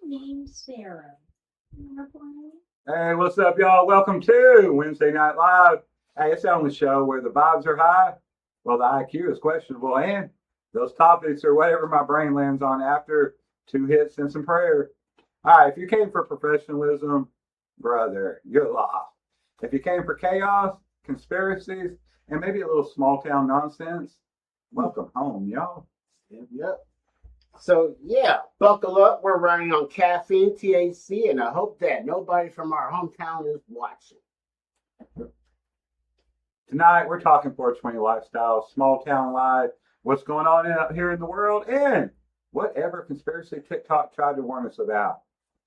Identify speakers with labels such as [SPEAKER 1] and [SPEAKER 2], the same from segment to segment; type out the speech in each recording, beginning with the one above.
[SPEAKER 1] name's Sarah.
[SPEAKER 2] Hey, what's up, y'all? Welcome to Wednesday Night Live. Hey, it's on the show where the vibes are high, well, the IQ is questionable, and those topics are whatever my brain lands on after 2 hits and some prayer. All right, if you came for professionalism, brother, you're lost. If you came for chaos, conspiracies, and maybe a little small town nonsense, welcome home, y'all.
[SPEAKER 3] Yep. So, yeah, buckle up. We're running on caffeine, THC, and I hope that nobody from our hometown is watching.
[SPEAKER 2] Tonight, we're talking 420 lifestyle, small town life, what's going on out here in the world, and whatever conspiracy TikTok tried to warn us about.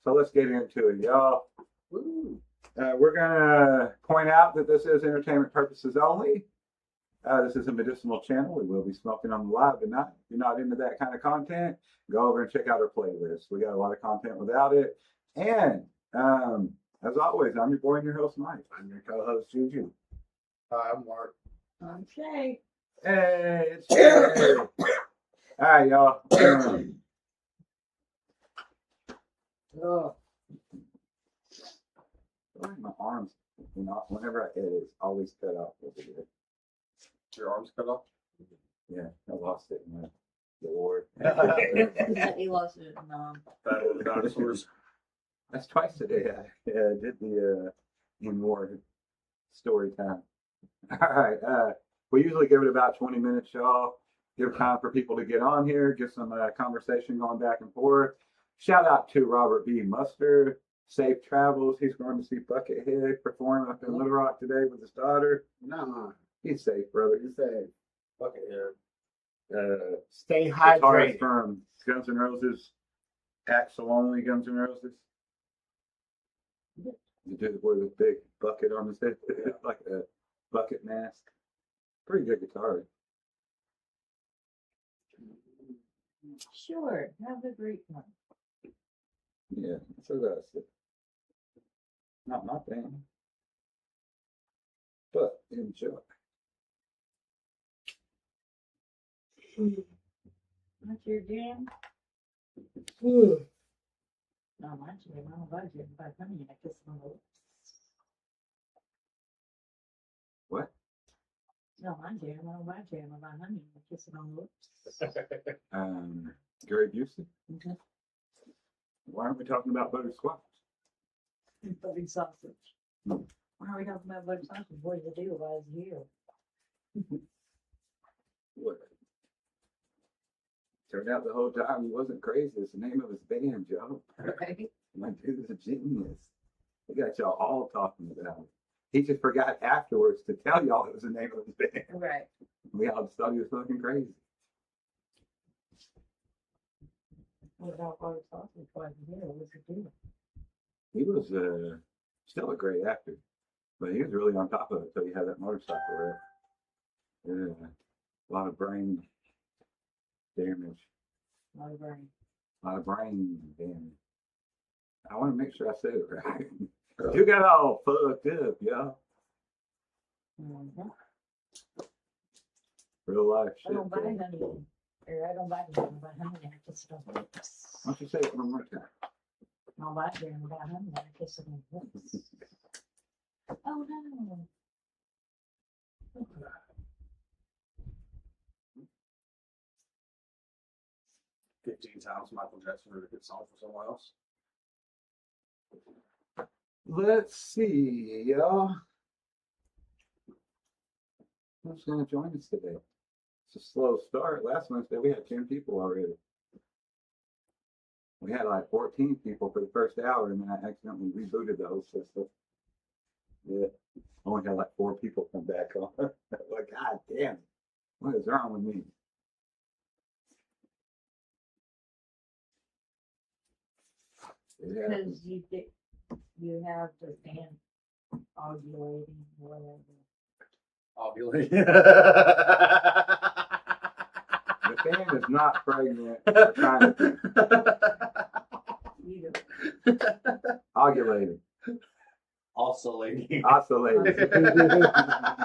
[SPEAKER 2] So let's get into it, y'all. We're going to point out that this is entertainment purposes only. This is a medicinal channel. We will be smoking on the live tonight. If you're not into that kind of content, go over and check out our playlist. We got a lot of content without it. And as always, I'm your boy and your host, Mike.
[SPEAKER 3] I'm your co-host, Jujus.
[SPEAKER 4] Hi, I'm Mark.
[SPEAKER 1] I'm Shay.
[SPEAKER 2] Hey, it's Shay. All right, y'all. My arms, whenever I edit, it's always cut off over here.
[SPEAKER 4] Your arms cut off?
[SPEAKER 2] Yeah, I lost it in the war.
[SPEAKER 1] He lost it.
[SPEAKER 4] Battle of the dinosaurs.
[SPEAKER 2] That's twice today. I did the in war story time. All right. We usually give it about 20 minutes, y'all. Give time for people to get on here, get some conversation going back and forth. Shout out to Robert B. Mustard. Safe travels. He's going to see Buckethead perform up in Little Rock today with his daughter.
[SPEAKER 3] No,
[SPEAKER 2] He's safe, brother.
[SPEAKER 3] you said
[SPEAKER 4] Buckethead.
[SPEAKER 3] stay
[SPEAKER 2] Guitarist
[SPEAKER 3] hydrated.
[SPEAKER 2] from Guns N' Roses. Axl only Guns N' Roses. The dude with a big bucket on his head, like a bucket mask. Pretty good guitar.
[SPEAKER 1] Sure, have a great one.
[SPEAKER 2] Yeah, so that's it. Not my thing. But enjoy.
[SPEAKER 1] What's your jam?
[SPEAKER 3] Hmm.
[SPEAKER 1] No, my jam. I don't buy jam. I buy honey and I kiss my lips.
[SPEAKER 2] What?
[SPEAKER 1] No, my jam. I don't buy jam. I buy honey and I kiss my lips.
[SPEAKER 2] Gary Busey.
[SPEAKER 1] Okay.
[SPEAKER 2] Why aren't we talking about butterscotch?
[SPEAKER 1] Buttery sausage. Why are we talking about buttery sausage? What does it do? Why is it here?
[SPEAKER 2] What? Turned out the whole time he wasn't crazy. It's the name of his band, Joe.
[SPEAKER 1] Right?
[SPEAKER 2] My dude is a genius. He got y'all all talking about it. He just forgot afterwards to tell y'all it was the name of his band.
[SPEAKER 1] Right.
[SPEAKER 2] We all just thought he was fucking crazy.
[SPEAKER 1] What about buttery sausage? Why is it here? What's it do?
[SPEAKER 2] He was still a great actor, but he was really on top of it until he had that motorcycle wreck. Yeah, a lot of brain damage.
[SPEAKER 1] A lot of brain.
[SPEAKER 2] A lot of brain damage. I want to make sure I said it right. You got all fucked up, y'all.
[SPEAKER 1] Mm-hmm.
[SPEAKER 2] Real life
[SPEAKER 1] I
[SPEAKER 2] shit.
[SPEAKER 1] don't buy
[SPEAKER 2] man.
[SPEAKER 1] honey. Or I don't buy jam. I buy honey and I kiss my lips.
[SPEAKER 2] Why don't you say it one more time?
[SPEAKER 1] I don't buy jam. I buy honey and I kiss my lips. Oh no.
[SPEAKER 4] 15 times Michael Jackson wrote a good song for someone else.
[SPEAKER 2] Let's see, y'all. Who's going to join us today? It's a slow start. Last Wednesday we had 10 people already. We had like 14 people for the first hour, and then I accidentally rebooted the whole system. Yeah, only had like 4 people come back on. Like, God damn, what is wrong with me? Yeah.
[SPEAKER 1] Because you have the fan ovulating whatever.
[SPEAKER 4] Ovulating.
[SPEAKER 2] The fan is not pregnant. We're trying to
[SPEAKER 1] You
[SPEAKER 2] ovulating.
[SPEAKER 4] Oscillating.
[SPEAKER 2] Oscillating.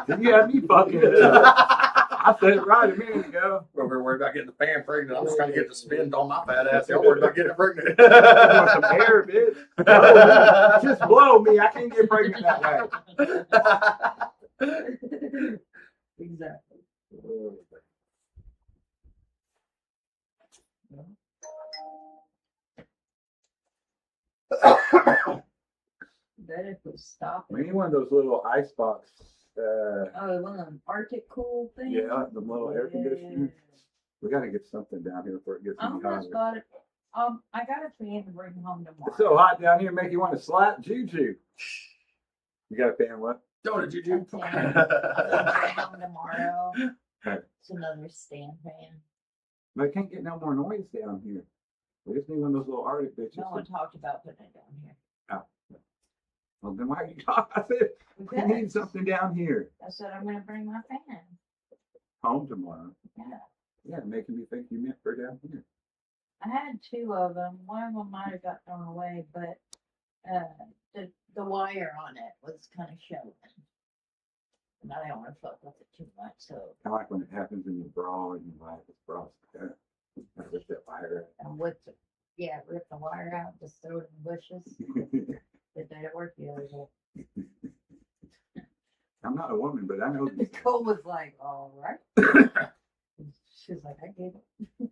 [SPEAKER 2] Did you have me fucking it up? I said it right a minute ago.
[SPEAKER 4] Where we're worried about getting the fan pregnant. I'm just trying to get the spin on my fat ass. Y'all worried about getting pregnant.
[SPEAKER 2] You want some air, bitch? Blow me. Just blow me. I can't get pregnant that way.
[SPEAKER 1] Exactly. That if we stop
[SPEAKER 2] We
[SPEAKER 1] it.
[SPEAKER 2] need one of those little ice box.
[SPEAKER 1] Oh, one of them Arctic cool things.
[SPEAKER 2] Yeah, the little air conditioner. We got to get something down here before it gets
[SPEAKER 1] I
[SPEAKER 2] any
[SPEAKER 1] almost
[SPEAKER 2] hotter.
[SPEAKER 1] got it. I got a fan to bring home tomorrow.
[SPEAKER 2] It's so hot down here, make you want to slap Juju. You got a fan what?
[SPEAKER 4] Don't it, Juju?
[SPEAKER 1] I'm gonna bring home tomorrow.
[SPEAKER 2] Okay.
[SPEAKER 1] It's another stand fan.
[SPEAKER 2] But I can't get no more noise down here. We just need one of those little Arctic bitches.
[SPEAKER 1] No one talked about putting it down here.
[SPEAKER 2] Well, then why are you talking? I said, we need
[SPEAKER 1] Because
[SPEAKER 2] something down here.
[SPEAKER 1] I said I'm gonna bring my fan.
[SPEAKER 2] Home tomorrow.
[SPEAKER 1] Yeah.
[SPEAKER 2] Yeah, making me think you meant for down here.
[SPEAKER 1] I had two of them. One of them might have got thrown away, but the wire on it was kind of showing. And I don't want to fuck with it too much, so
[SPEAKER 2] Kind of like when it happens in your bra and your life is bra. I rip that wire
[SPEAKER 1] I whipped it. Yeah, rip the wire out, just throw it in the bushes.
[SPEAKER 2] out.
[SPEAKER 1] It didn't work the other day.
[SPEAKER 2] I'm not a woman, but I know this.
[SPEAKER 1] Nicole was like, all right. She's like, I get it.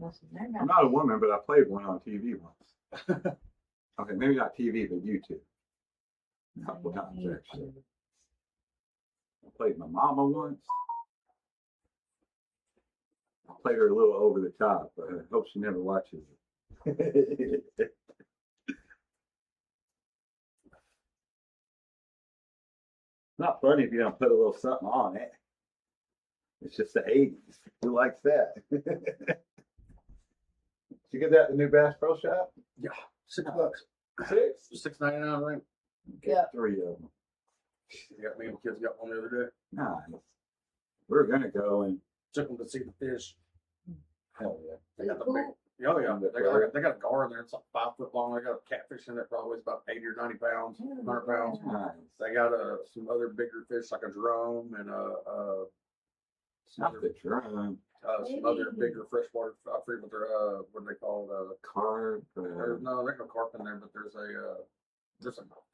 [SPEAKER 1] Listen, they're
[SPEAKER 2] I'm not a woman, but I played one on TV once. Okay, maybe not TV, but YouTube. A couple times actually. I played my mama once. I played her a little over the top, but I hope she never watches it. Not funny if you don't put a little something on it. It's just the 80s. Who likes that? Did you get that at the new Bass Pro Shop?
[SPEAKER 4] Yeah, $6.
[SPEAKER 2] 6?
[SPEAKER 4] $6.99, right?
[SPEAKER 2] Get
[SPEAKER 1] Yeah.
[SPEAKER 2] 3 of them.
[SPEAKER 4] Yeah, me and the kids got one the other day.
[SPEAKER 2] Nice. We're gonna go and
[SPEAKER 4] Took them to see the fish.
[SPEAKER 2] hell yeah.
[SPEAKER 4] They got the
[SPEAKER 1] Cool.
[SPEAKER 4] big. Oh yeah, they got a gar in there. It's like 5 foot long. They got a catfish in there, probably weighs about 80 or 90 pounds, 100 pounds.
[SPEAKER 2] Nice.
[SPEAKER 4] They got some other bigger fish like a drum and some
[SPEAKER 2] Not
[SPEAKER 4] other,
[SPEAKER 2] the drum.
[SPEAKER 4] some other bigger freshwater. I forget what they're what are they called?
[SPEAKER 2] Carp.
[SPEAKER 4] There's no carp in there, but there's a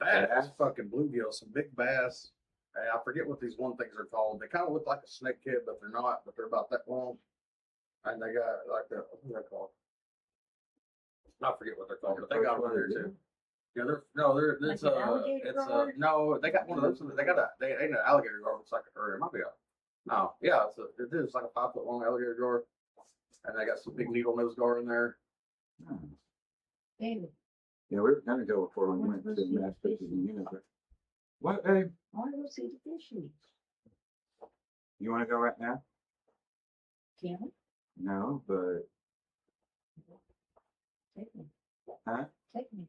[SPEAKER 4] bass,
[SPEAKER 2] Bass?
[SPEAKER 4] fucking bluegill, some big bass. And I forget what these one things are called. They kind of look like a snake head, but they're not. But they're about that long. And they got like what are they called? I forget what they're called, but they got one there too. Yeah, it's
[SPEAKER 1] Like an alligator gar?
[SPEAKER 4] no, they got one of those. They ain't an alligator gar. It's like or it might be no, yeah, it is like a 5 foot long alligator gar, and they got some big needle nose gar in there.
[SPEAKER 2] Nice.
[SPEAKER 1] David,
[SPEAKER 2] Yeah, we were gonna go before we
[SPEAKER 1] I
[SPEAKER 2] went
[SPEAKER 1] wanna
[SPEAKER 2] to
[SPEAKER 1] go see
[SPEAKER 2] Masters
[SPEAKER 1] the
[SPEAKER 2] of the Universe. What, babe?
[SPEAKER 1] I want to go see the fishies.
[SPEAKER 2] You want to go right now?
[SPEAKER 1] Can we?
[SPEAKER 2] No, but
[SPEAKER 1] Take me.
[SPEAKER 2] Huh?
[SPEAKER 1] Take me.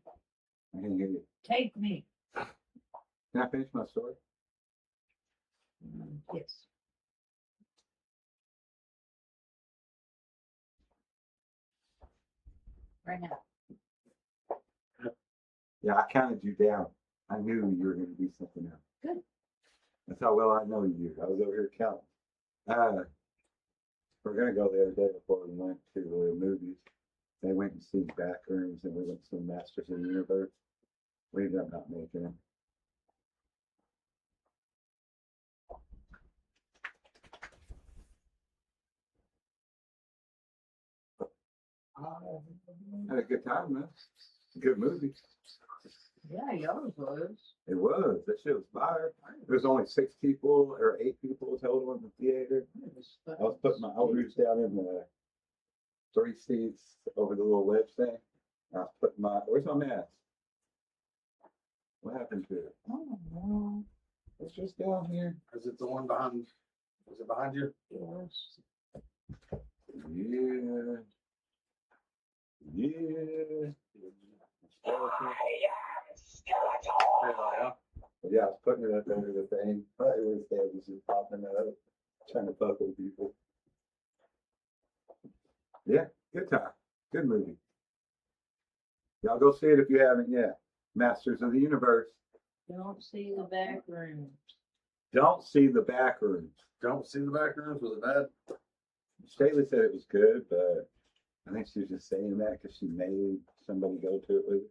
[SPEAKER 2] I can hear you.
[SPEAKER 1] Take me.
[SPEAKER 2] Can I finish my story?
[SPEAKER 1] Yes. Right now.
[SPEAKER 2] Yeah, I counted you down. I knew you were going to do something else.
[SPEAKER 1] Good.
[SPEAKER 2] That's how well I know you. I was over here counting. We're going to go the other day before we went to the movies. They went and seen Backrooms and we went to see Masters of the Universe. We ended up not making it. Had a good time, man. Good movie.
[SPEAKER 1] Yeah, yours was.
[SPEAKER 2] It was. That shit was fire. There was only 6 people or 8 people total in the theater. I was putting my elders down in the 3 seats over the little ledge thing. I was putting where's my mask? What happened to it?
[SPEAKER 1] Oh, no.
[SPEAKER 2] It's just down here.
[SPEAKER 4] Is it the one behind? Is it behind you?
[SPEAKER 1] Yours.
[SPEAKER 2] Yeah. Yeah.
[SPEAKER 4] Hell yeah.
[SPEAKER 2] But yeah, I was putting it up under the thing. But it was there, was just popping it up, trying to fuck with people. Yeah, good time. Good movie. Y'all go see it if you haven't yet. Masters of the Universe.
[SPEAKER 1] Don't see the back rooms.
[SPEAKER 2] Don't see the back rooms.
[SPEAKER 4] Don't see the back rooms. Was it bad?
[SPEAKER 2] Staley said it was good, but I think she was just saying that because she made somebody go to it with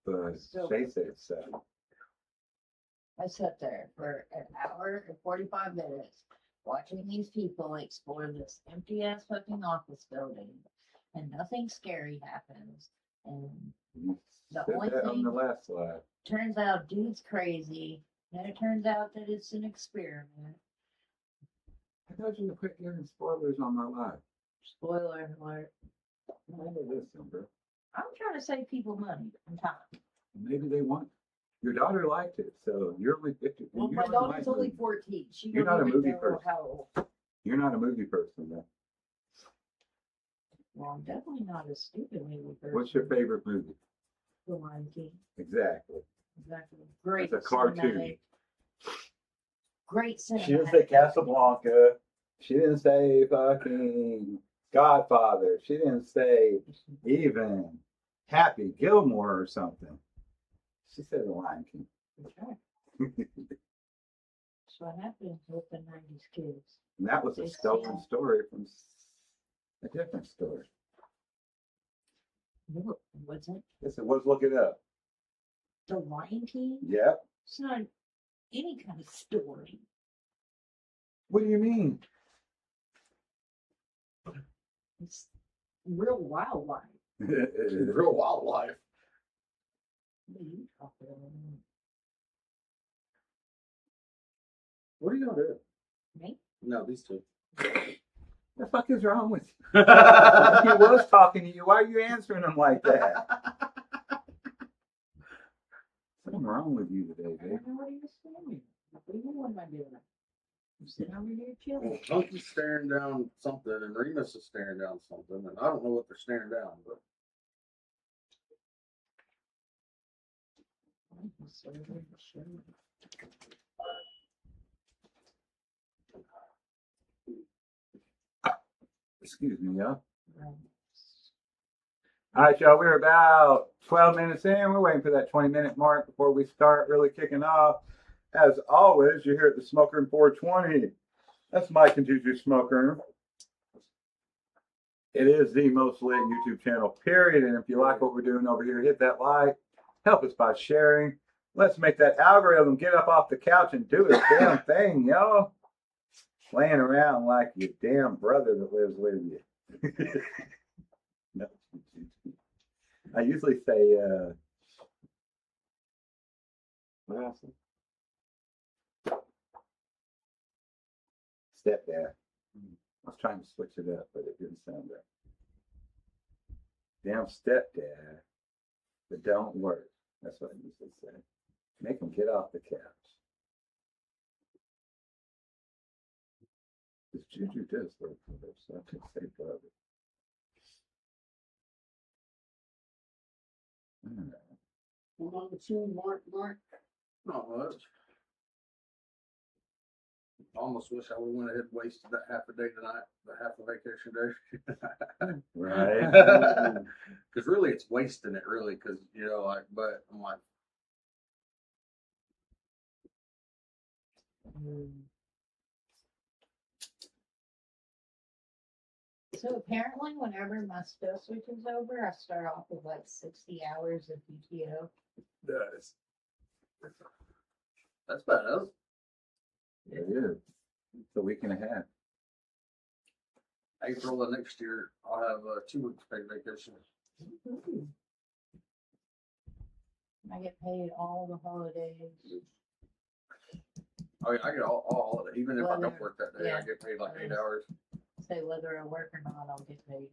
[SPEAKER 2] her. But
[SPEAKER 1] So-
[SPEAKER 2] Shay said it sucked.
[SPEAKER 1] I sat there for an hour and 45 minutes watching these people explore this empty ass fucking office building, and nothing scary happens. And
[SPEAKER 2] You
[SPEAKER 1] The
[SPEAKER 2] said
[SPEAKER 1] only
[SPEAKER 2] that on the
[SPEAKER 1] thing-
[SPEAKER 2] last slide.
[SPEAKER 1] turns out dude's crazy. Then it turns out that it's an experiment.
[SPEAKER 2] I thought you would put your spoilers on my live.
[SPEAKER 1] Spoiler alert.
[SPEAKER 2] Remember this, Ember.
[SPEAKER 1] I'm trying to save people money and time.
[SPEAKER 2] Maybe they want. Your daughter liked it, so you're only 50.
[SPEAKER 1] Well,
[SPEAKER 2] you
[SPEAKER 1] my
[SPEAKER 2] don't
[SPEAKER 1] daughter's
[SPEAKER 2] like
[SPEAKER 1] only
[SPEAKER 2] movies.
[SPEAKER 1] 14. She
[SPEAKER 2] You're
[SPEAKER 1] don't
[SPEAKER 2] not a
[SPEAKER 1] even
[SPEAKER 2] movie
[SPEAKER 1] know
[SPEAKER 2] person.
[SPEAKER 1] how old.
[SPEAKER 2] You're not a movie person, then.
[SPEAKER 1] Well, I'm definitely not a stupid movie person.
[SPEAKER 2] What's your favorite movie?
[SPEAKER 1] The Lion King.
[SPEAKER 2] Exactly.
[SPEAKER 1] Exactly. Great.
[SPEAKER 2] It's a cartoon.
[SPEAKER 1] cinematic. Great cinematic.
[SPEAKER 2] She didn't say Casablanca. She didn't say fucking Godfather. She didn't say even Happy Gilmore or something. She said The Lion King.
[SPEAKER 1] That's right. That's what happens with the 90s kids.
[SPEAKER 2] And that was a
[SPEAKER 1] They
[SPEAKER 2] stolen
[SPEAKER 1] see-
[SPEAKER 2] story from a different story.
[SPEAKER 1] Look, what's it?
[SPEAKER 2] Yes, it was. Look it up.
[SPEAKER 1] The Lion King?
[SPEAKER 2] Yep.
[SPEAKER 1] It's not any kind of story.
[SPEAKER 2] What do you mean?
[SPEAKER 1] It's real wildlife.
[SPEAKER 4] Real wildlife.
[SPEAKER 1] What are you talking about?
[SPEAKER 4] What are you gonna do?
[SPEAKER 1] Me?
[SPEAKER 4] No, these two.
[SPEAKER 2] The fuck is wrong with you? If he was talking to you, why are you answering him like that? Something wrong with you today,
[SPEAKER 1] I
[SPEAKER 2] babe.
[SPEAKER 1] don't know what he was saying. What do you mean, what am I doing? I'm sitting over here chilling.
[SPEAKER 4] Hunky's staring down something, and Remus is staring down something, and I don't know what they're staring down, but
[SPEAKER 2] Excuse me, y'all. All right, y'all. We're about 12 minutes in. We're waiting for that 20-minute mark before we start really kicking off. As always, you're here at the Smoker Room 420. That's Mike and Jujus Smoker Room. It is the most lit YouTube channel, period. And if you like what we're doing over here, hit that like. Help us by sharing. Let's make that algorithm get up off the couch and do its damn thing, y'all. Playing around like your damn brother that lives with you. No. I usually say, what else? Stepdad. I was trying to switch it up, but it didn't sound right. Damn stepdad, but don't work. That's what I usually say. Make him get off the couch. This Juju does work for her, so I could say brother.
[SPEAKER 1] Along with you, Mark.
[SPEAKER 4] not much. Almost wish I would went ahead and wasted that half a day tonight, the half a vacation day.
[SPEAKER 2] Right.
[SPEAKER 4] Because really, it's wasting it, really. Because like, but I'm like,
[SPEAKER 1] So apparently, whenever my stuff switches over, I start off with like 60 hours of PTO.
[SPEAKER 4] that's bad.
[SPEAKER 2] It is. It's a week and a half.
[SPEAKER 4] April of next year, I'll have 2 weeks paid vacation.
[SPEAKER 1] I get paid all the holidays.
[SPEAKER 4] Oh yeah, I get all holiday. Even if I don't
[SPEAKER 1] Whether-
[SPEAKER 4] work that day,
[SPEAKER 1] yeah.
[SPEAKER 4] I get paid like 8 hours.
[SPEAKER 1] Say whether I work or not, I'll get paid.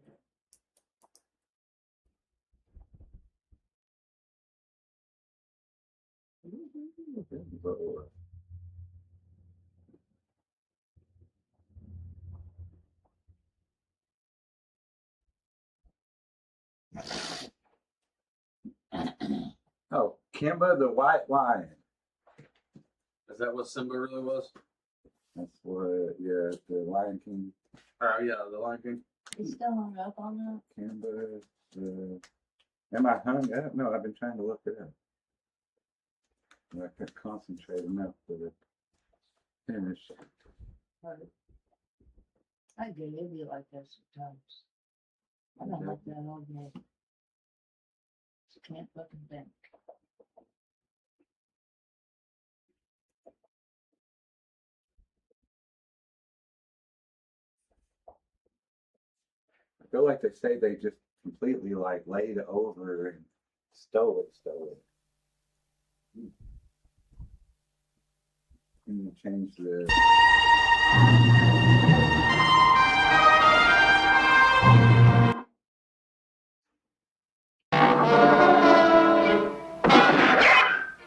[SPEAKER 2] Oh, Kimba the White Lion.
[SPEAKER 4] Is that what Simba really was?
[SPEAKER 2] That's what, yeah, the Lion King.
[SPEAKER 4] Oh yeah, the Lion King.
[SPEAKER 1] You still hung up on that?
[SPEAKER 2] Kimba the Am I hung up? No, I've been trying to look it up. I can't concentrate enough for the finish.
[SPEAKER 1] But I get it, be like that sometimes. I don't like that old man. Just can't fucking think.
[SPEAKER 2] I feel like they say they just completely like laid it over and stole it. And you change the.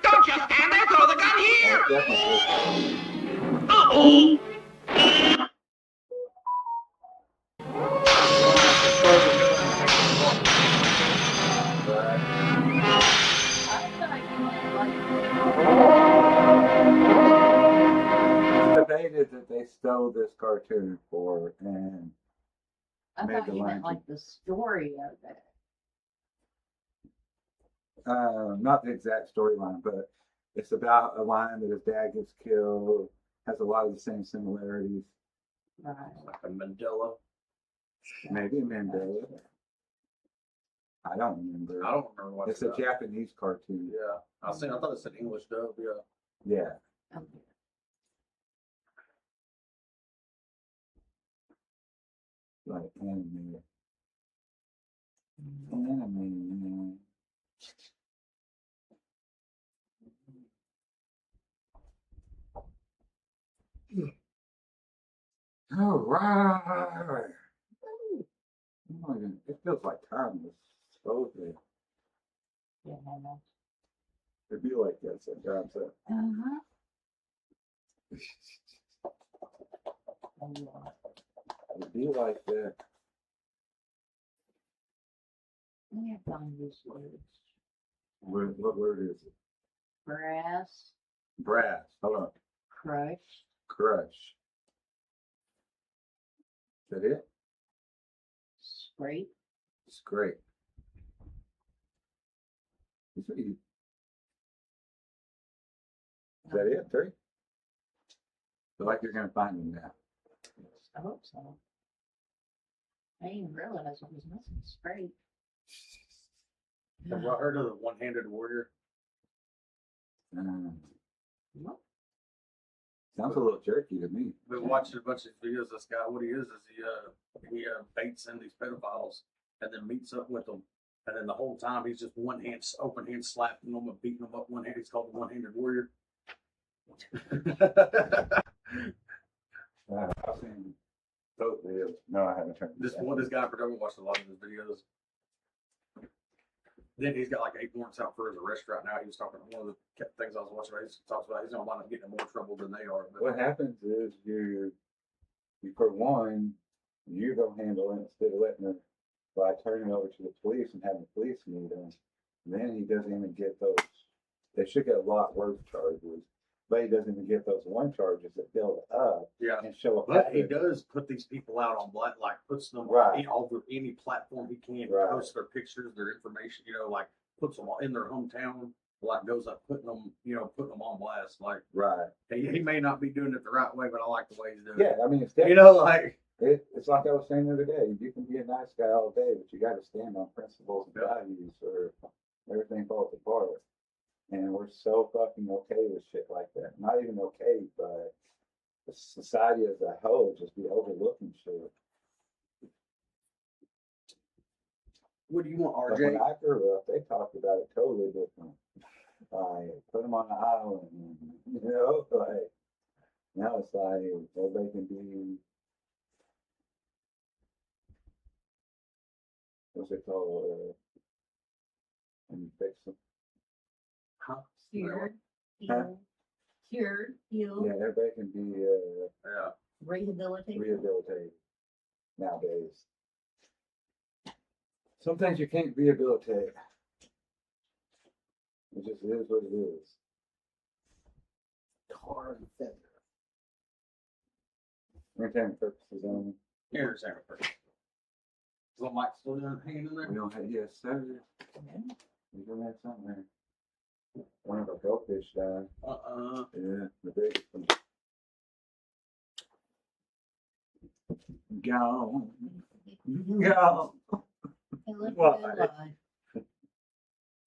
[SPEAKER 5] Don't you stand there, throw the gun here!
[SPEAKER 2] Definitely.
[SPEAKER 5] Uh-oh!
[SPEAKER 1] I thought you like
[SPEAKER 2] Debated that they stole this cartoon for and
[SPEAKER 1] I
[SPEAKER 2] made
[SPEAKER 1] thought
[SPEAKER 2] the
[SPEAKER 1] you
[SPEAKER 2] line
[SPEAKER 1] meant like the story of it.
[SPEAKER 2] not the exact storyline, but it's about a lion that his dad gets killed, has a lot of the same similarities.
[SPEAKER 1] Right.
[SPEAKER 4] Like a Mandela.
[SPEAKER 2] Maybe Mandela. I don't remember.
[SPEAKER 4] I don't remember what
[SPEAKER 2] It's a Japanese cartoon.
[SPEAKER 4] Yeah, I thought it said English dub. Yeah.
[SPEAKER 2] Yeah.
[SPEAKER 1] Okay.
[SPEAKER 2] Like anime. Anime. All right. It feels like time was so good.
[SPEAKER 1] Yeah, I know.
[SPEAKER 2] It'd be like that sometimes.
[SPEAKER 1] Uh-huh. And,
[SPEAKER 2] It'd be like that.
[SPEAKER 1] let me find these words.
[SPEAKER 2] What word is it?
[SPEAKER 1] Brass,
[SPEAKER 2] Brass. Hold on.
[SPEAKER 1] crush,
[SPEAKER 2] Crush. Is that it?
[SPEAKER 1] scrape,
[SPEAKER 2] Scrape. Is that it? Three? Feel like you're gonna find me now.
[SPEAKER 1] I hope so. I didn't realize it was missing scrape.
[SPEAKER 4] Have y'all heard of the one-handed warrior?
[SPEAKER 1] What?
[SPEAKER 2] Sounds a little jerky to me.
[SPEAKER 4] Been watching a bunch of videos. This guy, what he is he baits in these pedophiles and then meets up with them, and then the whole time he's just open hand slapping them and beating them up one hand. He's called the one-handed warrior.
[SPEAKER 2] I've seen those videos. No, I haven't turned
[SPEAKER 4] This guy in particular watched a lot of his videos. Then he's got like 8 warrants out for his arrest right now. He was talking one of the things I was watching. He talks about he's gonna wind up getting in more trouble than they are. But
[SPEAKER 2] What happens is you for one, you don't handle it instead of letting it by turning it over to the police and having the police meet him. Then he doesn't even get those. They should get a lot worse charges, but he doesn't even get those one charges that build up
[SPEAKER 4] yeah.
[SPEAKER 2] and show up.
[SPEAKER 4] But he does put these people out on black, like puts them
[SPEAKER 2] Right.
[SPEAKER 4] over any platform he can,
[SPEAKER 2] Right.
[SPEAKER 4] posts their pictures, their information, like puts them in their hometown, like goes up putting them on blast. Like
[SPEAKER 2] Right.
[SPEAKER 4] he may not be doing it the right way, but I like the way he's doing
[SPEAKER 2] Yeah,
[SPEAKER 4] it.
[SPEAKER 2] I mean, it's
[SPEAKER 4] Like
[SPEAKER 2] it's like I was saying the other day. You can be a nice guy all day, but you got to stand on principles and values, or everything falls apart. And we're so fucking okay with shit like that. Not even okay, but the society as a whole just be overlooking shit.
[SPEAKER 4] what do you want,
[SPEAKER 2] But when
[SPEAKER 4] RJ?
[SPEAKER 2] I grew up, they talked about it totally different. Like, put them on the island, like, now it's like, everybody can be, what's it called, when you fix them.
[SPEAKER 4] Huh?
[SPEAKER 1] Cured,
[SPEAKER 2] Huh?
[SPEAKER 1] healed, healed,
[SPEAKER 2] Yeah, everybody can be,
[SPEAKER 4] Yeah.
[SPEAKER 1] rehabilitated.
[SPEAKER 2] rehabilitated nowadays. Some things you can't rehabilitate. It just is what it is. Tar and feather. Entertainment purposes only.
[SPEAKER 4] Entertainment. the mic still hanging in
[SPEAKER 2] We
[SPEAKER 4] there?
[SPEAKER 2] don't have, yes, sir. We don't have something there. One of our goldfish died. Yeah, the biggest one. Gone. Gone.
[SPEAKER 1] He lived a
[SPEAKER 2] Why?
[SPEAKER 1] good life.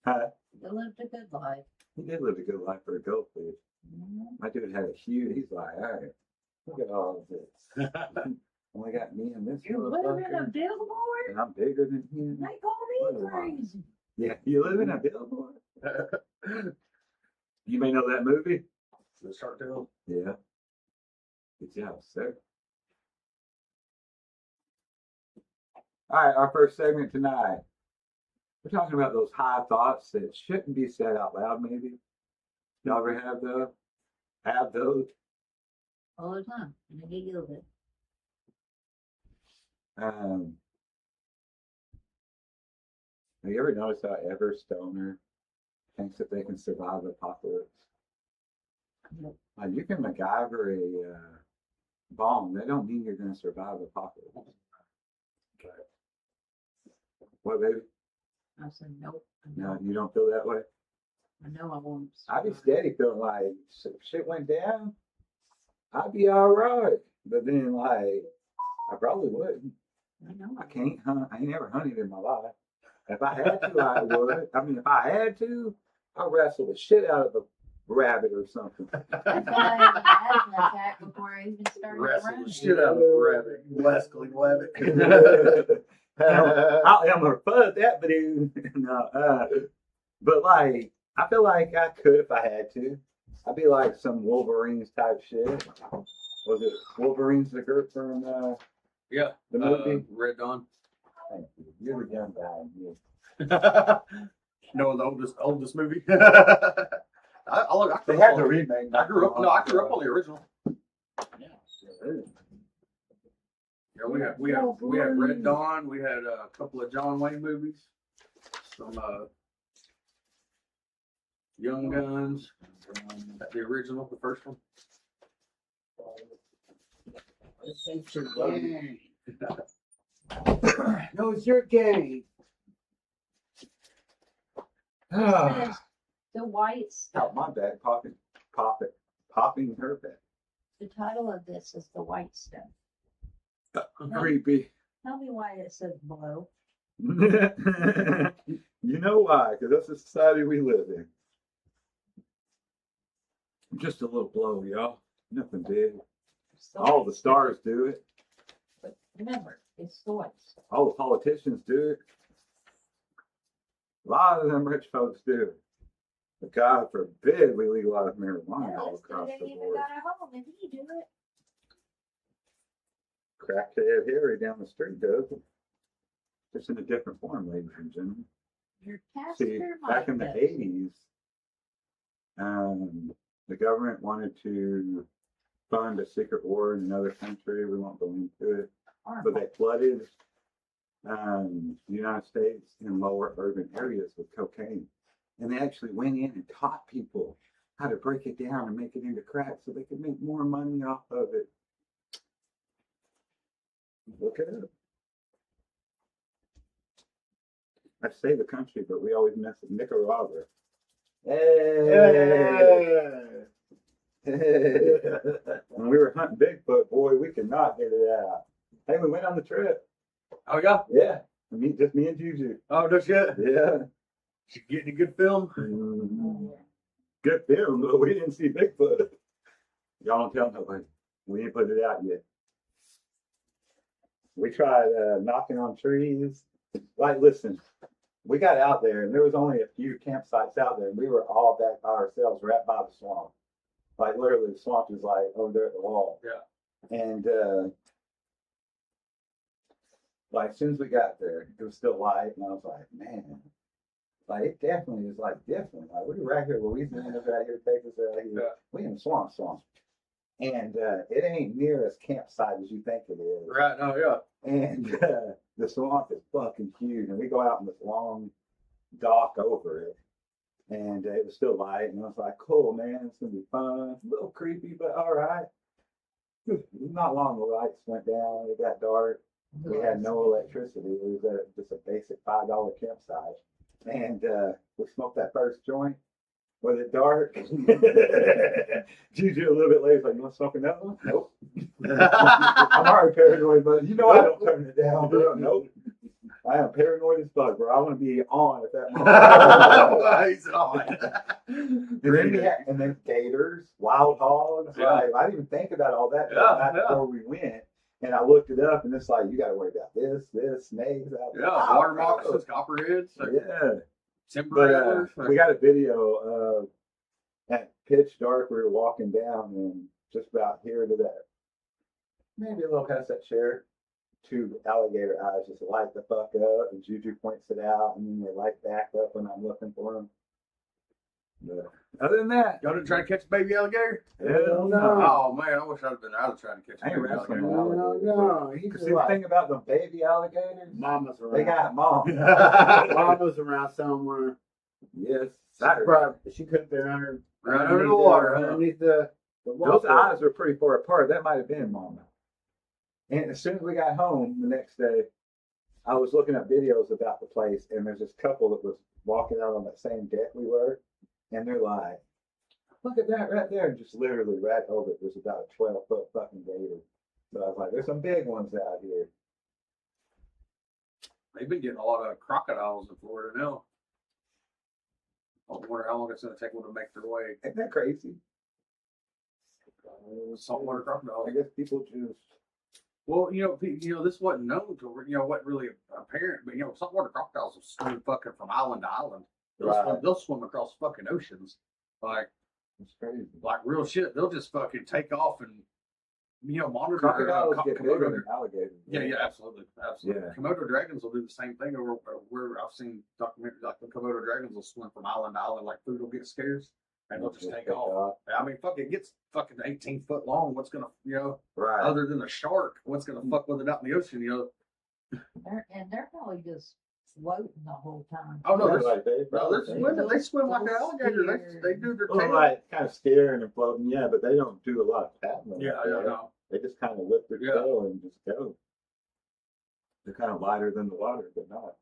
[SPEAKER 2] Huh?
[SPEAKER 1] He lived a good life.
[SPEAKER 2] He did live a good life for a goldfish. My dude had a huge, he's like, all right, look at all of this. Only got me and this
[SPEAKER 1] You live in a
[SPEAKER 2] motherfucker,
[SPEAKER 1] billboard?
[SPEAKER 2] and I'm bigger than him.
[SPEAKER 1] They call me crazy.
[SPEAKER 2] Yeah, you live in a billboard? You may know that movie?
[SPEAKER 4] The Shark Tale.
[SPEAKER 2] Yeah. Good job, sir. All right, our first segment tonight. We're talking about those high thoughts that shouldn't be said out loud, maybe. Y'all ever have those? Have those?
[SPEAKER 1] All the time. And they get yielded.
[SPEAKER 2] Have you ever noticed how every stoner thinks that they can survive the apocalypse?
[SPEAKER 1] Nope.
[SPEAKER 2] You can MacGyver a bomb. That don't mean you're going to survive the apocalypse. What, baby?
[SPEAKER 1] I said, nope.
[SPEAKER 2] No, you don't feel that way?
[SPEAKER 1] I know I won't.
[SPEAKER 2] I'd be steady feeling like if shit went down, I'd be all right. But then, like, I probably wouldn't.
[SPEAKER 1] I know.
[SPEAKER 2] I can't hunt. I ain't never hunted in my life. If I had to, I would. I mean, if I had to, I'd wrestle the shit out of a rabbit or something.
[SPEAKER 1] That's why I had an asthma attack before I even started
[SPEAKER 4] Wrestle
[SPEAKER 1] running.
[SPEAKER 4] the shit out of a rabbit. Rascally rabbit.
[SPEAKER 2] I'll Elmer Fudd that, but no, but like, I feel like I could if I had to. I'd be like some Wolverines type shit. Was it Wolverines the group from
[SPEAKER 4] Yeah.
[SPEAKER 2] the movie?
[SPEAKER 4] Red Dawn.
[SPEAKER 2] Thank you. You're the young guy. Yeah.
[SPEAKER 4] No, the oldest movie. I
[SPEAKER 2] They
[SPEAKER 4] grew
[SPEAKER 2] had
[SPEAKER 4] up
[SPEAKER 2] the
[SPEAKER 4] on-
[SPEAKER 2] remake.
[SPEAKER 4] I grew up. No, I grew up on the original.
[SPEAKER 2] Yeah.
[SPEAKER 4] Yeah, we had Red Dawn. We had a couple of John Wayne movies. Some Young Guns. The original, the first one.
[SPEAKER 3] It's your game. No, it's your game.
[SPEAKER 1] It says the white stuff.
[SPEAKER 2] Out my back, popping her back.
[SPEAKER 1] The title of this is the white stuff.
[SPEAKER 2] Creepy.
[SPEAKER 1] Tell me why it says blow.
[SPEAKER 2] You know why? Because that's the society we live in. Just a little blow, y'all. Nothing big.
[SPEAKER 1] So
[SPEAKER 2] All the stars do it.
[SPEAKER 1] But remember, it's the white stuff.
[SPEAKER 2] All the politicians do it. A lot of them rich folks do it. But God forbid we legalize marijuana all
[SPEAKER 1] Alice
[SPEAKER 2] across
[SPEAKER 1] didn't
[SPEAKER 2] the
[SPEAKER 1] even
[SPEAKER 2] board.
[SPEAKER 1] got a home and he do it.
[SPEAKER 2] Crackhead Harry down the street does it. Just in a different form, ladies and gentlemen.
[SPEAKER 1] Your
[SPEAKER 2] See,
[SPEAKER 1] pastor
[SPEAKER 2] back in the
[SPEAKER 1] might
[SPEAKER 2] 80s, the government wanted to fund a secret war in another country. We won't go into it. But they flooded the United States in lower urban areas with cocaine. And they actually went in and taught people how to break it down and make it into crack so they could make more money off of it. Look it up. I say the country, but we always mess with Nicaragua. Hey! When we were hunting Bigfoot, boy, we could not get it out. Hey, we went on the trip.
[SPEAKER 4] Oh yeah.
[SPEAKER 2] Yeah. Just me and Juju.
[SPEAKER 4] Oh no shit.
[SPEAKER 2] Yeah.
[SPEAKER 4] You getting a good film?
[SPEAKER 2] Good film, but we didn't see Bigfoot. Y'all don't tell nobody. We ain't put it out yet. We tried knocking on trees. Like, listen, we got out there and there was only a few campsites out there and we were all back by ourselves right by the swamp. Like, literally, the swamp is like over there at the wall.
[SPEAKER 4] Yeah.
[SPEAKER 2] And like, as soon as we got there, it was still light, and I was like, man, like, it definitely is like different. Like, we're right here, Louisiana's right here, Texas right here.
[SPEAKER 4] Yeah.
[SPEAKER 2] We in the swamp. And it ain't near as campsite as you think it is.
[SPEAKER 4] Right. No. Yeah.
[SPEAKER 2] And the swamp is fucking huge. And we go out in this long dock over it. And it was still light. And I was like, cool, man. It's going to be fun. A little creepy, but all right. Not long, the lights went down. It got dark. We had no electricity. It was just a basic $5 campsite. And we smoked that first joint. Was it dark? Juju a little bit later, like, you want to smoke another one? Nope. I'm already paranoid, but you know I don't turn it down, bro. Nope. I am paranoid as fuck, bro. I want to be on at that moment.
[SPEAKER 4] He's on.
[SPEAKER 2] And then gators, wild hogs.
[SPEAKER 4] Yeah.
[SPEAKER 2] Like, I didn't even think about all that
[SPEAKER 4] Yeah,
[SPEAKER 2] night
[SPEAKER 4] yeah.
[SPEAKER 2] before we went. And I looked it up, and it's like, you got to worry about this, snakes.
[SPEAKER 4] Yeah,
[SPEAKER 2] Wow,
[SPEAKER 4] water
[SPEAKER 2] bro.
[SPEAKER 4] moccasins, copperheads,
[SPEAKER 2] Yeah.
[SPEAKER 4] timber
[SPEAKER 2] But
[SPEAKER 4] antlers.
[SPEAKER 2] we got a video of at pitch dark. We were walking down, and just about here to that, maybe a little past that chair, two alligator eyes just light the fuck up, and Juju points it out, and then they light back up when I'm looking for them. But other than that,
[SPEAKER 4] Y'all didn't try to catch a baby alligator?
[SPEAKER 2] hell no.
[SPEAKER 4] Oh man, I wish I'd have been out to try to catch a
[SPEAKER 2] I ain't
[SPEAKER 4] baby
[SPEAKER 2] wrestling
[SPEAKER 4] alligator.
[SPEAKER 3] No, he's
[SPEAKER 2] See, the thing about the baby alligators,
[SPEAKER 3] Mama's around.
[SPEAKER 2] they got mom.
[SPEAKER 3] Mama's around somewhere.
[SPEAKER 2] Yes,
[SPEAKER 3] She could have been under,
[SPEAKER 4] Right under the water, huh?
[SPEAKER 3] underneath the
[SPEAKER 2] those
[SPEAKER 3] water.
[SPEAKER 2] eyes were pretty far apart. That might have been mama. And as soon as we got home the next day, I was looking at videos about the place, and there's this couple that was walking out on that same deck we were, and they're like, "Look at that right there!" And just literally right over it, there's about a 12-foot fucking gator. So I was like, "There's some big ones out here."
[SPEAKER 4] They've been getting a lot of crocodiles in Florida now. I wonder how long it's going to take them to make their way.
[SPEAKER 2] Ain't that crazy?
[SPEAKER 4] Saltwater crocodiles.
[SPEAKER 2] I guess people just
[SPEAKER 4] Well, this wasn't known to, wasn't really apparent, but saltwater crocodiles will swim fucking from island to island. They'll swim across fucking oceans, like
[SPEAKER 2] it's crazy.
[SPEAKER 4] real shit. They'll just fucking take off and monitor.
[SPEAKER 2] Crocodiles get bigger
[SPEAKER 4] Komodo.
[SPEAKER 2] than alligators.
[SPEAKER 4] Yeah, absolutely.
[SPEAKER 2] Yeah.
[SPEAKER 4] Komodo dragons will do the same thing over where I've seen documentaries like the Komodo dragons will swim from island to island, like food will get scarce, and they'll just take off. I mean, fuck, it gets fucking 18 foot long. What's gonna,
[SPEAKER 2] Right.
[SPEAKER 4] other than a shark, what's gonna fuck with it out in the ocean,
[SPEAKER 1] They're probably just floating the whole time.
[SPEAKER 4] Oh, no,
[SPEAKER 2] They're
[SPEAKER 4] they're-
[SPEAKER 2] like they
[SPEAKER 4] No, they're swimming. They swim like an alligator. They do their
[SPEAKER 2] Well,
[SPEAKER 4] tail.
[SPEAKER 2] like kind of steering and floating, yeah, but they don't do a lot of paddling.
[SPEAKER 4] Yeah,
[SPEAKER 2] like that.
[SPEAKER 4] no.
[SPEAKER 2] They just kind of lift their
[SPEAKER 4] Yeah.
[SPEAKER 2] tail and just go. They're kind of lighter than the water, but not.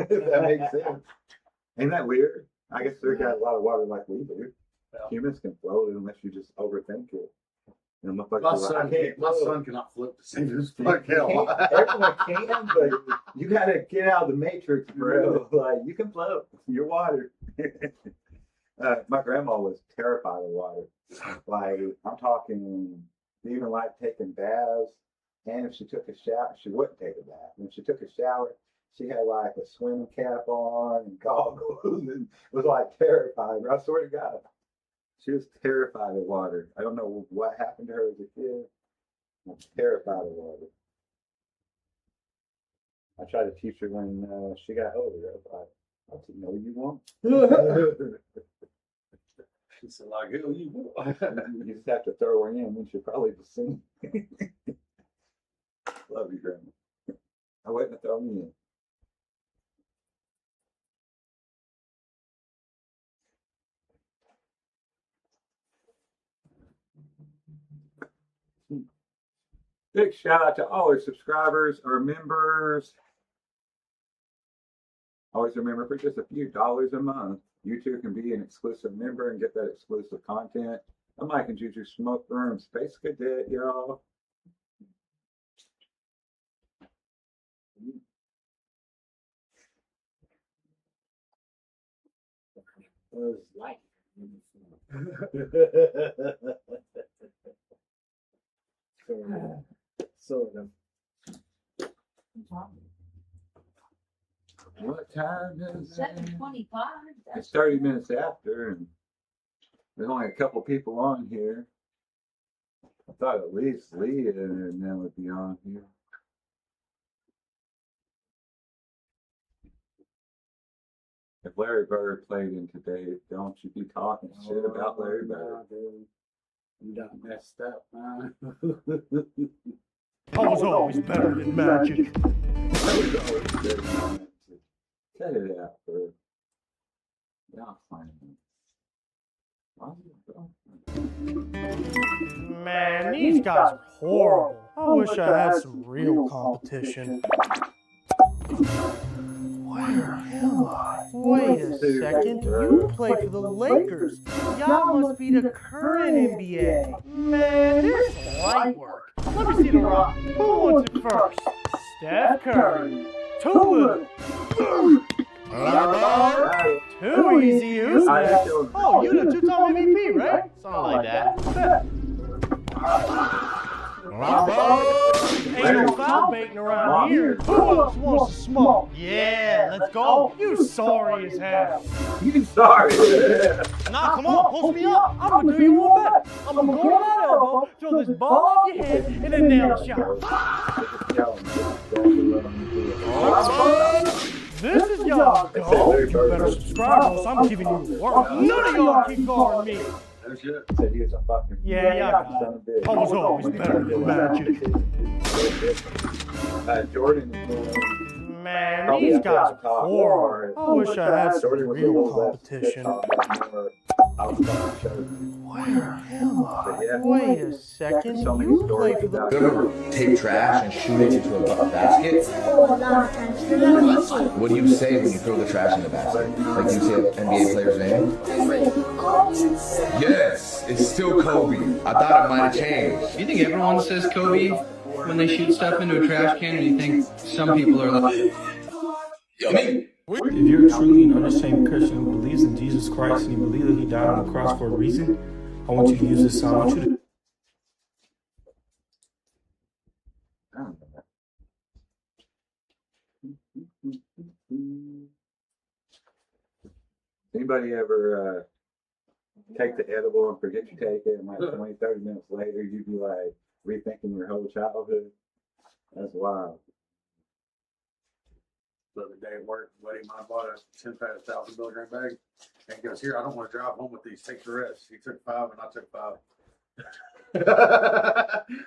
[SPEAKER 2] If that makes sense. Ain't that weird? I guess they got a lot of water like we do.
[SPEAKER 4] Yeah.
[SPEAKER 2] Humans can float unless you just overthink it. And
[SPEAKER 4] My son cannot float to save his fucking
[SPEAKER 2] Everyone can, but you gotta get out of the matrix, bro. Like you can float. You're water. My grandma was terrified of water. Like I'm talking, even like taking baths. And if she took a shower, she wouldn't take a bath. When she took a shower, she had like a swimming cap on and goggles, and was like terrified. I swear to God, she was terrified of water. I don't know what happened to her as a kid. I'm terrified of water. I tried to teach her when she got older. I was like, "I said, no, you won't."
[SPEAKER 4] She said, like, hell, you will.
[SPEAKER 2] You just have to throw her in when she'll probably be seen. Love you, Grandma. I wouldn't throw me in. Big shout out to all our subscribers, our members. Always remember, for just a few dollars a month, you too can be an exclusive member and get that exclusive content. I'm Mike and Juju Smoke Room Space Cadet, y'all.
[SPEAKER 3] Was like. Sort of.
[SPEAKER 2] What time is it?
[SPEAKER 1] 7:25.
[SPEAKER 2] It's 30 minutes after, and there's only a couple people on here. I thought at least Lee and them would be on here. If Larry Bird played in today, don't you be talking shit about Larry Bird.
[SPEAKER 3] You done messed up, man.
[SPEAKER 6] Paul's always better than magic.
[SPEAKER 2] Cut it out, Bird. Y'all fine.
[SPEAKER 6] Man, these guys are horrible. I wish I had some real competition. Where am I? Wait a second. You play for the Lakers. Y'all must be the current NBA. Man, this is light work. Let me see the rock. Who wants it first? Steph Curry. Too Too easy. Who's next? Oh, you the two-time MVP, right? Something like that. Ain't no foul baiting around here. Who else wants to smoke? Yeah, let's go. You sorry as hell.
[SPEAKER 2] You sorry.
[SPEAKER 6] Nah, come on, post me up. I'm gonna do you one better. I'm gonna go to that elbow, throw this ball off your head, and then nail a shot. This is y'all, dog. You better subscribe, or else I'm giving you work. None of y'all keep guarding me.
[SPEAKER 4] No shit.
[SPEAKER 2] Said he was a fucking
[SPEAKER 6] Yeah, y'all got it. Paul's always better than magic.
[SPEAKER 2] Jordan.
[SPEAKER 6] Man, these guys are horrible. I wish I had some real competition. Where am I? Wait a second. You play for the...
[SPEAKER 7] Take trash and shoot it into a basket? What do you say when you throw the trash in the basket? Like, do you say an NBA player's name? Yes, it's still Kobe. I thought it might have changed.
[SPEAKER 8] Do you think everyone says Kobe when they shoot stuff into a trash can, or do you think some people are like...
[SPEAKER 7] Yummy.
[SPEAKER 9] If you're truly an unashamed Christian who believes in Jesus Christ and you believe that he died on the cross for a reason, I want you to use this song. I want you to...
[SPEAKER 2] Anybody ever take the edible and forget you take it, and like 20, 30 minutes later, you'd be like rethinking your whole childhood? That's wild.
[SPEAKER 4] The other day at work, buddy of mine bought a 10,000 milligram bag, and he goes, "Here, I don't want to drive home with these. Take the rest." He took 5, and I took 5.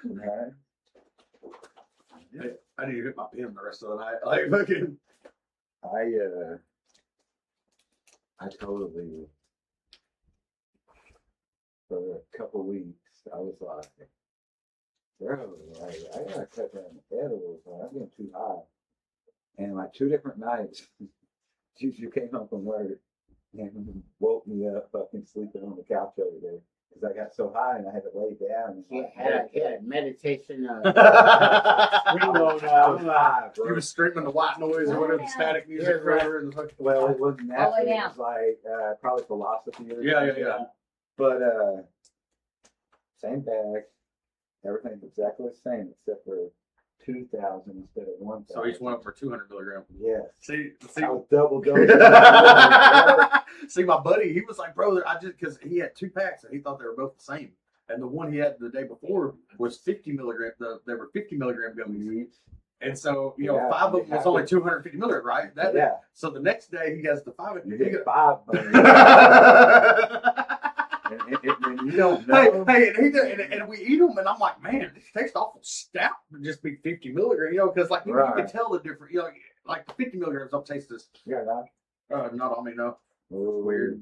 [SPEAKER 2] Right.
[SPEAKER 4] I need to hit my pen the rest of the night. Like fucking.
[SPEAKER 2] I totally, for a couple weeks, I was like, bro, like, I gotta cut down the edibles, man. I'm getting too high. And like 2 different nights, Jujus came home from work and woke me up fucking sleeping on the couch over there. Because I got so high and I had to lay down.
[SPEAKER 3] He had meditation.
[SPEAKER 4] He was streaming the white noise or whatever, the static music.
[SPEAKER 2] Well, it wasn't that.
[SPEAKER 1] All the way
[SPEAKER 2] It
[SPEAKER 1] down.
[SPEAKER 2] was like probably philosophy or
[SPEAKER 4] Yeah.
[SPEAKER 2] something. But same bag, everything's exactly the same except for 2,000 instead of 1,000.
[SPEAKER 4] So each one up for 200 milligrams.
[SPEAKER 2] Yes.
[SPEAKER 4] See,
[SPEAKER 2] I was double dosing.
[SPEAKER 4] see, my buddy, he was like, "Bro, because he had 2 packs and he thought they were both the same." And the one he had the day before was 50 milligram. They were 50 milligram gummies. And so, you know, 5 of them was only 250 milligram, right?
[SPEAKER 2] Yeah.
[SPEAKER 4] So the next day he has the 5.
[SPEAKER 2] You get 5. And you don't know.
[SPEAKER 4] Hey, and we eat them, and I'm like, man, this tastes awful stout to just be 50 milligrams, you know, because like you can tell the difference, you know, like the 50 milligrams don't taste this.
[SPEAKER 2] Yeah,
[SPEAKER 4] Not on me, no.
[SPEAKER 2] weird.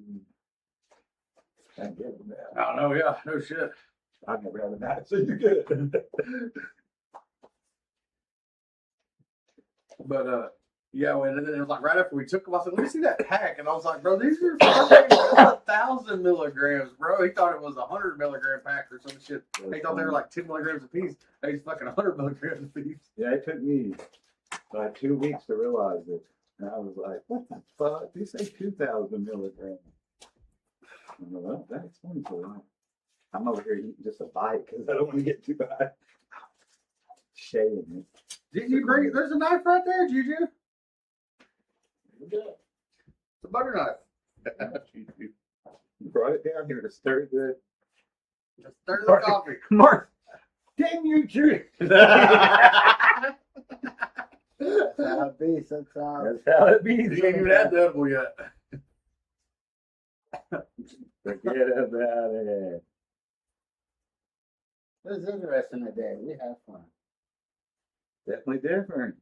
[SPEAKER 2] Thank you.
[SPEAKER 4] I don't know, yeah, no shit.
[SPEAKER 2] I've never had a night, so you're good.
[SPEAKER 4] But yeah, and then it was like right after we took them, I said, "Let me see that pack," and I was like, "Bro, these are fucking 1,000 milligrams, bro." He thought it was 100 milligram pack or some shit. He thought they were like 10 milligrams a piece. They fucking 100 milligrams a piece.
[SPEAKER 2] Yeah, it took me like 2 weeks to realize it. And I was like, what the fuck? They say 2,000 milligrams. I'm like, well, that explains a lot. I'm over here eating just a bite because I don't want to get too high. Shading it.
[SPEAKER 4] Did you bring it? There's a knife right there, Juju. It's a butter knife.
[SPEAKER 2] You brought it down here to stir the
[SPEAKER 4] Just stir the coffee.
[SPEAKER 2] Mark, damn you, Judy.
[SPEAKER 3] That's how it be sometimes.
[SPEAKER 2] That's how it be.
[SPEAKER 4] You ain't even had the edible yet.
[SPEAKER 2] Forget about it.
[SPEAKER 3] It was interesting today. We had fun.
[SPEAKER 2] Definitely different.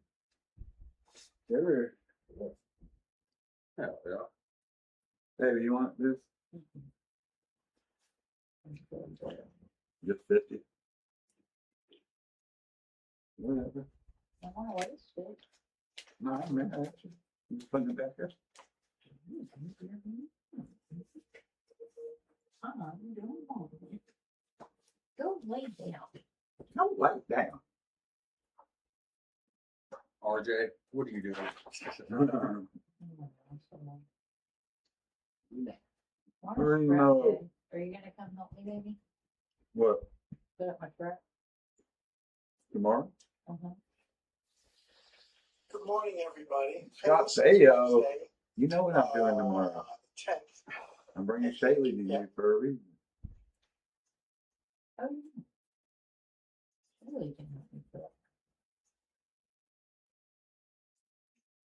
[SPEAKER 2] Different.
[SPEAKER 4] Hell yeah.
[SPEAKER 2] Baby, you want this? Just 50.
[SPEAKER 1] don't want to waste it.
[SPEAKER 2] No, I mean, you just putting it back there.
[SPEAKER 1] You don't want it. Go lay down.
[SPEAKER 2] No, lay down.
[SPEAKER 4] RJ, what are you doing?
[SPEAKER 2] Primo.
[SPEAKER 1] Are you gonna come help me, baby?
[SPEAKER 2] What,
[SPEAKER 1] Put up my truck?
[SPEAKER 2] tomorrow?
[SPEAKER 1] Uh-huh.
[SPEAKER 10] Good morning, everybody.
[SPEAKER 2] Scott Baio. You know what I'm doing tomorrow.
[SPEAKER 10] 10th.
[SPEAKER 2] I'm bringing Shaylee to you for a reason.
[SPEAKER 1] Oh, yeah. Really can help me put up.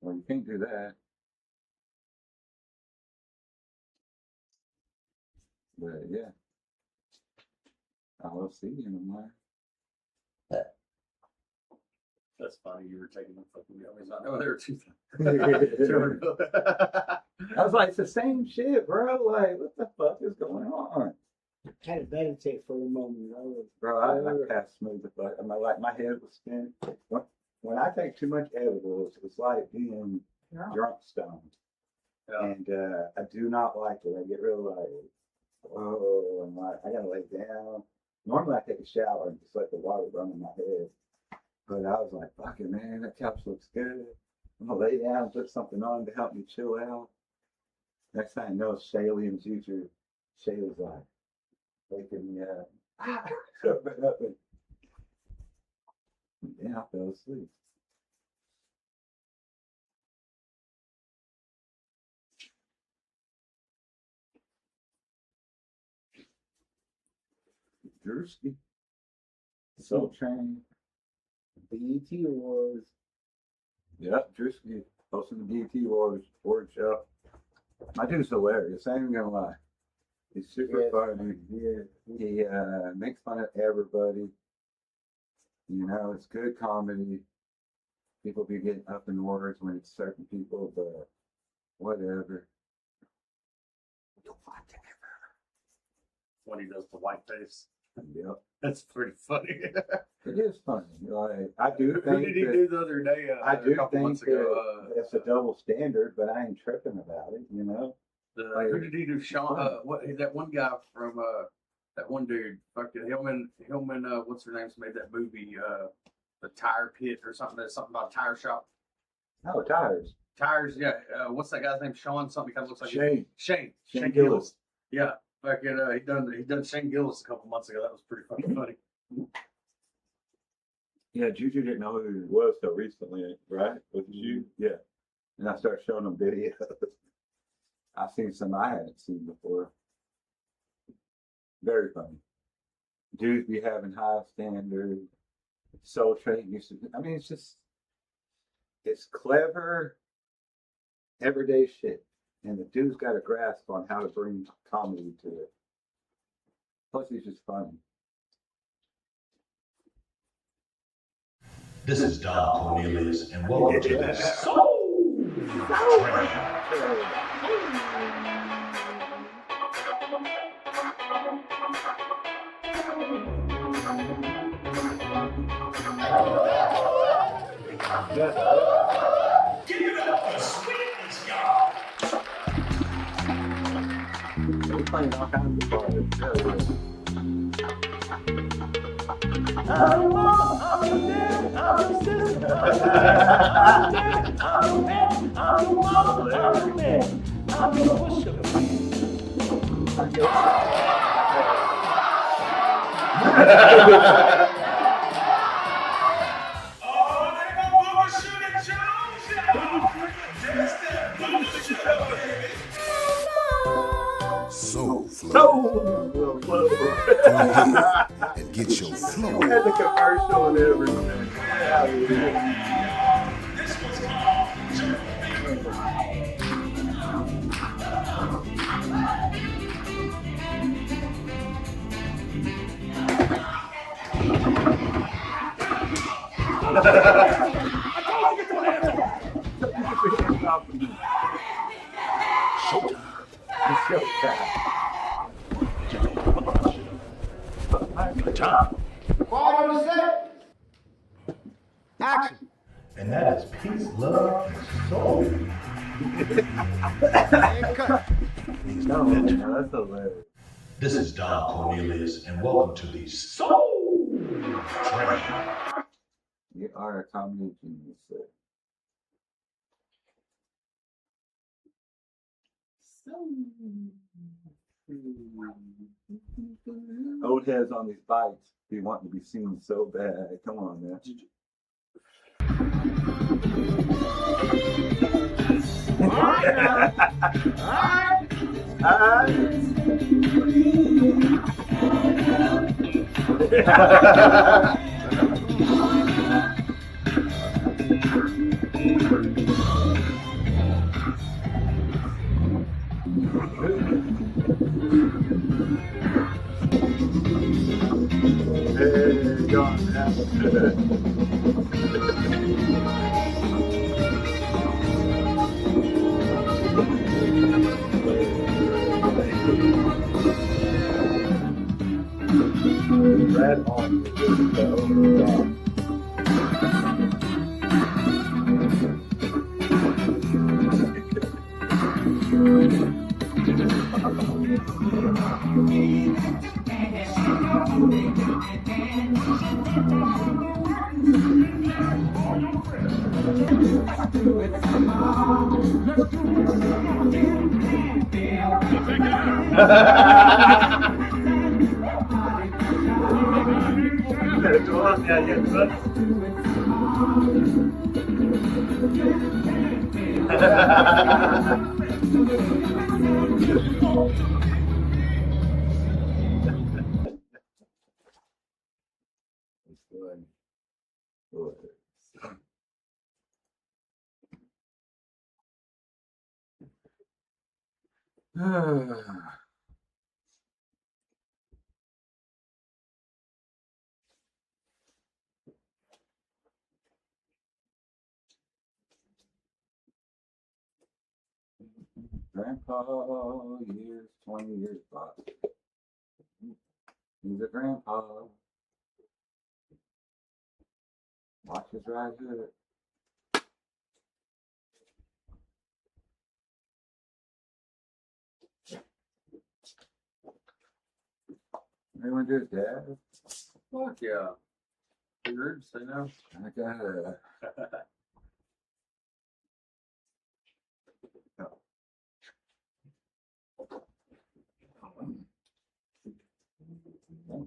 [SPEAKER 2] Well, you can't do that. But yeah. I'll see you tomorrow.
[SPEAKER 4] That's funny. You were taking the fucking gummies. I know there were two things.
[SPEAKER 2] I was like, it's the same shit, bro. Like, what the fuck is going on?
[SPEAKER 3] I had to meditate for a moment.
[SPEAKER 2] Bro, I passed smooth the fuck. My head was spinning. When I take too much edibles, it's like being drunk stoned.
[SPEAKER 4] Yeah.
[SPEAKER 2] And I do not like it. I get real like, oh, I'm like, I gotta lay down. Normally I take a shower and just let the water run in my head. But I was like, fuck it, man, that couch looks good. I'm gonna lay down and put something on to help me chill out. Next thing I know, Shaylee and Jujus, Shaylee's like, waking me up. Open up and yeah, I fell asleep. Drewski. Soul Train.
[SPEAKER 3] BET Awards.
[SPEAKER 2] Yep, Drewski hosting the BET Awards award show. My dude's hilarious. I ain't even gonna lie. He's super funny.
[SPEAKER 3] Yeah.
[SPEAKER 2] He makes fun of everybody. You know, it's good comedy. People be getting up in words when it's certain people, but whatever.
[SPEAKER 4] When he does the white face.
[SPEAKER 2] Yep.
[SPEAKER 4] That's pretty funny.
[SPEAKER 2] It is funny. Like, I do
[SPEAKER 4] Who
[SPEAKER 2] think
[SPEAKER 4] did he
[SPEAKER 2] that-
[SPEAKER 4] do the other day?
[SPEAKER 2] I do
[SPEAKER 4] a couple
[SPEAKER 2] think
[SPEAKER 4] months ago.
[SPEAKER 2] that it's a double standard, but I ain't tripping about it, you know?
[SPEAKER 4] Who did he do? Sean? That one guy from that one dude, fucking Hillman. What's her name's made that movie? The Tire Pit or something. There's something about a tire shop.
[SPEAKER 2] Oh, tires.
[SPEAKER 4] Tires. Yeah. What's that guy's name? Sean. Something kind of looks like
[SPEAKER 2] Shane.
[SPEAKER 4] Shane
[SPEAKER 2] Shane
[SPEAKER 4] Gillis.
[SPEAKER 2] Gillis.
[SPEAKER 4] Yeah. Fucking he done Shane Gillis a couple months ago. That was pretty fucking funny.
[SPEAKER 2] Yeah, Juju didn't know who he was till recently, right? With you? Yeah. And I started showing him videos. I've seen some I hadn't seen before. Very funny. Dudes be having high standards. Soul Train used to, I mean, it's clever, everyday shit. And the dude's got a grasp on how to bring comedy to it. Plus, he's just funny.
[SPEAKER 11] This is Don Cornelius, and welcome to the Soul Train. Give it up for sweetness, y'all.
[SPEAKER 2] They're playing all kinds of parts.
[SPEAKER 6] I'm a sister, I'm a man, I'm a mother, I'm a man, I'm a pusher.
[SPEAKER 11] Oh, they got Boomer Shooter Jones, y'all. That's that Boomer Shooter, baby.
[SPEAKER 12] Soul Flow.
[SPEAKER 2] Soul Flow.
[SPEAKER 12] Go ahead and get your flow.
[SPEAKER 2] Had the commercial and everything.
[SPEAKER 11] This one's called Jeremy.
[SPEAKER 3] Quiet on the set. Action.
[SPEAKER 13] And that is peace, love, and soul.
[SPEAKER 2] That's hilarious.
[SPEAKER 13] This is Don Cornelius, and welcome to the Soul Train.
[SPEAKER 2] You are a comedy genius, sir. Old heads on these bikes be wanting to be seen so bad. Come on, man. Hey, John. Red on the Grandpa years, 20 years plus. He's a grandpa. Watch his ride good. Everyone do his dad?
[SPEAKER 4] Fuck yeah. You're say no.
[SPEAKER 2] I gotta.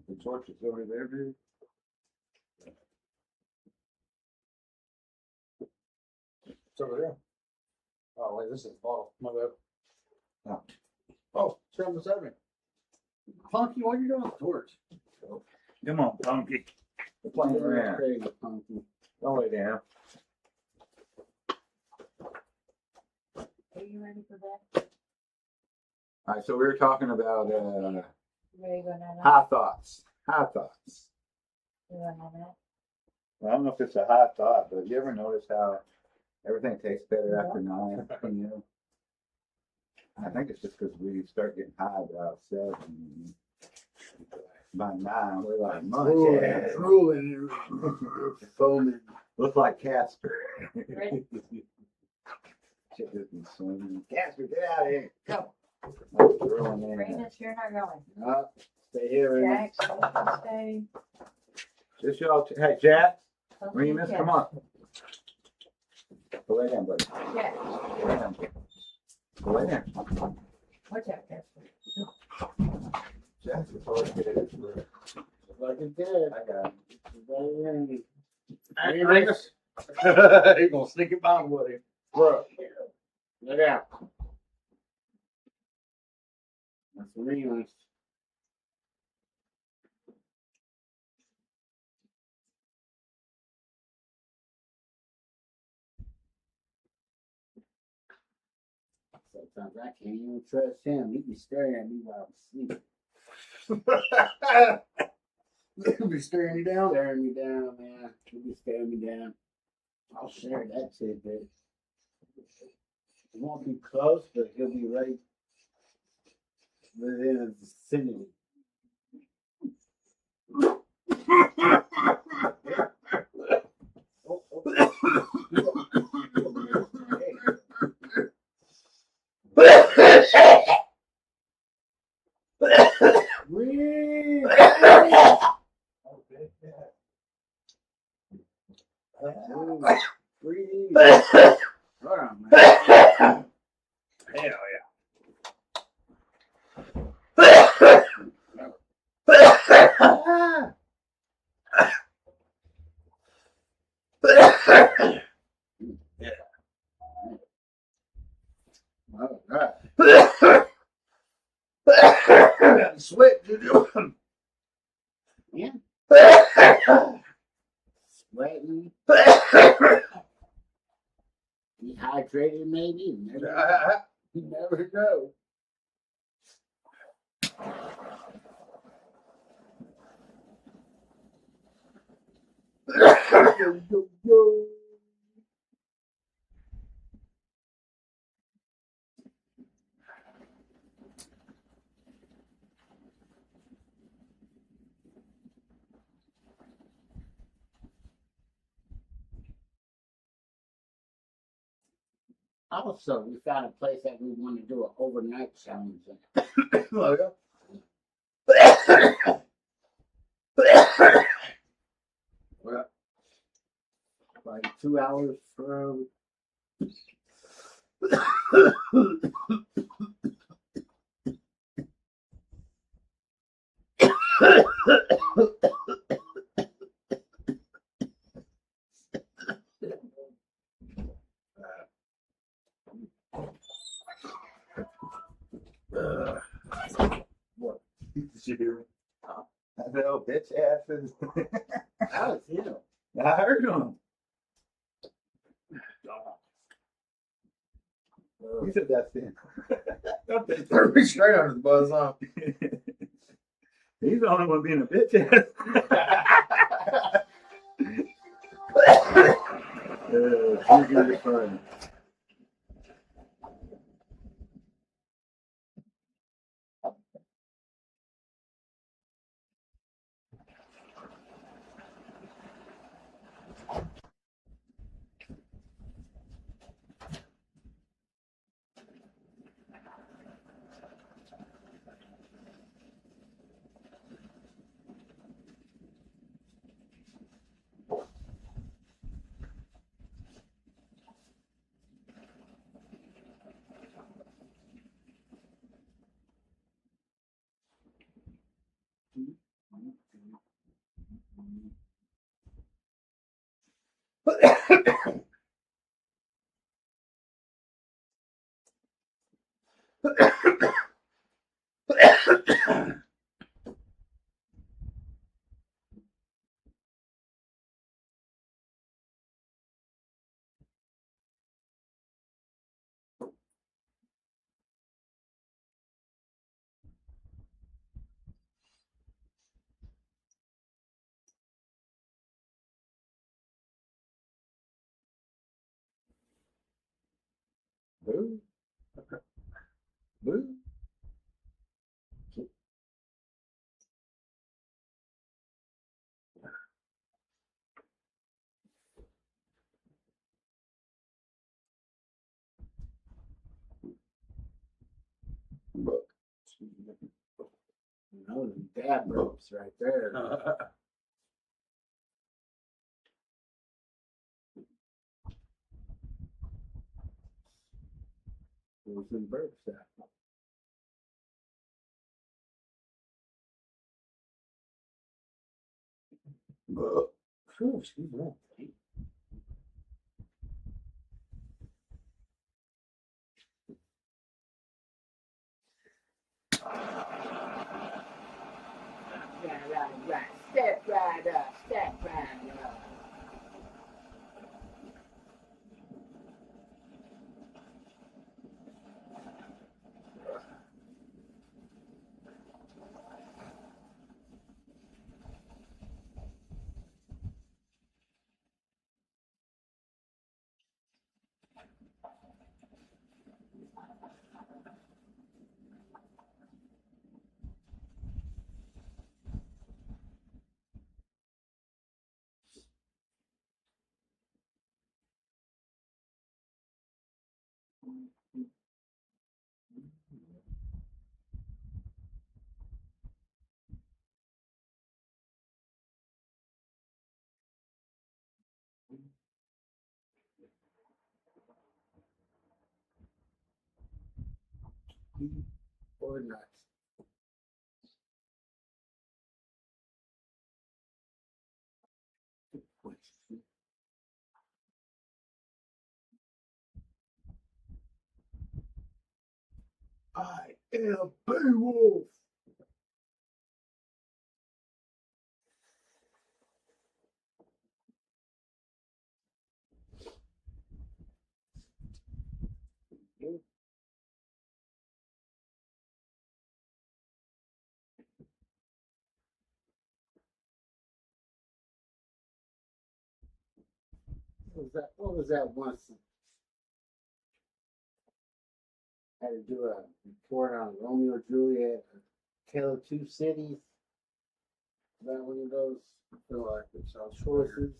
[SPEAKER 2] The torch is over there, dude.
[SPEAKER 4] It's over there. Oh, wait, this is the bottle. My bad.
[SPEAKER 2] Oh.
[SPEAKER 4] Oh, it's from the 7. Punky, what are you doing with the torch?
[SPEAKER 2] Come on, Punky. We're playing around.
[SPEAKER 3] Crazy, Punky.
[SPEAKER 2] Don't lay down.
[SPEAKER 1] Are you ready for bed?
[SPEAKER 2] All right, so we were talking about
[SPEAKER 1] You ready to go night
[SPEAKER 2] high thoughts. High thoughts.
[SPEAKER 1] You want night?
[SPEAKER 2] Well, I don't know if it's a high thought, but you ever notice how everything tastes better after 9 p.m.? I think it's just because we start getting high about 7. By 9, we're like, munch.
[SPEAKER 3] Drooling, foaming.
[SPEAKER 2] Look like Casper.
[SPEAKER 1] Ready?
[SPEAKER 2] Shit just be swimming. Casper, get out of here.
[SPEAKER 1] Go. Remus, you're not going.
[SPEAKER 3] Stay here, Remus.
[SPEAKER 1] Jack, you can stay.
[SPEAKER 2] Just y'all. Hey, Jack.
[SPEAKER 1] Don't
[SPEAKER 2] Remus,
[SPEAKER 1] forget.
[SPEAKER 2] come on. Go lay down, buddy.
[SPEAKER 1] Jack,
[SPEAKER 2] Go lay down. Go lay down.
[SPEAKER 1] watch out, Casper.
[SPEAKER 2] Jack's always good.
[SPEAKER 3] Like it did.
[SPEAKER 2] I got
[SPEAKER 3] Very
[SPEAKER 4] Hey, Remus. He's gonna sneak it by with him.
[SPEAKER 3] Bro, look out. That's Remus. Sometimes I can't even trust him. He be staring at me while I'm asleep. He'll be staring you down? Staring me down, man. He'll be staring me down. I'll share that tidbit. He won't be close, but he'll be right within his vicinity. Breathe. Hold on, man. Hell yeah. All right. Sweat, Juju. Yeah. Sweating. Dehydrated, maybe. You never know. Yo. Also, we found a place that we want to do an overnight challenge in. Oh, yeah. Well, like 2 hours from. What?
[SPEAKER 2] Did you hear me? That old bitch asses.
[SPEAKER 3] That was him.
[SPEAKER 2] I heard him. You said that's him.
[SPEAKER 4] Threw me straight under the bus, huh?
[SPEAKER 2] He's the only one being a bitch ass. You're funny. Boo. Boo.
[SPEAKER 3] Those dab ropes right there. Those in bird stuff. Excuse me. Right. Step right up. Step right up. or nuts. I am Beowulf. What was that once? I had to do a report on Romeo and Juliet, A Tale of Two Cities. Is that one of those?
[SPEAKER 4] I feel like it sounds
[SPEAKER 3] choices?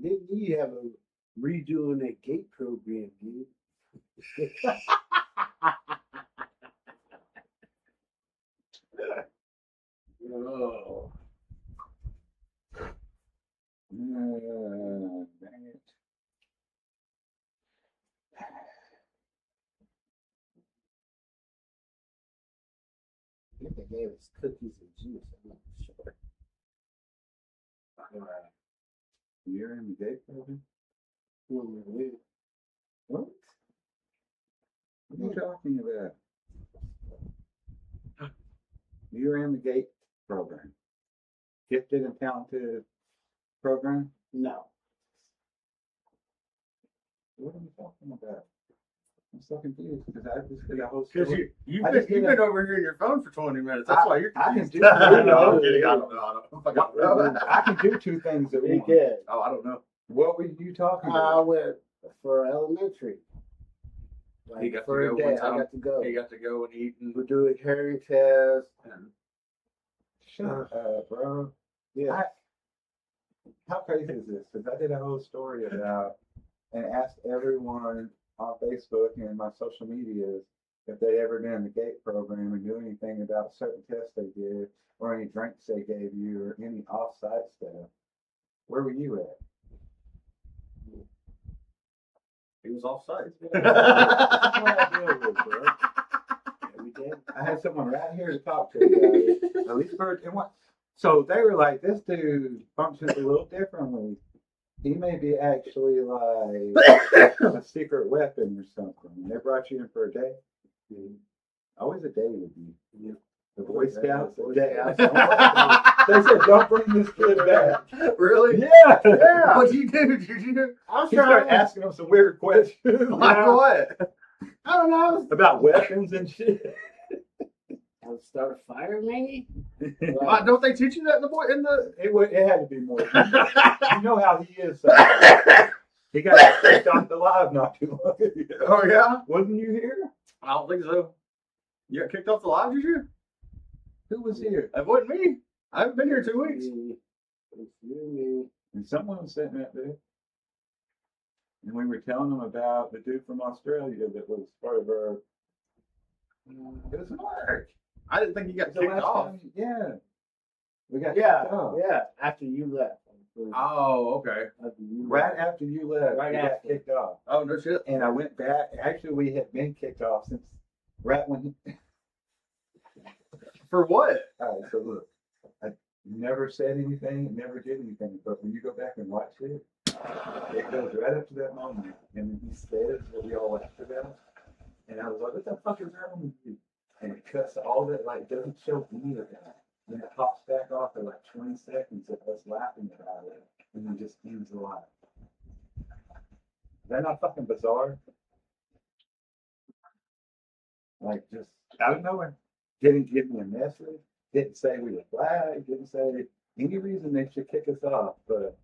[SPEAKER 3] Didn't you have a redo on that gate program, dude?
[SPEAKER 2] Oh. Dang it.
[SPEAKER 3] I think they gave us cookies and juice. I'm not sure.
[SPEAKER 2] You're in the gate program?
[SPEAKER 3] What?
[SPEAKER 2] What are you talking about? You're in the gate program. Gifted and talented program?
[SPEAKER 3] No.
[SPEAKER 2] What are you talking about? I'm so confused because I just did a whole
[SPEAKER 4] Because
[SPEAKER 2] story.
[SPEAKER 4] you've been over here in your phone for 20 minutes. That's why you're
[SPEAKER 2] I can
[SPEAKER 4] confused.
[SPEAKER 2] do
[SPEAKER 4] No, I'm kidding. I don't know.
[SPEAKER 2] I can do two things at
[SPEAKER 3] You
[SPEAKER 2] once.
[SPEAKER 3] can.
[SPEAKER 4] Oh, I don't know.
[SPEAKER 2] What were you talking
[SPEAKER 3] I
[SPEAKER 2] about?
[SPEAKER 3] went for elementary.
[SPEAKER 4] He got
[SPEAKER 3] for
[SPEAKER 4] to
[SPEAKER 3] a
[SPEAKER 4] go
[SPEAKER 3] day,
[SPEAKER 4] one
[SPEAKER 3] I
[SPEAKER 4] time.
[SPEAKER 3] got to go.
[SPEAKER 4] He got to go and eat and
[SPEAKER 3] We're doing hearing tests.
[SPEAKER 4] and
[SPEAKER 2] Shut up, bro.
[SPEAKER 3] Yeah.
[SPEAKER 2] How crazy is this? Because I did a whole story about and asked everyone on Facebook and my social medias if they ever been in the GATE program and knew anything about certain tests they did or any drinks they gave you or any off-site stuff. Where were you at?
[SPEAKER 4] he was off site.
[SPEAKER 2] That's what I deal with, bro. Every day. I had someone right here to talk to about it. At least for and what. So they were like, this dude functions a little differently. He may be actually like a secret weapon or something. And they brought you in for a day. Always a day with you.
[SPEAKER 3] Yeah.
[SPEAKER 2] The Boy Scouts, a day.
[SPEAKER 3] Scouts.
[SPEAKER 2] They said, don't bring this kid back.
[SPEAKER 4] Really?
[SPEAKER 2] Yeah.
[SPEAKER 3] Yeah.
[SPEAKER 4] What'd you do? Did you?
[SPEAKER 3] I was
[SPEAKER 2] He
[SPEAKER 3] trying
[SPEAKER 2] started
[SPEAKER 3] to
[SPEAKER 2] asking them some weird questions.
[SPEAKER 4] Like what?
[SPEAKER 3] I don't know.
[SPEAKER 2] About weapons and shit.
[SPEAKER 3] I would start a fire, maybe.
[SPEAKER 4] Don't they teach you that in the
[SPEAKER 2] It had to be more. You know how he is. He got kicked off the live not too long ago.
[SPEAKER 4] Oh yeah?
[SPEAKER 2] Wasn't you here?
[SPEAKER 4] I don't think so. You got kicked off the live, did you?
[SPEAKER 2] Who was here?
[SPEAKER 4] That wasn't me. I haven't been here 2 weeks.
[SPEAKER 3] It's you
[SPEAKER 2] And someone was sitting up there. And we were telling them about the dude from Australia that was part of our. It was Mark.
[SPEAKER 4] I didn't think you got
[SPEAKER 2] The
[SPEAKER 4] kicked
[SPEAKER 2] last
[SPEAKER 4] off.
[SPEAKER 2] time- yeah. We got
[SPEAKER 3] me. Yeah,
[SPEAKER 2] kicked off.
[SPEAKER 3] yeah. After you left.
[SPEAKER 4] Oh, okay.
[SPEAKER 3] After you
[SPEAKER 2] Right
[SPEAKER 3] left.
[SPEAKER 2] after you left,
[SPEAKER 3] Right
[SPEAKER 2] we got
[SPEAKER 3] after.
[SPEAKER 2] kicked off.
[SPEAKER 4] Oh no shit.
[SPEAKER 2] And I went back. Actually, we had been kicked off since right when.
[SPEAKER 4] For what?
[SPEAKER 2] All right, so look, I never said anything, never did anything, but when you go back and watch it, it goes right up to that moment, and he says what we all laughed about, and I was like, what the fuck is wrong with you? And it cuts all that, like, doesn't show any of that. Then it pops back off for like 20 seconds of us laughing about it, and then just ends the live. Is that not fucking bizarre? Like, just out of nowhere. Didn't give me a message. Didn't say we were black. Didn't say any reason they should kick us off. But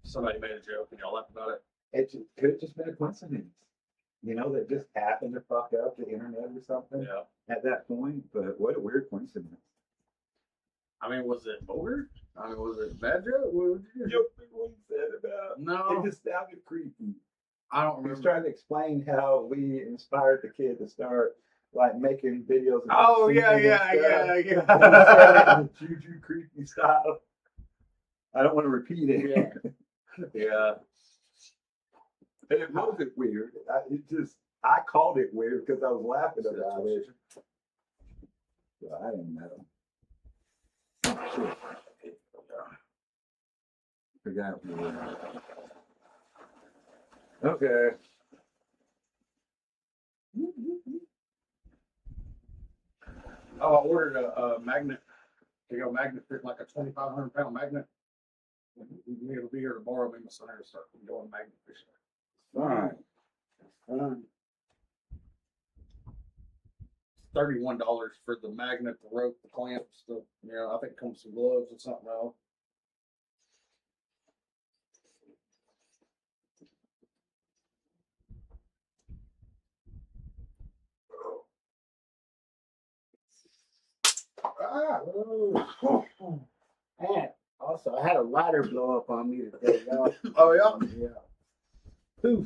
[SPEAKER 4] Somebody made a joke and y'all laughed about it.
[SPEAKER 2] it could have just been a coincidence. You know, that just happened to fuck up the internet or something at that point. But what a weird coincidence.
[SPEAKER 4] I mean, was it over? I mean, was it a bad joke? What
[SPEAKER 2] he said about
[SPEAKER 4] No.
[SPEAKER 2] It just sounded creepy.
[SPEAKER 4] I don't
[SPEAKER 2] He
[SPEAKER 4] remember.
[SPEAKER 2] was trying to explain how we inspired the kid to start like making videos. Of
[SPEAKER 4] Oh,
[SPEAKER 2] singing
[SPEAKER 4] yeah.
[SPEAKER 2] And he said it in a Juju creepy style. I don't want to repeat it.
[SPEAKER 4] Yeah.
[SPEAKER 2] And it wasn't weird. I called it weird because I was laughing about it. So I didn't know. Shit. Forgot we were. Okay.
[SPEAKER 4] Oh, I ordered a magnet. To go magnet fit like a 2,500-pound magnet. It'll be here tomorrow. Me and my son are start going magnet fishing.
[SPEAKER 2] Fine.
[SPEAKER 4] $31 for the magnet, the rope, the clamps, I think it comes with some gloves and something else.
[SPEAKER 3] Man, also, I had a lighter blow up on me today, y'all.
[SPEAKER 4] Oh, yeah? Oh,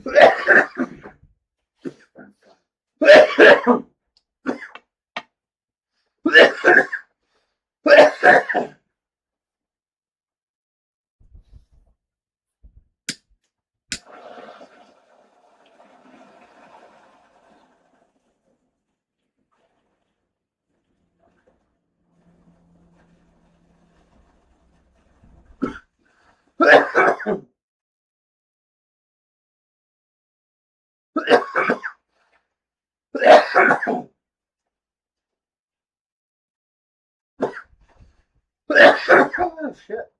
[SPEAKER 4] shit.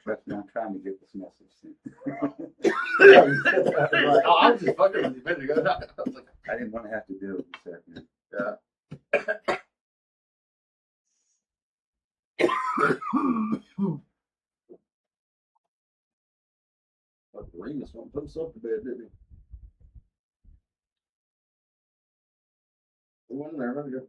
[SPEAKER 2] Trust me, I'm trying to get this message sent.
[SPEAKER 4] I was just fucking with you a minute ago.
[SPEAKER 2] I didn't want to have to do it this second.
[SPEAKER 4] Yeah. But Remus won't put himself to bed, did he? He wasn't there. Let me go.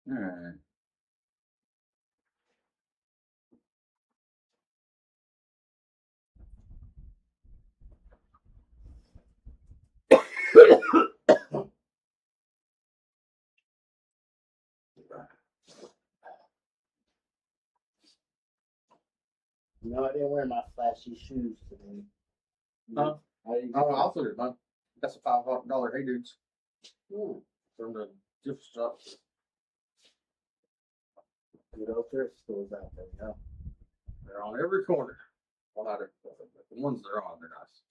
[SPEAKER 2] All right.
[SPEAKER 3] No, I didn't wear my flashy shoes today.
[SPEAKER 4] Huh? I'll put it, man. That's a $5 Hey Dudes from the gift shop.
[SPEAKER 3] Good old thrift stores out there, yeah.
[SPEAKER 4] They're on every corner. Well, not every corner, but the ones they're on, they're nice.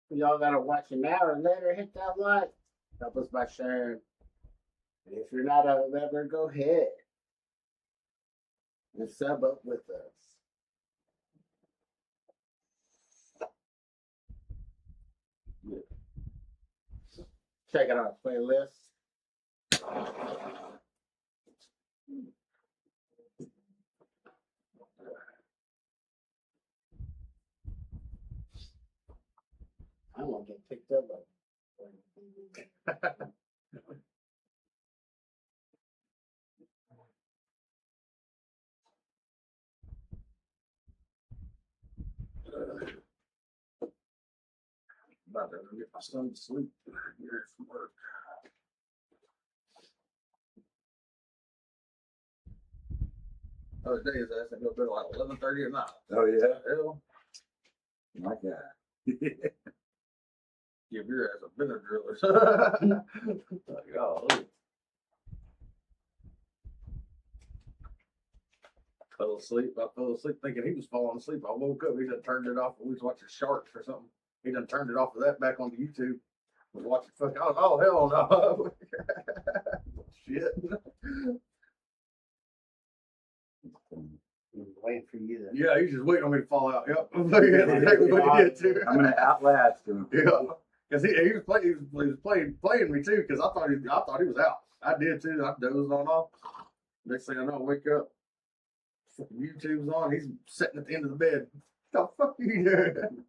[SPEAKER 3] Y'all gotta watch an hour later, hit that like. Help us by sharing. And if you're not a member, go ahead and sub up with us. Check out our playlist. I want to get picked up.
[SPEAKER 4] About to get my son to sleep here from work. Other days, I have to go to bed like 11:30 at night.
[SPEAKER 2] Oh yeah.
[SPEAKER 4] Hell,
[SPEAKER 2] My God.
[SPEAKER 4] give your ass a dinner drill or something. Like, golly. Fell asleep. I fell asleep thinking he was falling asleep. I woke up. He done turned it off. We was watching sharks or something. He done turned it off of that back onto YouTube. Was watching fucking. Oh hell no! Shit.
[SPEAKER 3] He was waiting for you to.
[SPEAKER 4] Yeah, he's just waiting on me to fall out. Yep. Exactly what he did too.
[SPEAKER 2] I'm gonna outlast him.
[SPEAKER 4] Yeah, because he was playing me too. Because I thought he was out. I did too. I dozed on off. Next thing I know, I wake up. Fucking YouTube's on. He's sitting at the end of the bed. What the fuck are you doing?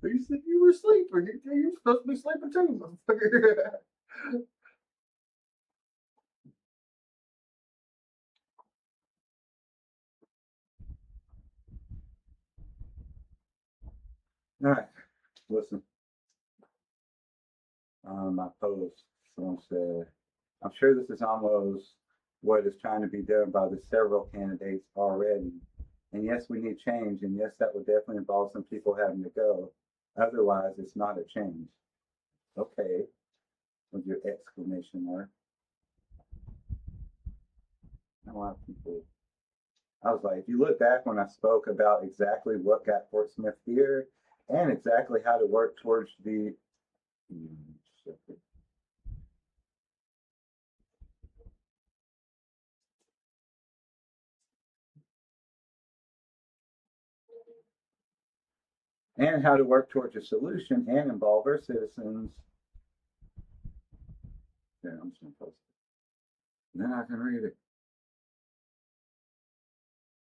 [SPEAKER 4] You said you were sleeping. You were supposed to be sleeping too, motherfucker.
[SPEAKER 2] All right, listen. My post, someone said, I'm sure this is almost what is trying to be done by the several candidates already. And yes, we need change. And yes, that would definitely involve some people having to go. Otherwise, it's not a change. Okay, with your exclamation mark. A lot of people. I was like, if you look back when I spoke about exactly what got Fort Smith here and exactly how to work towards the and how to work towards a solution and involve our citizens. Yeah, I'm just gonna post it. Then I can read it.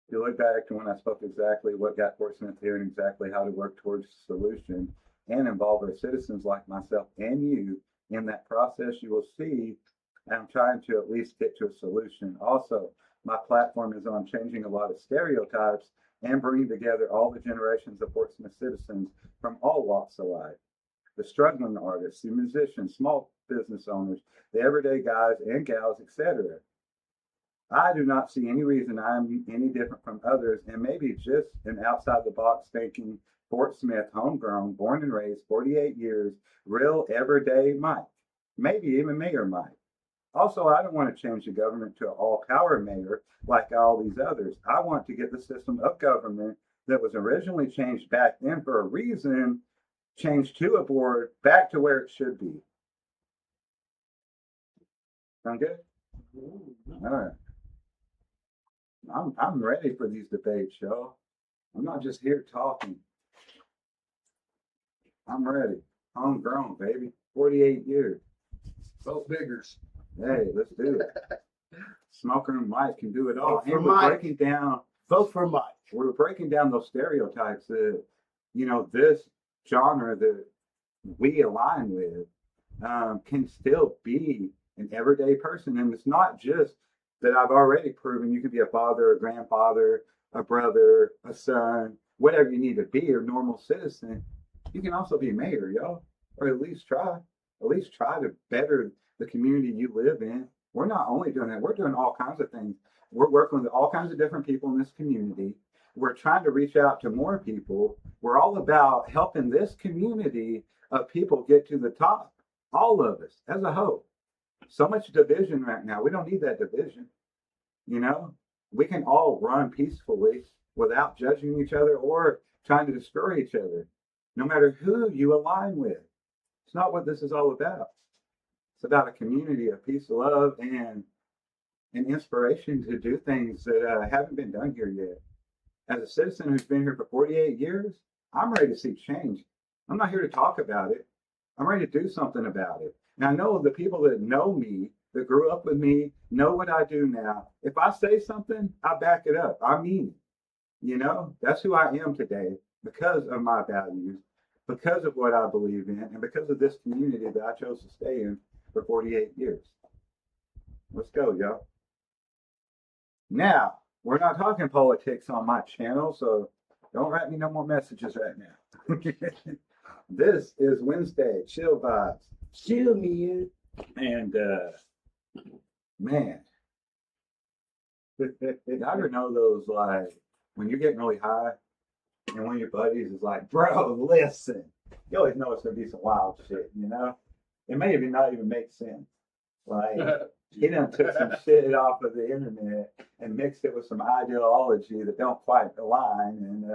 [SPEAKER 2] If you look back to when I spoke exactly what got Fort Smith here and exactly how to work towards a solution and involve our citizens like myself and you in that process, you will see I'm trying to at least get to a solution. Also, my platform is on changing a lot of stereotypes and bringing together all the generations of Fort Smith citizens from all walks of life. The struggling artists, the musicians, small business owners, the everyday guys and gals, etc. I do not see any reason I'm any different from others, and maybe just an outside the box thinking Fort Smith, homegrown, born and raised, 48 years, real everyday Mike, maybe even Mayor Mike. Also, I don't want to change the government to an all-power mayor like all these others. I want to get the system of government that was originally changed back then for a reason, changed to a board back to where it should be. Sound good? All right. I'm ready for these debates, y'all. I'm not just here talking. I'm ready. Homegrown, baby. 48 years.
[SPEAKER 4] Both biggers.
[SPEAKER 2] Hey, let's do it. Smoker and Mike can do it all.
[SPEAKER 3] Vote for
[SPEAKER 2] And we're
[SPEAKER 3] Mike.
[SPEAKER 2] breaking down.
[SPEAKER 3] Vote for Mike.
[SPEAKER 2] We're breaking down those stereotypes that, this genre that we align with can still be an everyday person. And it's not just that I've already proven you can be a father, a grandfather, a brother, a son, whatever you need to be, a normal citizen. You can also be mayor, y'all, or at least try. At least try to better the community you live in. We're not only doing that, we're doing all kinds of things. We're working with all kinds of different people in this community. We're trying to reach out to more people. We're all about helping this community of people get to the top. All of us as a whole. So much division right now. We don't need that division. We can all run peacefully without judging each other or trying to destroy each other, no matter who you align with. It's not what this is all about. It's about a community of peace, love, and an inspiration to do things that haven't been done here yet. As a citizen who's been here for 48 years, I'm ready to see change. I'm not here to talk about it. I'm ready to do something about it. And I know the people that know me, that grew up with me, know what I do now. If I say something, I back it up. I mean it. That's who I am today. because of my values, because of what I believe in, and because of this community that I chose to stay in for 48 years. Let's go, y'all. Now, we're not talking politics on my channel, so don't write me no more messages right now. This is Wednesday, Chill Vibes.
[SPEAKER 3] Chill, man.
[SPEAKER 2] And, man, I ever know those, like, when you're getting really high, and one of your buddies is like, bro, listen. You always know it's going to be some wild shit, you know? It may even not even make sense. Like, he done took some shit off of the internet and mixed it with some ideology that don't quite align, and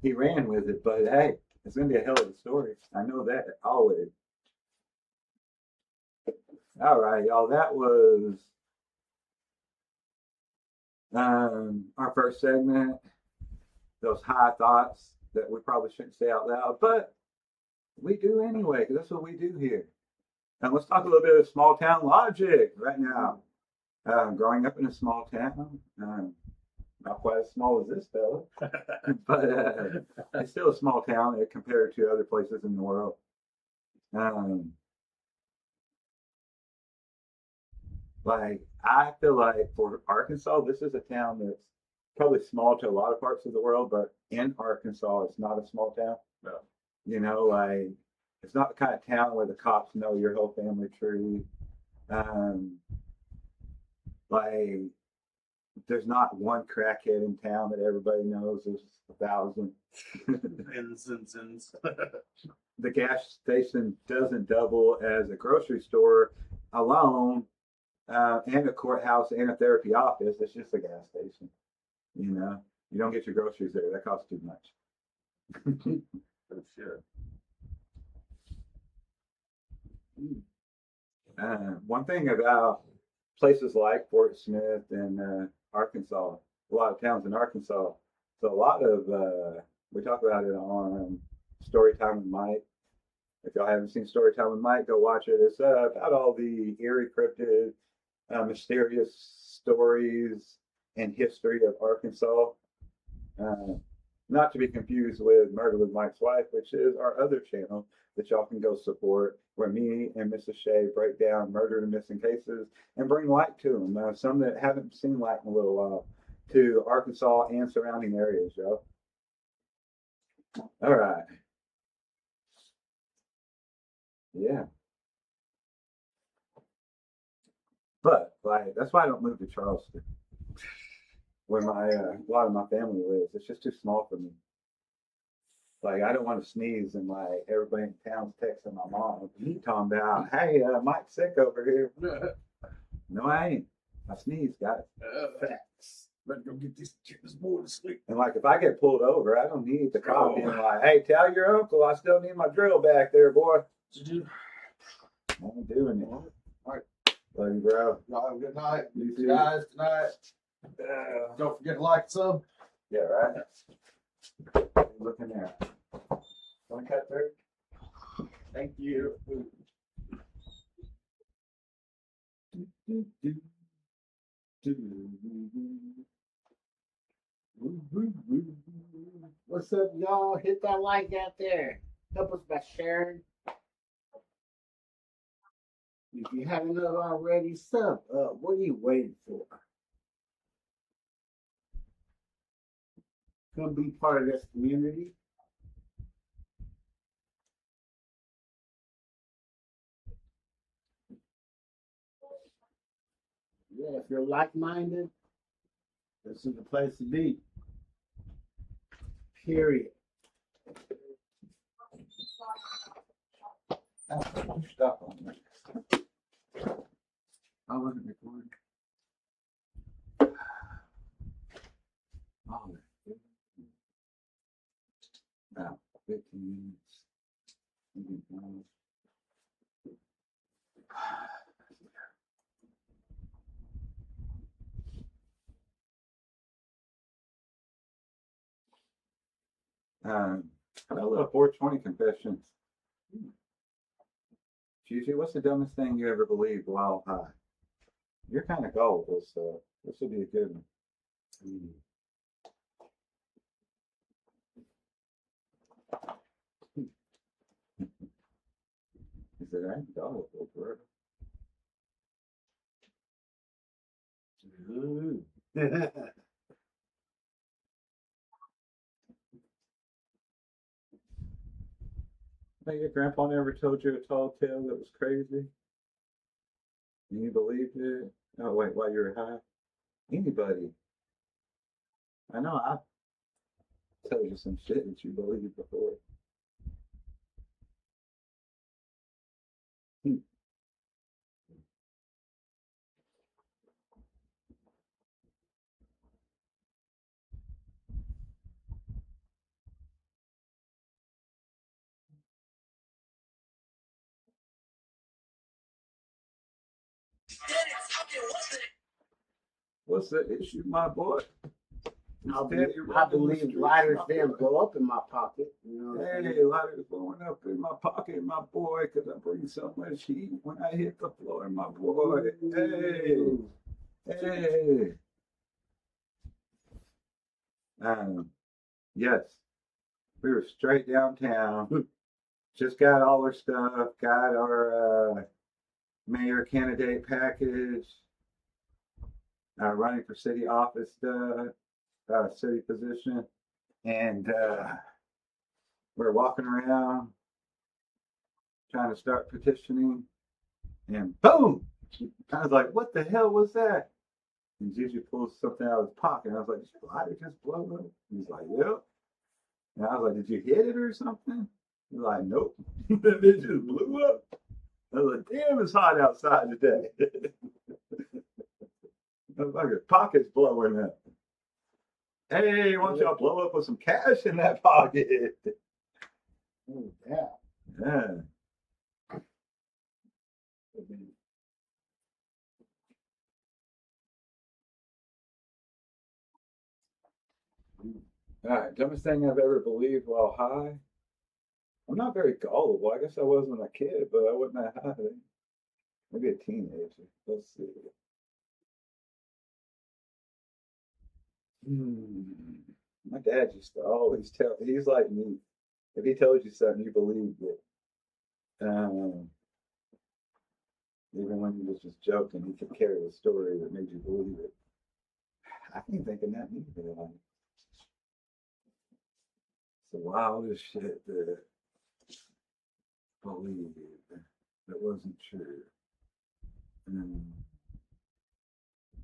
[SPEAKER 2] he ran with it. But hey, it's going to be a hell of a story. I know that, always. All right, y'all, that was our first segment. Those high thoughts that we probably shouldn't say out loud, but we do anyway, because that's what we do here. And let's talk a little bit of small town logic right now. Growing up in a small town, not quite as small as this fella, but it's still a small town compared to other places in the world. Like, I feel like for Arkansas, this is a town that's probably small to a lot of parts of the world, but in Arkansas, it's not a small town.
[SPEAKER 4] No.
[SPEAKER 2] You know, like, it's not the kind of town where the cops know your whole family tree. Like, there's not one crackhead in town that everybody knows. There's 1,000.
[SPEAKER 4] Ins.
[SPEAKER 2] The gas station doesn't double as a grocery store alone, and a courthouse and a therapy office. It's just a gas station. You know, you don't get your groceries there. That costs too much.
[SPEAKER 4] For sure.
[SPEAKER 2] One thing about places like Fort Smith and Arkansas, a lot of towns in Arkansas, so a lot of, we talk about it on Storytime with Mike. If y'all haven't seen Storytime with Mike, go watch it. It's about all the eerie, cryptid, mysterious stories and history of Arkansas. Not to be confused with Murder with Mike's Wife, which is our other channel that y'all can go support, where me and Mrs. Shea break down murder and missing cases and bring light to them. Some that haven't seen light in a little while, to Arkansas and surrounding areas, y'all. All right. Yeah. But, like, that's why I don't move to Charleston, where a lot of my family lives. It's just too small for me. Like, I don't want to sneeze and, like, everybody in town's texting my mom, talking about, hey, Mike's sick over here. No, I ain't. I sneeze, guys.
[SPEAKER 4] Facts. Better go get this boy to sleep.
[SPEAKER 2] And, like, if I get pulled over, I don't need the cop being like, hey, tell your uncle I still need my drill back there, boy. I ain't doing it. All right. Love you, bro.
[SPEAKER 4] Y'all have a good night.
[SPEAKER 2] You too.
[SPEAKER 4] Guys, tonight. Don't forget to like and sub.
[SPEAKER 2] Yeah, right. Looking there. Want to cut through?
[SPEAKER 4] Thank you.
[SPEAKER 3] What's up, y'all? Hit that like out there. Help us by sharing. If you haven't already, sub up. What are you waiting for? Come be part of this community. Yeah, if you're like-minded, this is the place to be. Period.
[SPEAKER 2] Stuff on there. I wasn't recording. Oh, about 15 minutes. A little 420 confession. Juju, what's the dumbest thing you ever believed while high? You're kind of gullible, so this would be a good one. things that ain't gullible, bro.
[SPEAKER 3] Ooh.
[SPEAKER 2] Think your grandpa never told you a tall tale that was crazy? And you believed it? Oh, wait, while you were high? Anybody? I know I've told you some shit that you believed before. Hmm. What's the issue, my boy?
[SPEAKER 3] I believe lighters didn't blow up in my pocket. You know
[SPEAKER 2] Hey, lighters blowing up in my pocket, my boy, because I bring so much heat when I hit the floor, my boy. Hey. Yes, we were straight downtown. Just got all our stuff, got our mayor candidate package, running for city office stuff, city position, and we're walking around trying to start petitioning, and boom! I was like, what the hell was that? And Juju pulls something out of his pocket. And I was like, did your lighter just blow up? He's like, yep. And I was like, did you hit it or something? He's like, nope. It just blew up. I was like, damn, it's hot outside today. Motherfucker's pocket's blowing up. Hey, why don't y'all blow up with some cash in that pocket?
[SPEAKER 3] Oh, yeah.
[SPEAKER 2] Yeah. All right, dumbest thing I've ever believed while high. I'm not very gullible. I guess I was when I was a kid, but I wasn't that high. Maybe a teenager. Let's see. My dad used to always tell. He's like me. If he told you something, you believed it. Even when he was just joking, he could carry a story that made you believe it. I ain't thinking that neither. Like, it's the wildest shit that believed that wasn't true.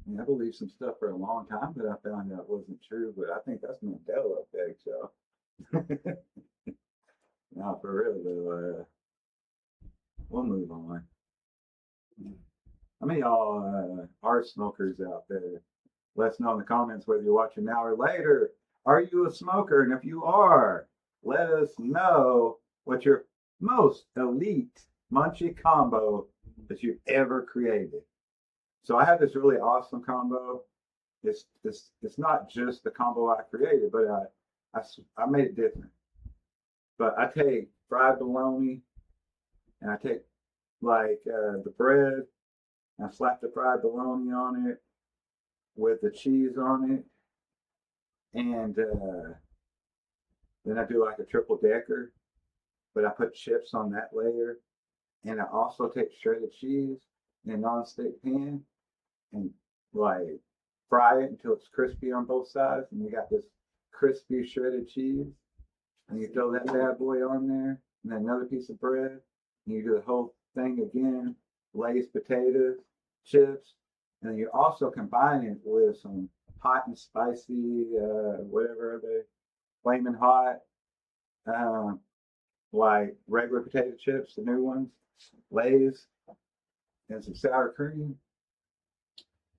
[SPEAKER 2] I believed some stuff for a long time that I found out wasn't true, but I think that's Mandela effect, y'all. Now, for real, though, we'll move on. How many of y'all are smokers out there? Let us know in the comments whether you're watching now or later. Are you a smoker? And if you are, let us know what your most elite munchie combo that you've ever created. So I have this really awesome combo. It's not just the combo I created, but I made it different. But I take fried bologna, and I take like the bread, and I slap the fried bologna on it with the cheese on it, and then I do like a triple decker, but I put chips on that layer, and I also take shredded cheese in a non-stick pan and like fry it until it's crispy on both sides, and you got this crispy shredded cheese, and you throw that bad boy on there, and then another piece of bread, and you do the whole thing again, Lay's potatoes, chips, and then you also combine it with some hot and spicy, whatever they, flaming hot, like regular potato chips, the new ones, Lay's, and some sour cream.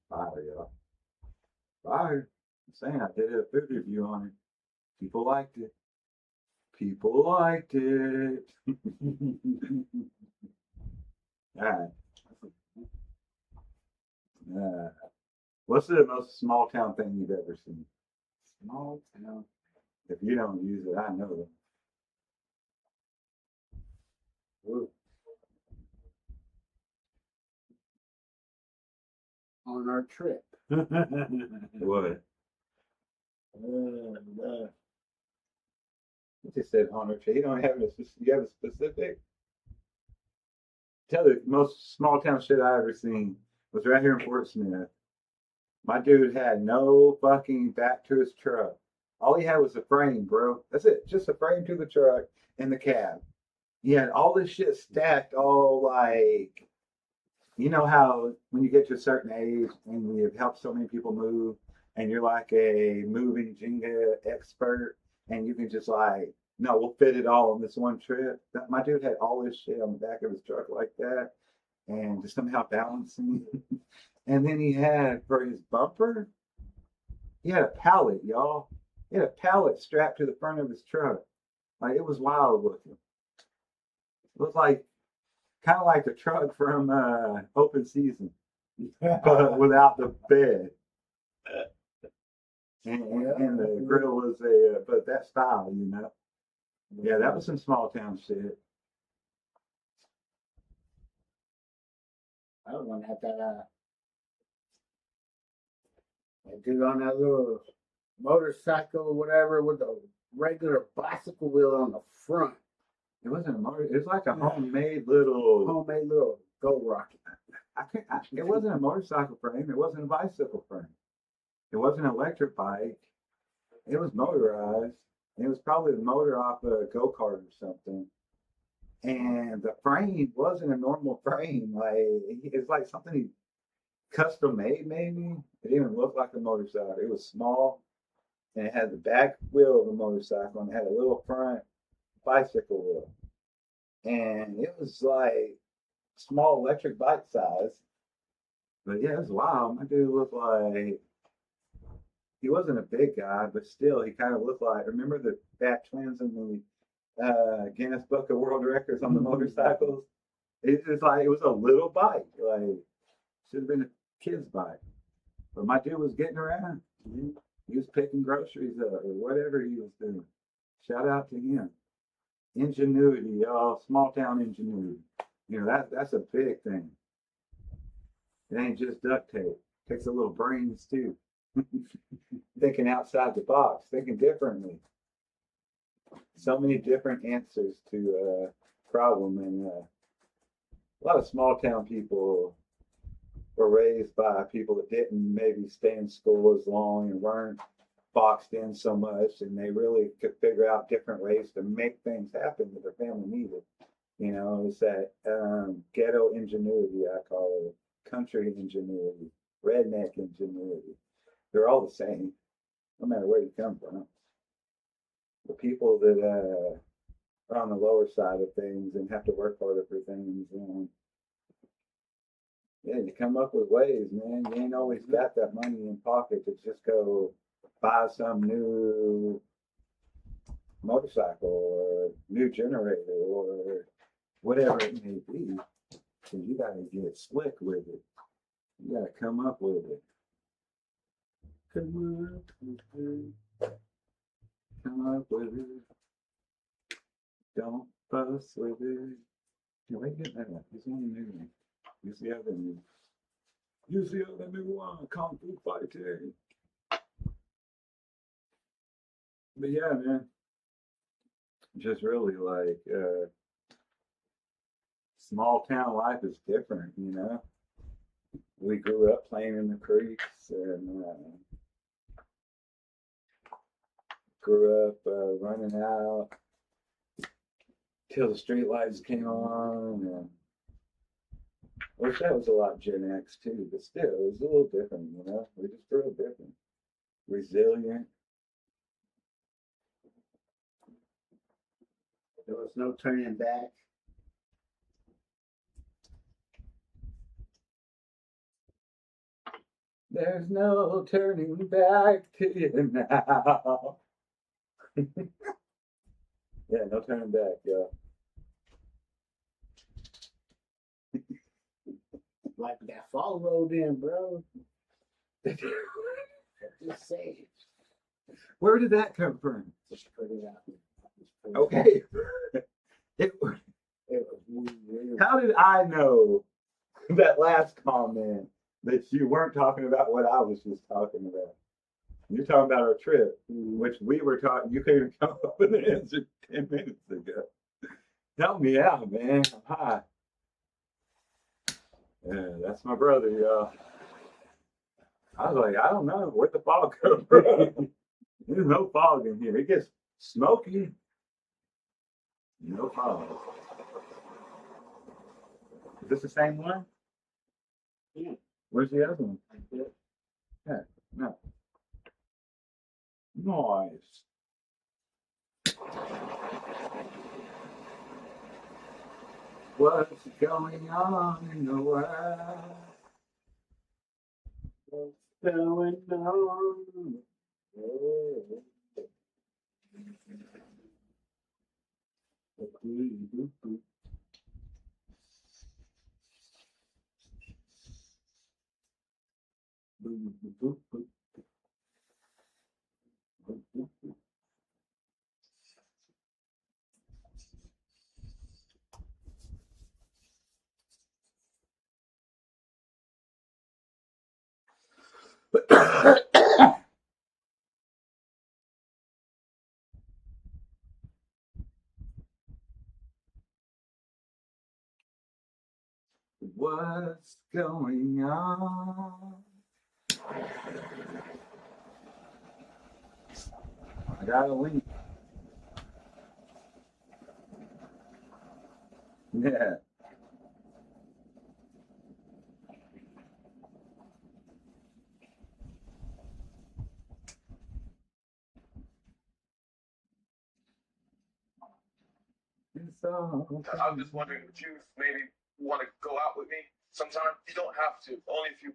[SPEAKER 2] Fire, y'all. Fire. I'm saying I did a food review on it. People liked it. People liked it. All right. What's the most small town thing you've ever seen?
[SPEAKER 3] Small town.
[SPEAKER 2] If you don't use it, I know it.
[SPEAKER 3] Ooh. On our trip.
[SPEAKER 2] What? You just said on our trip. You don't have a, you have a specific? Tell the most small town shit I ever seen was right here in Fort Smith. My dude had no fucking back to his truck. All he had was a frame, bro. That's it. Just a frame to the truck and the cab. He had all this shit stacked, all like, you know how when you get to a certain age and you've helped so many people move and you're like a moving Jenga expert and you can just like, no, we'll fit it all on this one trip. My dude had all this shit on the back of his truck like that and just somehow balancing. And then he had for his bumper, he had a pallet, y'all. He had a pallet strapped to the front of his truck. Like it was wild looking. It was like kind of like the truck from Open Season, but without the bed. And the grill was but that style, you know. Yeah, that was some small town shit.
[SPEAKER 3] I was gonna have that dude on that little motorcycle or whatever with a regular bicycle wheel on the front.
[SPEAKER 2] It wasn't a motor. It was like a homemade little
[SPEAKER 3] go rocket.
[SPEAKER 2] It wasn't a motorcycle frame. It wasn't a bicycle frame. It wasn't an electric bike. It was motorized. It was probably the motor off a go-kart or something. And the frame wasn't a normal frame. Like it's like something he custom made, maybe. It didn't look like a motorcycle. It was small, and it had the back wheel of a motorcycle, and it had a little front bicycle wheel. And it was like small electric bike size. But yeah, it was wild. My dude looked like he wasn't a big guy, but still he kind of looked like, remember the Fat Twins in the Guinness Book of World Records on the motorcycles? It's like it was a little bike. Like should have been a kid's bike. But my dude was getting around. He was picking groceries up or whatever he was doing. Shout out to him. Ingenuity, y'all. Small town ingenuity. You know, that's a big thing. It ain't just duct tape. It takes a little brains too. Thinking outside the box, thinking differently. So many different answers to a problem, and a lot of small town people were raised by people that didn't maybe stay in school as long and weren't boxed in so much, and they really could figure out different ways to make things happen that their family needed. You know, it's that ghetto ingenuity, I call it, country ingenuity, redneck ingenuity. They're all the same, no matter where you come from. The people that are on the lower side of things and have to work harder for things, yeah, you come up with ways, man. You ain't always got that money in pocket to just go buy some new motorcycle or new generator or whatever it may be. So you gotta get slick with it. You gotta come up with it. Come up with it. Come up with it. Don't fuss with it. Yeah, where you getting that at? It's on the new one. Use the other new. Use the other new one. Kung Fu Fighting. But yeah, man. Just really like small town life is different, you know. We grew up playing in the creeks and grew up running out till the street lights came on, and which that was a lot Gen X too, but still it was a little different, you know. We just grew up different, resilient.
[SPEAKER 3] There was no turning back.
[SPEAKER 2] There's no turning back to you now. Yeah, no turning back, yo.
[SPEAKER 3] Like that fall rolled in, bro. Just say it.
[SPEAKER 2] Where did that come from?
[SPEAKER 3] Just put it out.
[SPEAKER 2] Okay. How did I know that last comment that you weren't talking about what I was just talking about? You're talking about our trip, which we were talking. You couldn't come up with an answer 10 minutes ago. Help me out, man. I'm high. Yeah, that's my brother, y'all. I was like, I don't know. Where'd the fog come from? There's no fog in here. It gets smoky. No fog. Is this the same one?
[SPEAKER 3] Yeah.
[SPEAKER 2] Where's the other one? Yeah, no. Nice. What's going on in the world?
[SPEAKER 3] What's going on? Oh.
[SPEAKER 2] What's going on? I got a link. Yeah. It's all
[SPEAKER 10] I was just wondering, would you maybe want to go out with me sometime? You don't have to, only if you.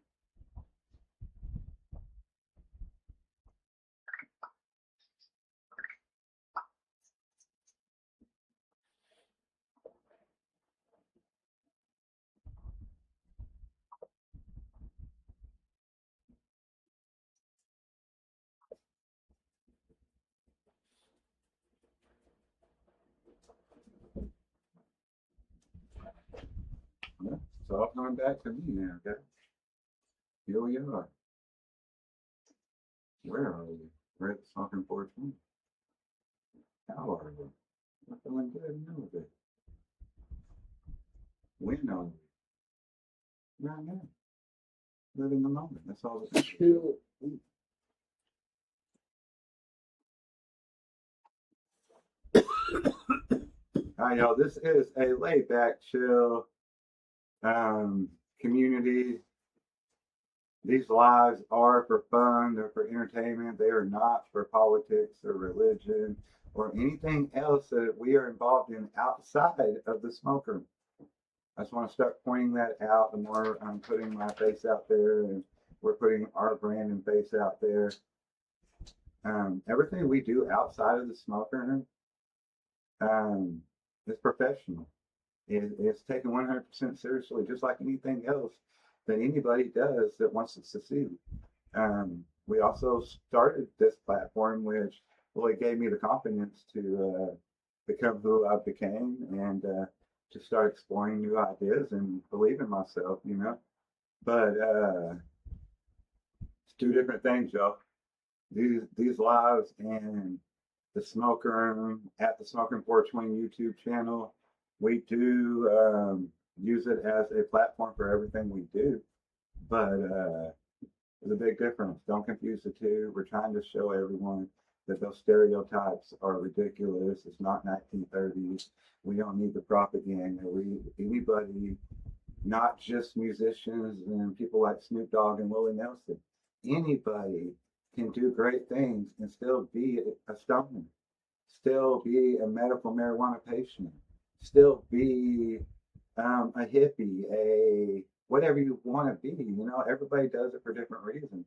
[SPEAKER 2] Yeah, it's all coming back to me now, okay? Here we are. Where are we? We're at the Smoking 420. How are we? I'm feeling good and all of it. When are we? Right now. Living the moment. That's all that matters. All right, y'all. This is a laid back, chill community. These lives are for fun, they're for entertainment, they are not for politics or religion or anything else that we are involved in outside of the smoke room. I just want to start pointing that out. The more I'm putting my face out there and we're putting our brand and face out there. Everything we do outside of the smoke room is professional. It's taken 100% seriously, just like anything else that anybody does that wants to succeed. We also started this platform, which really gave me the confidence to become who I became and to start exploring new ideas and believe in myself, you know. But it's two different things, y'all. These lives and the smoke room at the Smoking 420 YouTube channel, we do use it as a platform for everything we do. But there's a big difference. Don't confuse the two. We're trying to show everyone that those stereotypes are ridiculous. It's not 1930s. We don't need the propaganda. Anybody, not just musicians and people like Snoop Dogg and Willie Nelson, anybody can do great things and still be a stoner, still be a medical marijuana patient, still be a hippie, a whatever you want to be. You know, everybody does it for different reasons.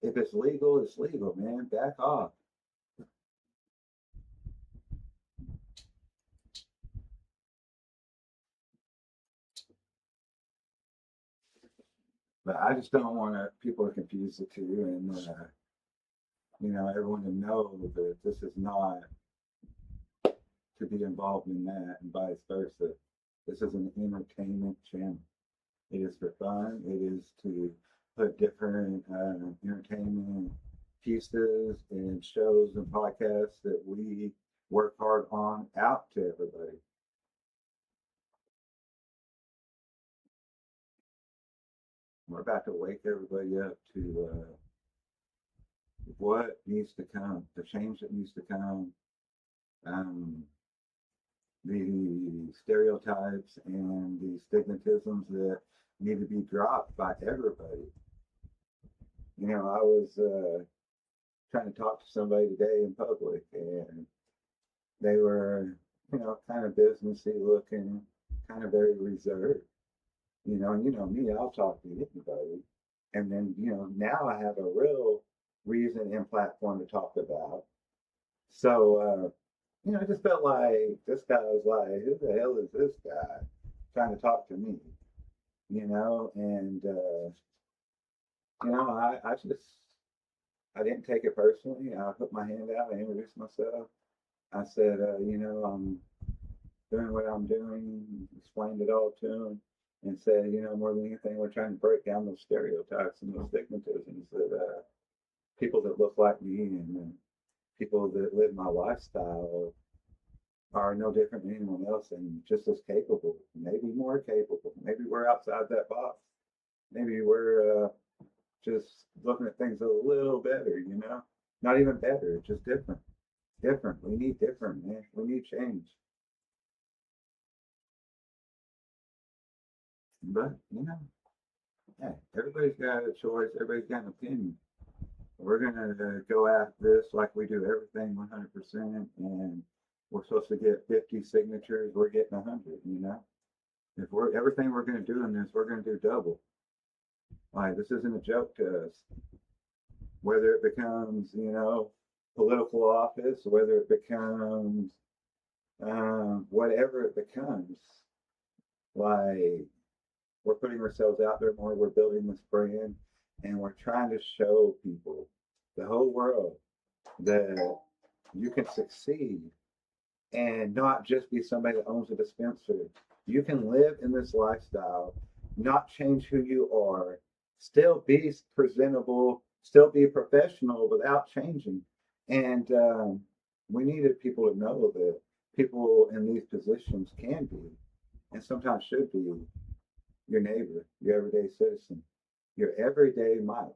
[SPEAKER 2] If it's legal, it's legal, man. Back off. But I just don't want people to confuse the two, and you know, everyone to know that this is not to be involved in that, and vice versa. This is an entertainment channel. It is for fun. It is to put different entertainment pieces and shows and podcasts that we work hard on out to everybody. We're about to wake everybody up to what needs to come, the change that needs to come, um, the stereotypes and the stigmatisms that need to be dropped by everybody. You know, I was trying to talk to somebody today in public, and they were, you know, kind of businessy looking, kind of very reserved. You know, and you know me, I'll talk to anybody. And then, you know, now I have a real reason and platform to talk about. So, you know, I just felt like this guy was like, who the hell is this guy trying to talk to me? You know, and, you know, I didn't take it personally. I put my hand out, I introduced myself. I said, you know, I'm doing what I'm doing, explained it all to him, and said, you know, more than anything, we're trying to break down those stereotypes and those stigmatisms that people that look like me and people that live my lifestyle are no different than anyone else and just as capable, maybe more capable. Maybe we're outside that box. Maybe we're just looking at things a little better, you know? Not even better, just different. Different. We need different, man. We need change. But, you know, hey, everybody's got a choice. Everybody's got an opinion. We're going to go at this like we do everything 100%. And we're supposed to get 50 signatures. We're getting 100, you know? If everything we're going to do in this, we're going to do double. Like, this isn't a joke to us. Whether it becomes, you know, political office, whether it becomes whatever it becomes, like, we're putting ourselves out there more, we're building this brand, and we're trying to show people, the whole world, that you can succeed and not just be somebody that owns a dispensary. You can live in this lifestyle, not change who you are, still be presentable, still be professional without changing. And we needed people to know that people in these positions can be, and sometimes should be, your neighbor, your everyday citizen, your everyday Mike,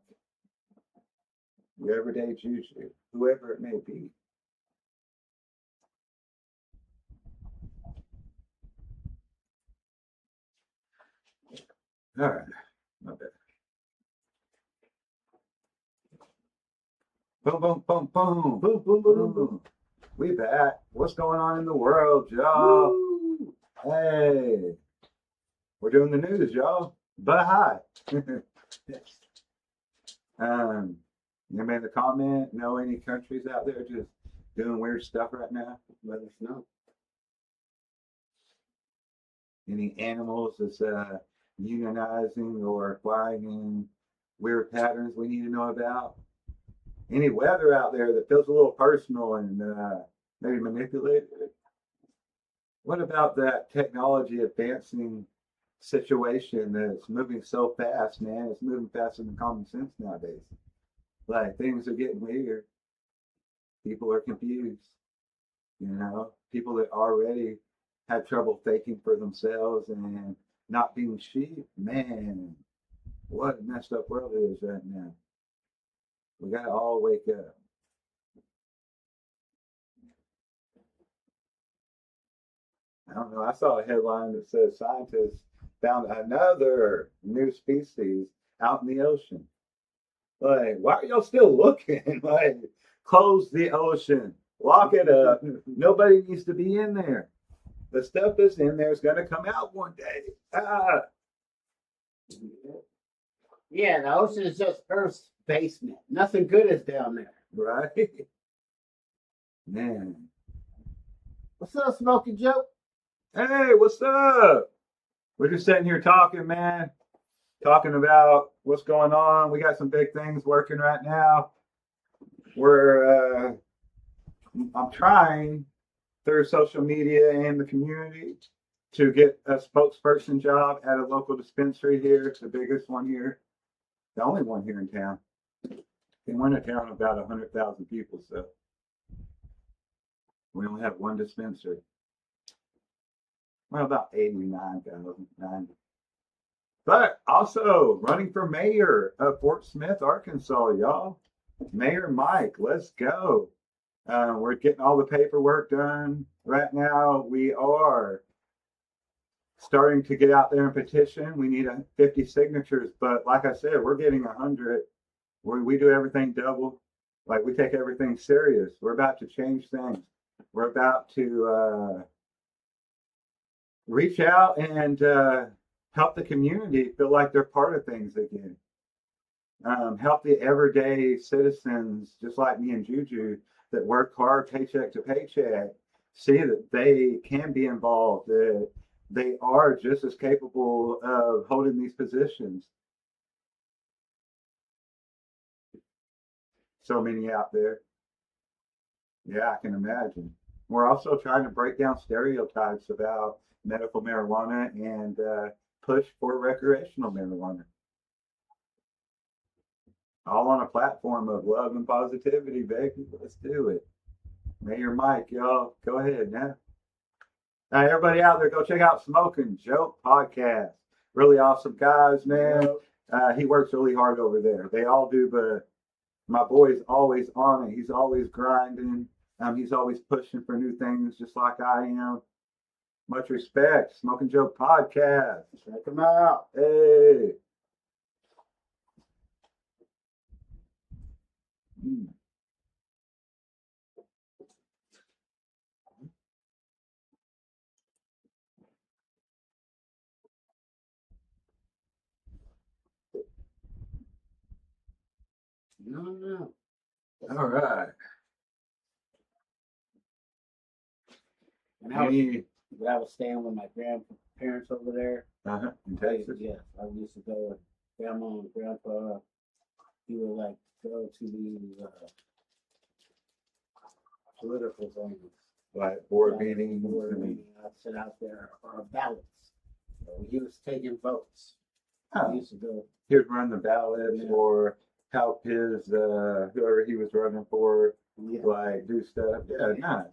[SPEAKER 2] your everyday Juju, whoever it may be. All right, my bad. Boom, boom, boom, boom, boom, boom, boom, boom. We back. What's going on in the world, y'all? Woo! Hey, we're doing the news, y'all. But hi. Anybody in the comment know any countries out there just doing weird stuff right now? Let us know. Any animals that's unionizing or acquiring weird patterns we need to know about? Any weather out there that feels a little personal and maybe manipulated? What about that technology advancing situation that's moving so fast, man? It's moving faster than common sense nowadays. Like, things are getting weird. People are confused. You know, people that already have trouble faking for themselves and not being sheep. Man, what a messed up world it is right now. We gotta all wake up. I don't know. I saw a headline that says scientists found another new species out in the ocean. Like, why are y'all still looking? Like, close the ocean, lock it up. Nobody needs to be in there. The stuff that's in there is going to come out one day. Ah.
[SPEAKER 3] Yeah, the ocean is just Earth's basement. Nothing good is down there.
[SPEAKER 2] Right? Man.
[SPEAKER 3] What's up, Smokey Joe?
[SPEAKER 2] Hey, what's up? We're just sitting here talking, man. Talking about what's going on. We got some big things working right now. I'm trying through social media and the community to get a spokesperson job at a local dispensary here. It's the biggest one here. The only one here in town. In one town of about 100,000 people, so we only have one dispensary. Well, about 89,000, 90. But also running for mayor of Fort Smith, Arkansas, y'all. Mayor Mike, let's go. We're getting all the paperwork done right now. We are starting to get out there and petition. We need 50 signatures, but like I said, we're getting 100. We do everything double. Like, we take everything serious. We're about to change things. We're about to reach out and help the community feel like they're part of things again. Help the everyday citizens, just like me and Juju, that work hard paycheck to paycheck, see that they can be involved, that they are just as capable of holding these positions. So many out there. Yeah, I can imagine. We're also trying to break down stereotypes about medical marijuana and push for recreational marijuana. All on a platform of love and positivity, baby. Let's do it. Mayor Mike, y'all, go ahead now. Now, everybody out there, go check out Smoking Joke Podcast. Really awesome guys, man. He works really hard over there. They all do, but my boy's always on it. He's always grinding. He's always pushing for new things, just like I am. Much respect. Smoking Joke Podcast.
[SPEAKER 3] Check them out.
[SPEAKER 2] Hey.
[SPEAKER 3] No.
[SPEAKER 2] All right.
[SPEAKER 3] And I was staying with my grandparents over there.
[SPEAKER 2] In Texas.
[SPEAKER 3] Yes, I used to go with grandma and grandpa. He would like go to these political things.
[SPEAKER 2] Like board meetings.
[SPEAKER 3] I'd sit out there for ballots. So he was taking votes.
[SPEAKER 2] Oh.
[SPEAKER 3] He used to go.
[SPEAKER 2] He would run the ballots or help his whoever he was running for, like do stuff. Yeah, nice.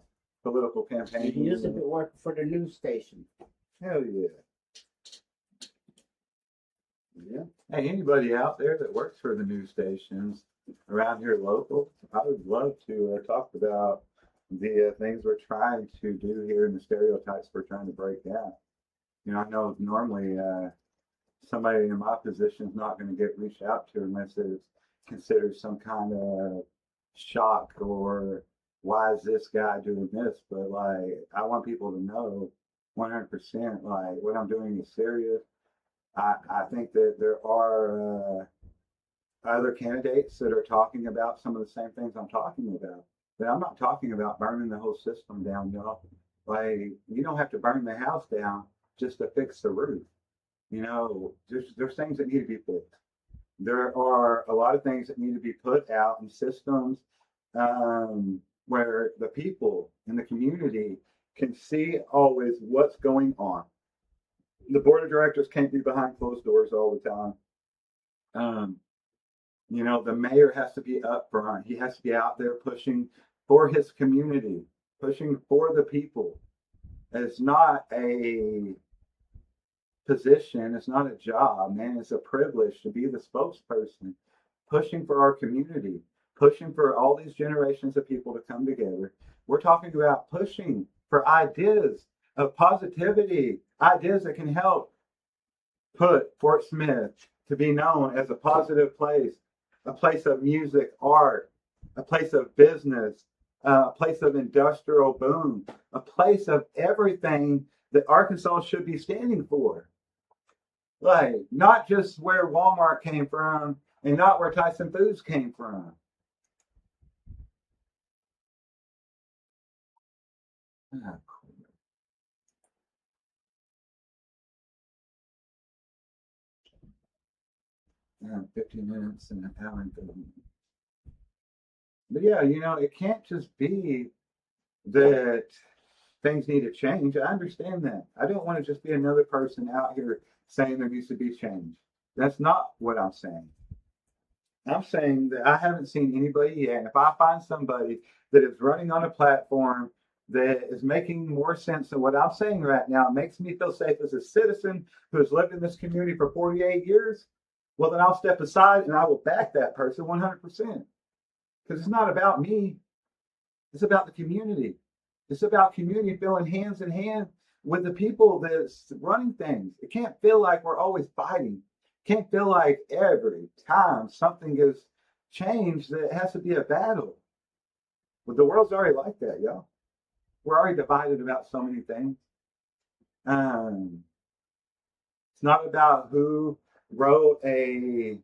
[SPEAKER 2] Political campaign.
[SPEAKER 3] He used to work for the news station.
[SPEAKER 2] Hell yeah.
[SPEAKER 3] Yeah.
[SPEAKER 2] Hey, anybody out there that works for the news stations around here local, I would love to talk about the things we're trying to do here and the stereotypes we're trying to break down. You know, I know normally somebody in my position is not going to get reached out to unless it's considered some kind of shock or why is this guy doing this? But like, I want people to know 100% like what I'm doing is serious. I think that there are other candidates that are talking about some of the same things I'm talking about. But I'm not talking about burning the whole system down, y'all. Like, you don't have to burn the house down just to fix the roof. You know, there's things that need to be fixed. There are a lot of things that need to be put out in systems where the people in the community can see always what's going on. The board of directors can't be behind closed doors all the time. You know, the mayor has to be up front. He has to be out there pushing for his community, pushing for the people. It's not a position, it's not a job, man. It's a privilege to be the spokesperson, pushing for our community, pushing for all these generations of people to come together. We're talking about pushing for ideas of positivity, ideas that can help put Fort Smith to be known as a positive place, a place of music, art, a place of business, a place of industrial boom, a place of everything that Arkansas should be standing for. Like, not just where Walmart came from and not where Tyson Foods came from. Ah, cool. 15 minutes and an hour and 30 minutes. But yeah, you know, it can't just be that things need to change. I understand that. I don't want to just be another person out here saying there needs to be change. That's not what I'm saying. I'm saying that I haven't seen anybody yet. If I find somebody that is running on a platform that is making more sense than what I'm saying right now, makes me feel safe as a citizen who has lived in this community for 48 years, well, then I'll step aside and I will back that person 100%. Because it's not about me, it's about the community. It's about community feeling hands in hand with the people that's running things. It can't feel like we're always fighting. It can't feel like every time something is changed that it has to be a battle. But the world's already like that, y'all. We're already divided about so many things. It's not about who wrote a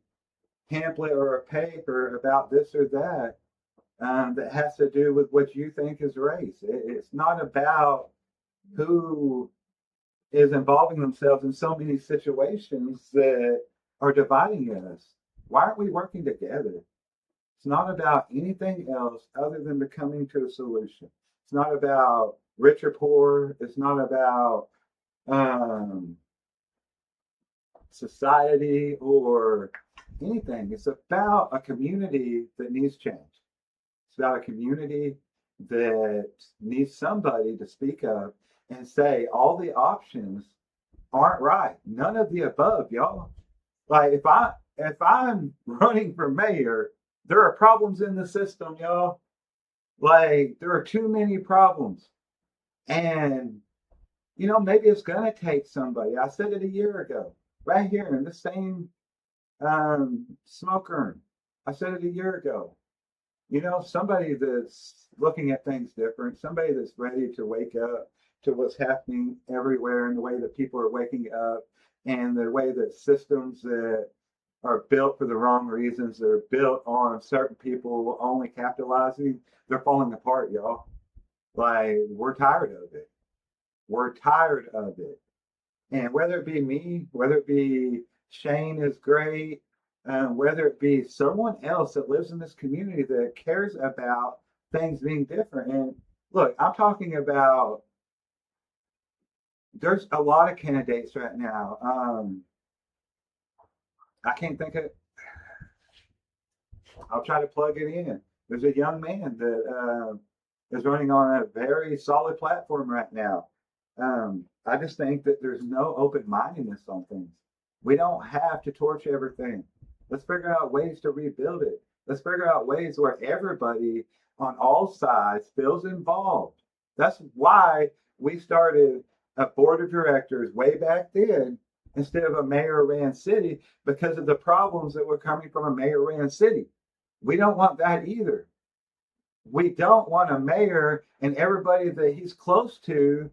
[SPEAKER 2] pamphlet or a paper about this or that that has to do with what you think is race. It's not about who is involving themselves in so many situations that are dividing us. Why aren't we working together? It's not about anything else other than coming to a solution. It's not about rich or poor. It's not about society or anything. It's about a community that needs change. It's about a community that needs somebody to speak up and say all the options aren't right. None of the above, y'all. Like if I'm running for mayor, there are problems in the system, y'all. Like there are too many problems. And maybe it's gonna take somebody. I said it a year ago, right here in the same smoke urn. I said it a year ago. Somebody that's looking at things different, somebody that's ready to wake up to what's happening everywhere and the way that people are waking up and the way that systems that are built for the wrong reasons, that are built on certain people only capitalizing, they're falling apart, y'all. Like, we're tired of it. We're tired of it. And whether it be me, whether it be Shane is great, whether it be someone else that lives in this community that cares about things being different. And look, I'm talking about, there's a lot of candidates right now. I can't think of, I'll try to plug it in. There's a young man that is running on a very solid platform right now. I just think that there's no open-mindedness on things. We don't have to torch everything. Let's figure out ways to rebuild it. Let's figure out ways where everybody on all sides feels involved. That's why we started a board of directors way back then instead of a mayor-ran city, because of the problems that were coming from a mayor-ran city. We don't want that either. We don't want a mayor and everybody that he's close to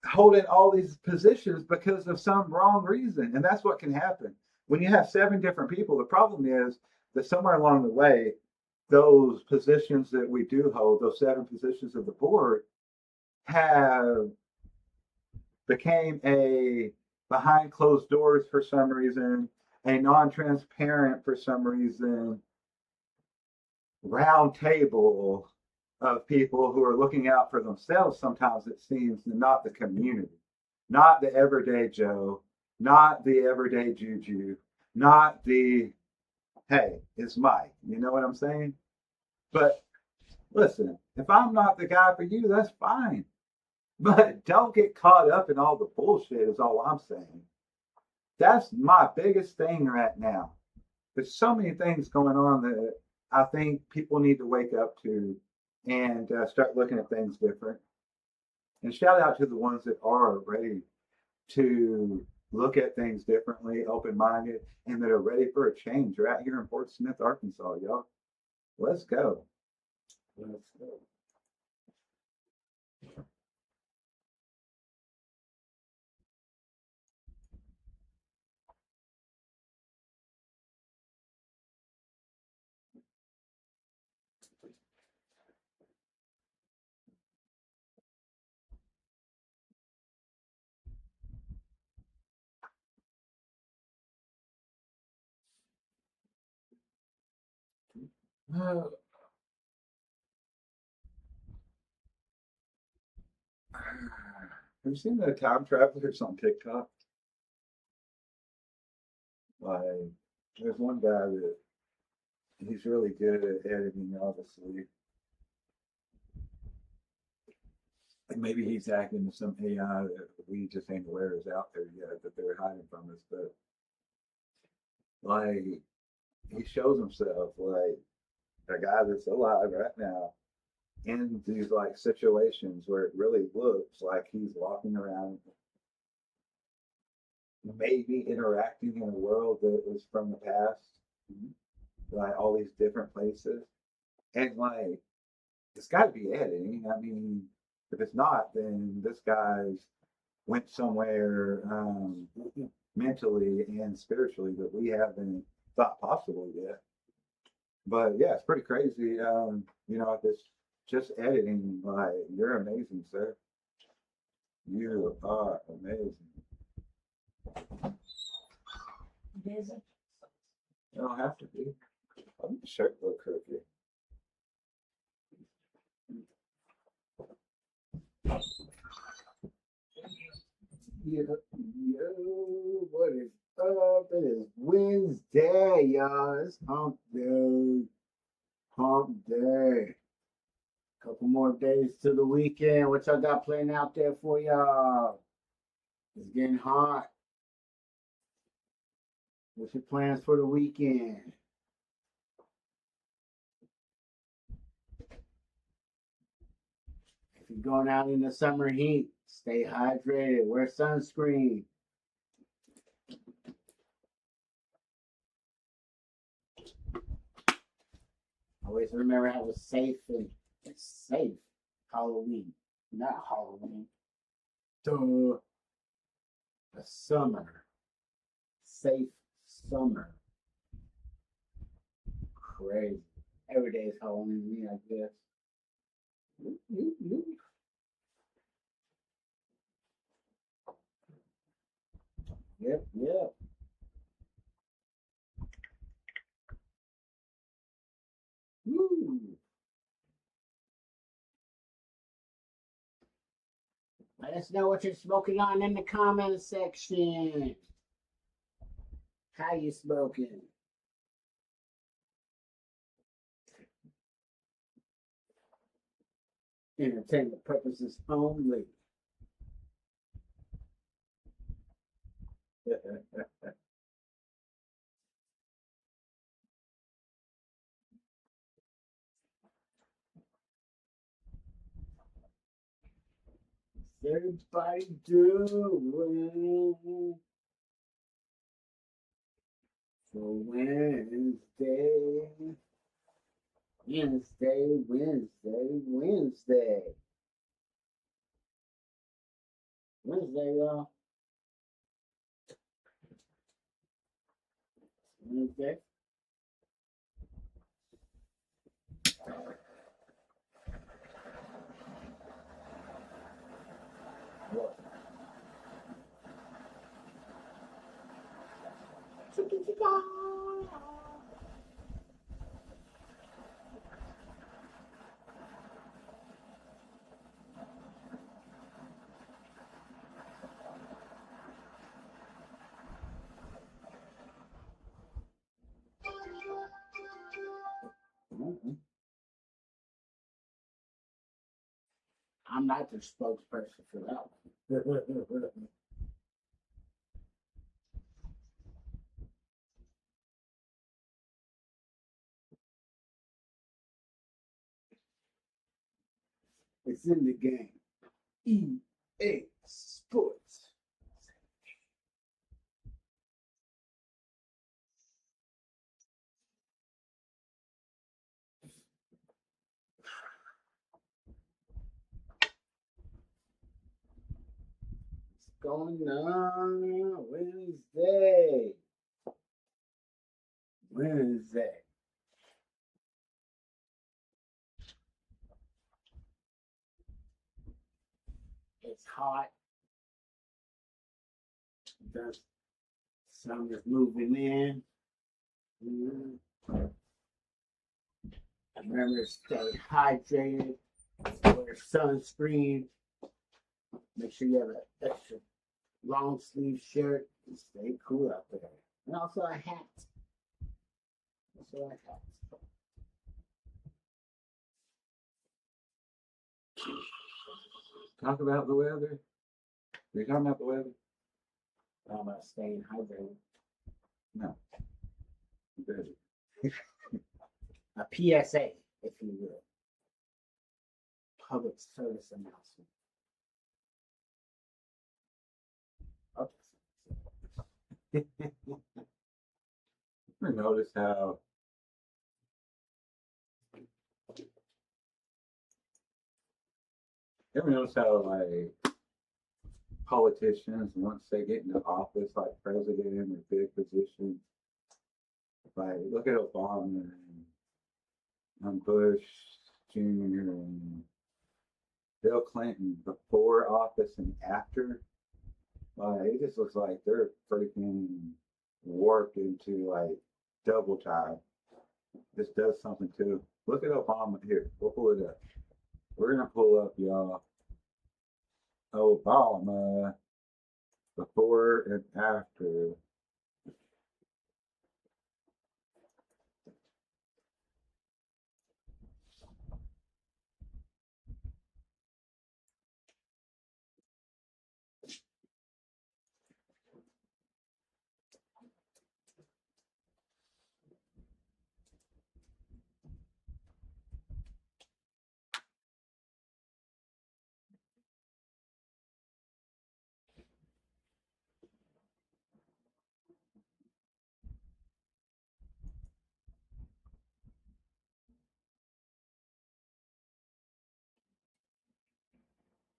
[SPEAKER 2] holding all these positions because of some wrong reason. And that's what can happen. When you have 7 different people, the problem is that somewhere along the way, those positions that we do hold, those 7 positions of the board, have became a behind closed doors for some reason, a non-transparent for some reason, round table of people who are looking out for themselves sometimes, it seems, and not the community, not the everyday Joe, not the everyday Juju, not the, hey, it's Mike. You know what I'm saying? But listen, if I'm not the guy for you, that's fine. But don't get caught up in all the bullshit is all I'm saying. That's my biggest thing right now. There's so many things going on that I think people need to wake up to and start looking at things different. And shout out to the ones that are ready to look at things differently, open-minded, and that are ready for a change. Right here in Fort Smith, Arkansas, y'all. Let's go. Let's go. Have you seen the time travelers on TikTok? Like, there's one guy that he's really good at editing, obviously. Like maybe he's hacking some AI that we just ain't aware is out there yet that they're hiding from us. But like he shows himself like a guy that's alive right now in these like situations where it really looks like he's walking around, maybe interacting in a world that was from the past, like all these different places. And like it's got to be editing. I mean, if it's not, then this guy's went somewhere mentally and spiritually that we haven't thought possible yet. But yeah, it's pretty crazy. You know, this just editing, like you're amazing, sir. You are amazing.
[SPEAKER 1] Busy.
[SPEAKER 2] You don't have to be. I'm the shirt look crooked.
[SPEAKER 3] Yo, what is up? It is Wednesday, y'all. It's hump day. Hump day. Couple more days to the weekend. What y'all got playing out there for y'all? It's getting hot. What's your plans for the weekend? If you're going out in the summer heat, stay hydrated. Wear sunscreen. Always remember to have a safe Halloween. Not Halloween. Duh. A summer. Safe summer. Crazy. Every day is Halloween to me, I guess. Yep. Woo. Let us know what you're smoking on in the comment section. How you smoking? Entertainment purposes only. Everybody doing for Wednesday? Wednesday, y'all. Wednesday. What? I'm not the spokesperson for that one. It's in the game. EA Sports. What's going on? Wednesday. It's hot. The summer's moving in. Remember to stay hydrated. Wear sunscreen. Make sure you have an extra long sleeve shirt and stay cool out there. And also a hat.
[SPEAKER 2] Talk about the weather. Are you talking about the weather?
[SPEAKER 3] How about staying hydrated?
[SPEAKER 2] No. Good.
[SPEAKER 3] A PSA, if you will. Public service announcement.
[SPEAKER 2] Ever notice how like politicians, once they get into office, like president or big positions, like look at Obama and Bush Jr. and Bill Clinton before office and after. Like it just looks like they're freaking warped into like double time. This does something too. Look at Obama here. We'll pull it up. We're gonna pull up, y'all, Obama before and after.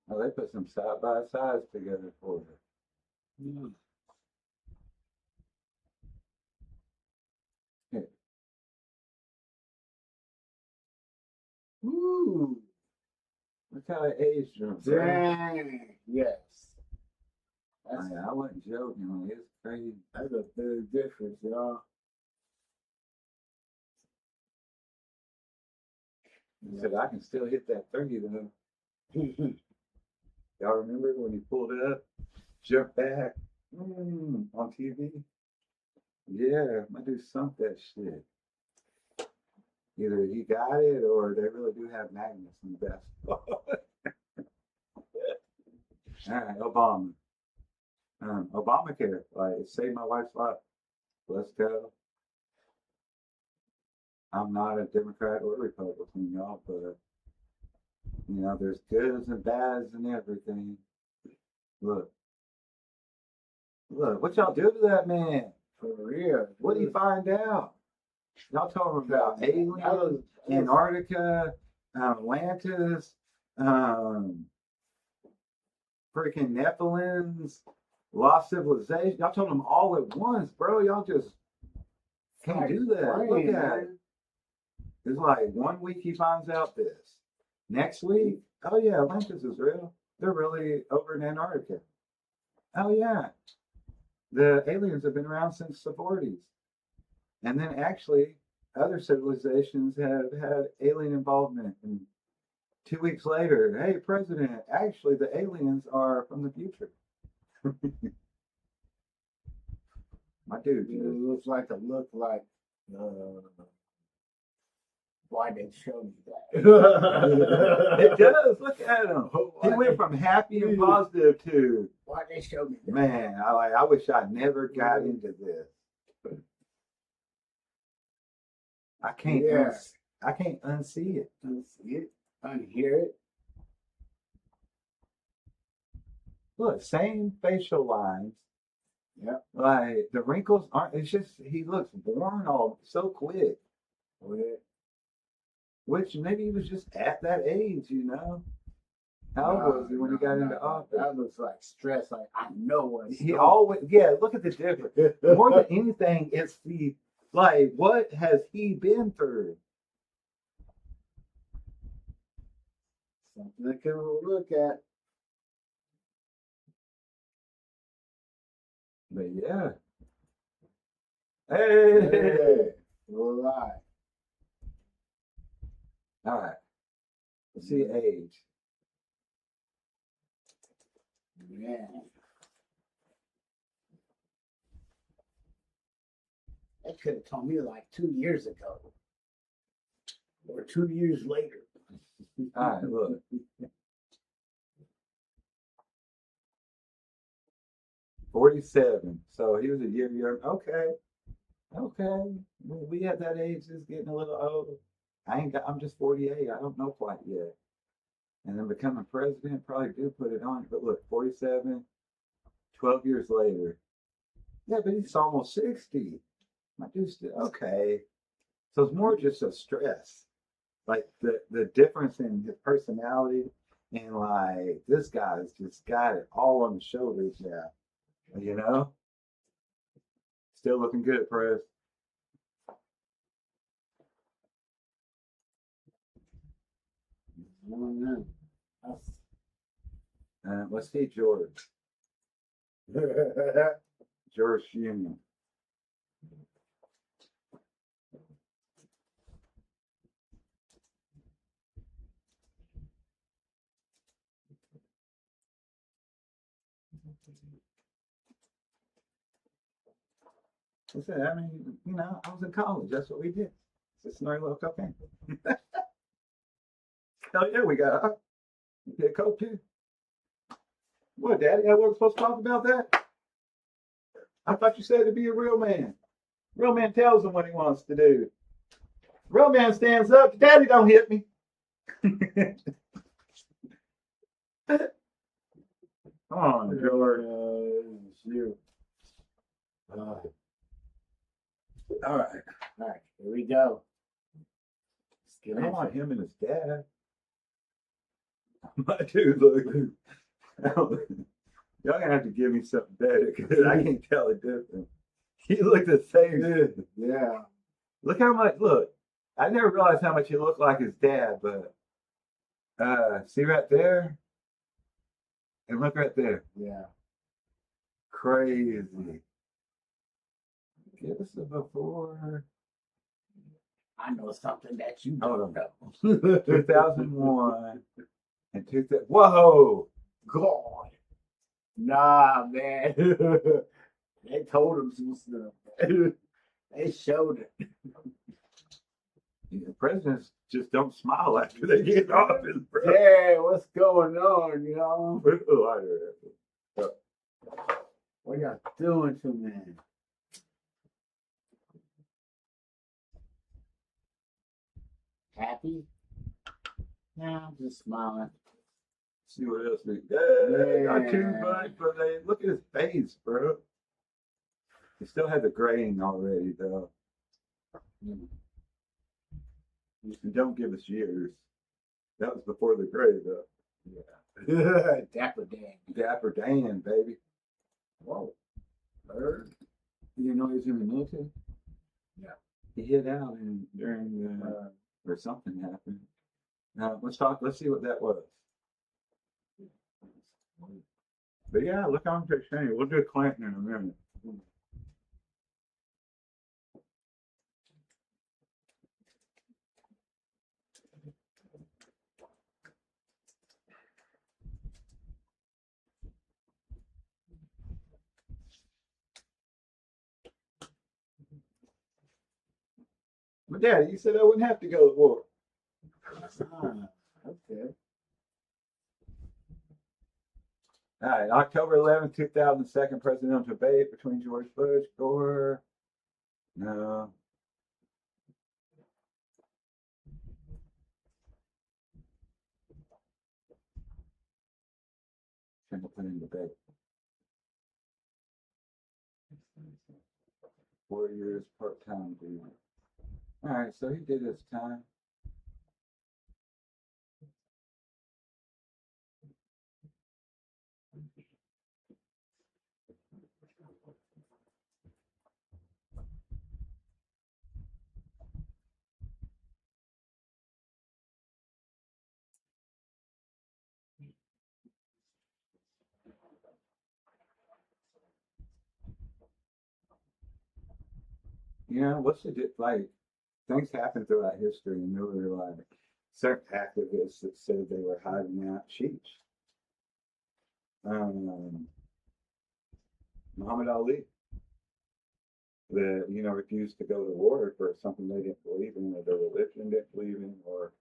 [SPEAKER 2] Oh, they put some side by sides together for you. Here.
[SPEAKER 3] Ooh.
[SPEAKER 2] Look how they aged them.
[SPEAKER 3] Dang. Yes.
[SPEAKER 2] I wasn't joking. It's crazy.
[SPEAKER 3] That's a big difference, y'all.
[SPEAKER 2] He said, I can still hit that 30 though. Y'all remember when he pulled it up, jumped back on TV? Yeah, my dude sunk that shit. Either he got it or they really do have magnets in the basketball. All right, Obama. Obamacare, like it saved my wife's life. Let's go. I'm not a Democrat or Republican, y'all, but you know, there's goods and bads and everything. Look, what y'all do to that man?
[SPEAKER 3] For real.
[SPEAKER 2] What did he find out? Y'all told him about aliens, Antarctica, Atlantis, freaking Nephilims, lost civilization. Y'all told him all at once, bro. Y'all just can't do that. Look at it. It's like 1 week he finds out this. Next week, oh yeah, Atlantis is real. They're really over in Antarctica. Oh yeah. The aliens have been around since the 40s. And then actually, other civilizations have had alien involvement. And 2 weeks later, hey, President, actually the aliens are from the future. My dude.
[SPEAKER 3] It looks like why they show me that.
[SPEAKER 2] It does. Look at him. He went from happy and positive to
[SPEAKER 3] why they show me that.
[SPEAKER 2] Man, I wish I never got into this. I can't unsee it.
[SPEAKER 3] Unsee it. Unhear it.
[SPEAKER 2] Look, same facial lines.
[SPEAKER 3] Yep.
[SPEAKER 2] Like the wrinkles aren't. It's just he looks worn all so quick. Which maybe he was just at that age, you know. How old was he when he got into office?
[SPEAKER 3] That looks like stress. Like I know what
[SPEAKER 2] he always. Yeah, look at the difference. More than anything, it's the like what has he been through?
[SPEAKER 3] Something to look at.
[SPEAKER 2] But yeah. Hey.
[SPEAKER 3] We'll lie.
[SPEAKER 2] All right. Let's see age.
[SPEAKER 3] Man. They could have told me like 2 years ago. Or 2 years later.
[SPEAKER 2] All right, look. 47. So he was a year younger. Okay. Okay. We at that age is getting a little old. I'm just 48. I don't know quite yet. And then becoming president probably do put it on. But look, 47, 12 years later. Yeah, but he's almost 60. My dude's still okay. So it's more just a stress. Like the difference in his personality and like this guy's just got it all on the shoulders now. You know? Still looking good, Press.
[SPEAKER 3] I don't know.
[SPEAKER 2] Let's see George. George Union. I said, I mean, you know, I was in college. That's what we did. Just snort a little cocaine. Hell yeah, we got coke too. What, Daddy? I wasn't supposed to talk about that? I thought you said to be a real man. Real man tells him what he wants to do. Real man stands up. Daddy, don't hit me. Come on, George.
[SPEAKER 3] You.
[SPEAKER 2] All right.
[SPEAKER 3] All right, here we go. Let's get
[SPEAKER 2] I
[SPEAKER 3] into
[SPEAKER 2] want
[SPEAKER 3] it.
[SPEAKER 2] him and his dad. My dude, look. Y'all gonna have to give me something better because I can't tell the difference. He looked the same. Dude.
[SPEAKER 3] Yeah.
[SPEAKER 2] Look how much. Look, I never realized how much he looked like his dad, but see right there, and look right there.
[SPEAKER 3] Yeah.
[SPEAKER 2] Crazy. Give us a before.
[SPEAKER 3] I know something that you
[SPEAKER 2] Hold
[SPEAKER 3] don't
[SPEAKER 2] on.
[SPEAKER 3] know.
[SPEAKER 2] 2001 and 2000. Whoa.
[SPEAKER 3] God. Nah, man. They told him some stuff. They showed it.
[SPEAKER 2] Yeah, presidents just don't smile after they get office, bro.
[SPEAKER 3] Yeah, what's going on, you know? What y'all doing to me? Happy? Yeah, I'm just smiling.
[SPEAKER 2] See what else we got. Not too much, but they look at his face, bro. He still had the graying already, though. And don't give us years. That was before the gray, though.
[SPEAKER 3] Yeah. Dapper Dan.
[SPEAKER 2] Dapper Dan, baby. Whoa. Bird. You know he was in the military?
[SPEAKER 3] Yeah.
[SPEAKER 2] He hid out during the, or something happened. Now, let's see what that was. But yeah, look on to Shane. We'll do Clinton in a minute. But Daddy, you said I wouldn't have to go to war.
[SPEAKER 3] Okay.
[SPEAKER 2] All right, October 11th, 2002 presidential debate between George Bush, Gore. No. Shouldn't have put in debate. 4 years part-time dude. All right, so he did his time. You know, what's the like? Things happen throughout history, and there were like certain activists that said they were hiding out sheets. Muhammad Ali, that refused to go to war for something they didn't believe in, or their religion didn't believe in, or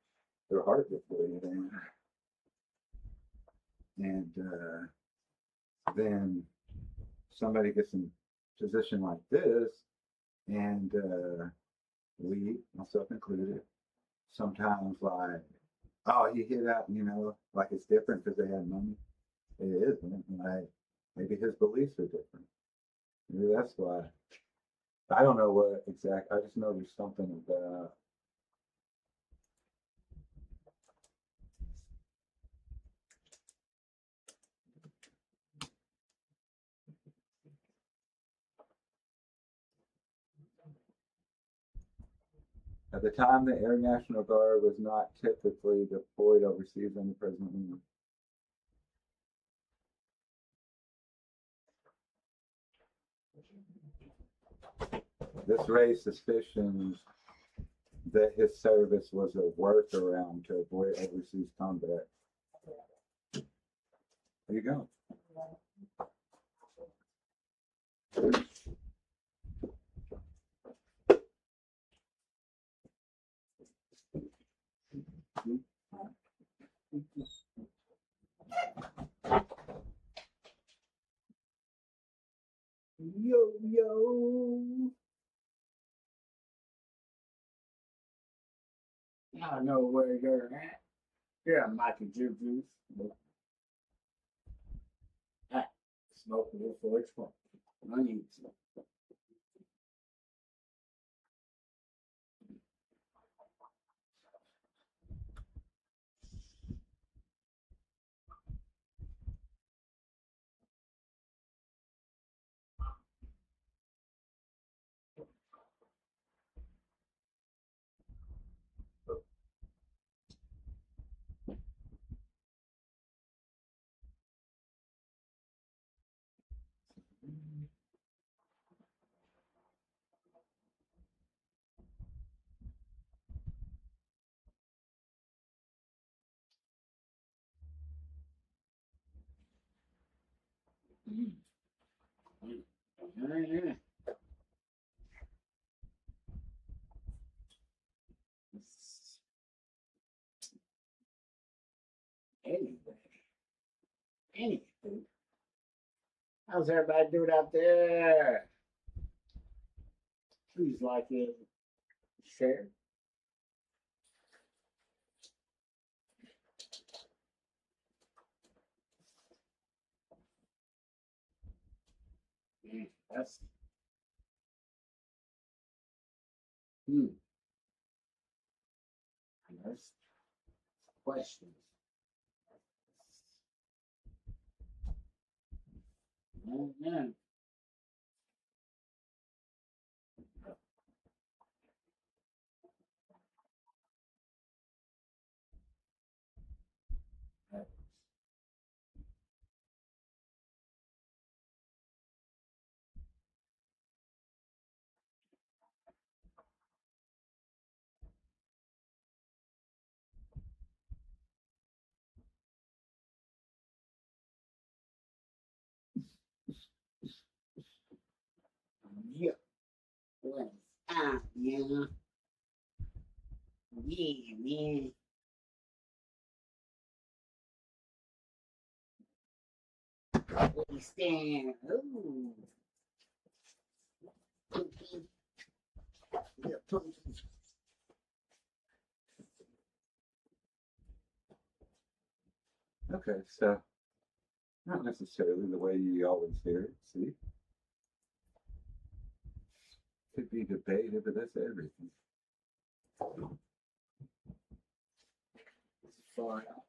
[SPEAKER 2] their heart didn't believe in. And then somebody gets in a position like this, and we, myself included, sometimes like, oh, you hear that, like it's different because they had money. It isn't. Like maybe his beliefs are different. Maybe that's why. I don't know what exact. I just know there's something about. At the time, the Air National Guard was not typically deployed overseas under President Lincoln. This raised suspicions that his service was a workaround to avoid overseas combat. There you go.
[SPEAKER 3] Yo, yo. I know where you're at. Yeah, Michael Jujus. Hey, smoking before it's fun. On YouTube. Anyway, how's everybody doing out there? Please like it, share. That's that's questions. Yeah. Yeah. What's up, yeah? Yeah, man. We stand. Ooh. Yeah,
[SPEAKER 2] Okay, so not necessarily the way you always hear it. See, could be debated, but that's everything.
[SPEAKER 3] far out.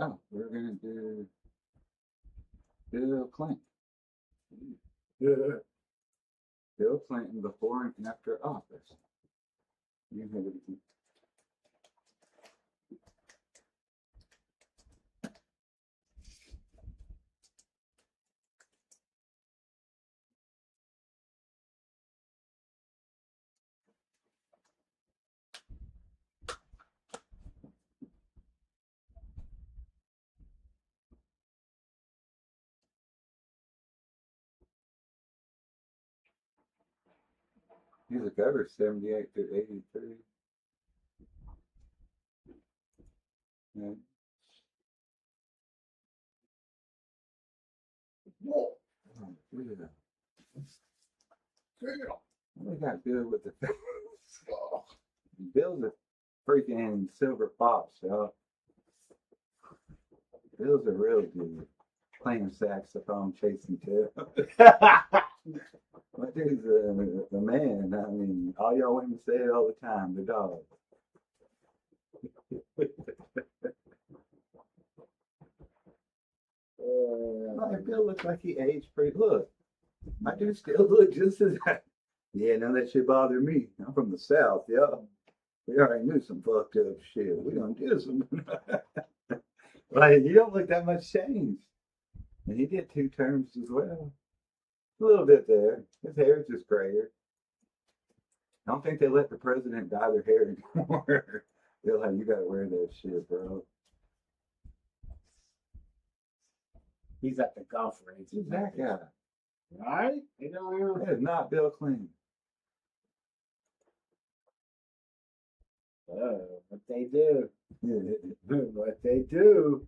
[SPEAKER 2] Oh, we're gonna do Bill Clinton.
[SPEAKER 3] Yeah.
[SPEAKER 2] Bill Clinton before and after office. You have everything. Music cover 78 to 83. Yeah.
[SPEAKER 4] Whoa.
[SPEAKER 2] Oh, yeah.
[SPEAKER 4] Damn.
[SPEAKER 2] We got Bill with the face. Bill's a freaking silver fox, y'all. Bill's a real dude. Playing saxophone, chasing tail. What dude's the man? I mean, all y'all women say it all the time. The dog. Like, Bill looks like he aged pretty. Look, my dude still look just as. Yeah, none of that shit bother me. I'm from the South, yeah. We already knew some fucked up shit. We don't do some. Like, you don't look that much changed. And he did 2 terms as well. A little bit there. His hair is just grayer. I don't think they let the president dye their hair anymore. They're like, you gotta wear that shit, bro.
[SPEAKER 3] He's at the golf range.
[SPEAKER 2] Who's that guy?
[SPEAKER 3] Right? You know,
[SPEAKER 2] That is not Bill Clinton.
[SPEAKER 3] what they do. What they do.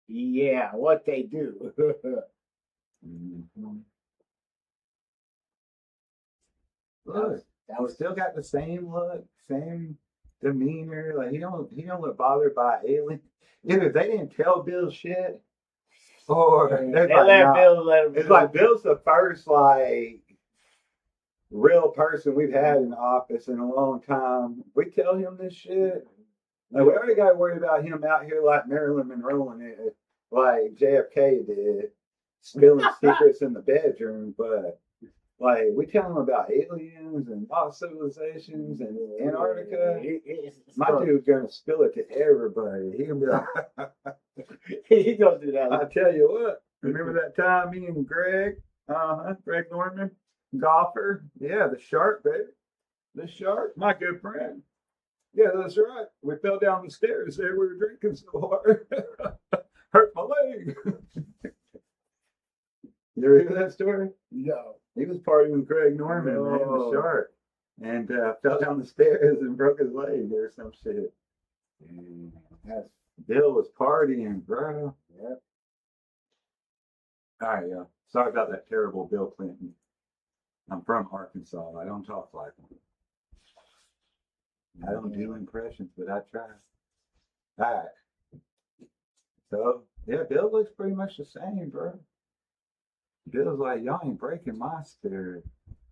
[SPEAKER 3] Yeah, what they do.
[SPEAKER 2] Mm-hmm. Look, that was still got the same look, same demeanor. Like he don't look bothered by aliens. Either they didn't tell Bill shit, or
[SPEAKER 3] they let Bill let him.
[SPEAKER 2] It's like Bill's the first like real person we've had in the office in a long time. We tell him this shit. Like, we already got to worry about him out here like Marilyn Monroe and it, like JFK did, spilling secrets in the bedroom. But like, we tell him about aliens and lost civilizations and Antarctica. My dude's gonna spill it to everybody. He gonna be like,
[SPEAKER 3] he don't do that.
[SPEAKER 2] I tell you what. Remember that time me and Greg, Greg Norman, golfer? Yeah, the shark, baby. The shark, my good friend. Yeah, that's right. We fell down the stairs there. We were drinking so hard. Hurt my leg. You ever hear that story?
[SPEAKER 3] No.
[SPEAKER 2] He was partying with Greg Norman, man, the shark. And fell down the stairs and broke his leg or some shit. Bill was partying, bro.
[SPEAKER 3] Yep.
[SPEAKER 2] All right, yeah. Sorry about that terrible Bill Clinton. I'm from Arkansas. I don't talk like him. I don't do impressions, but I try. All right. So, yeah, Bill looks pretty much the same, bro. Bill's like, y'all ain't breaking my spirit.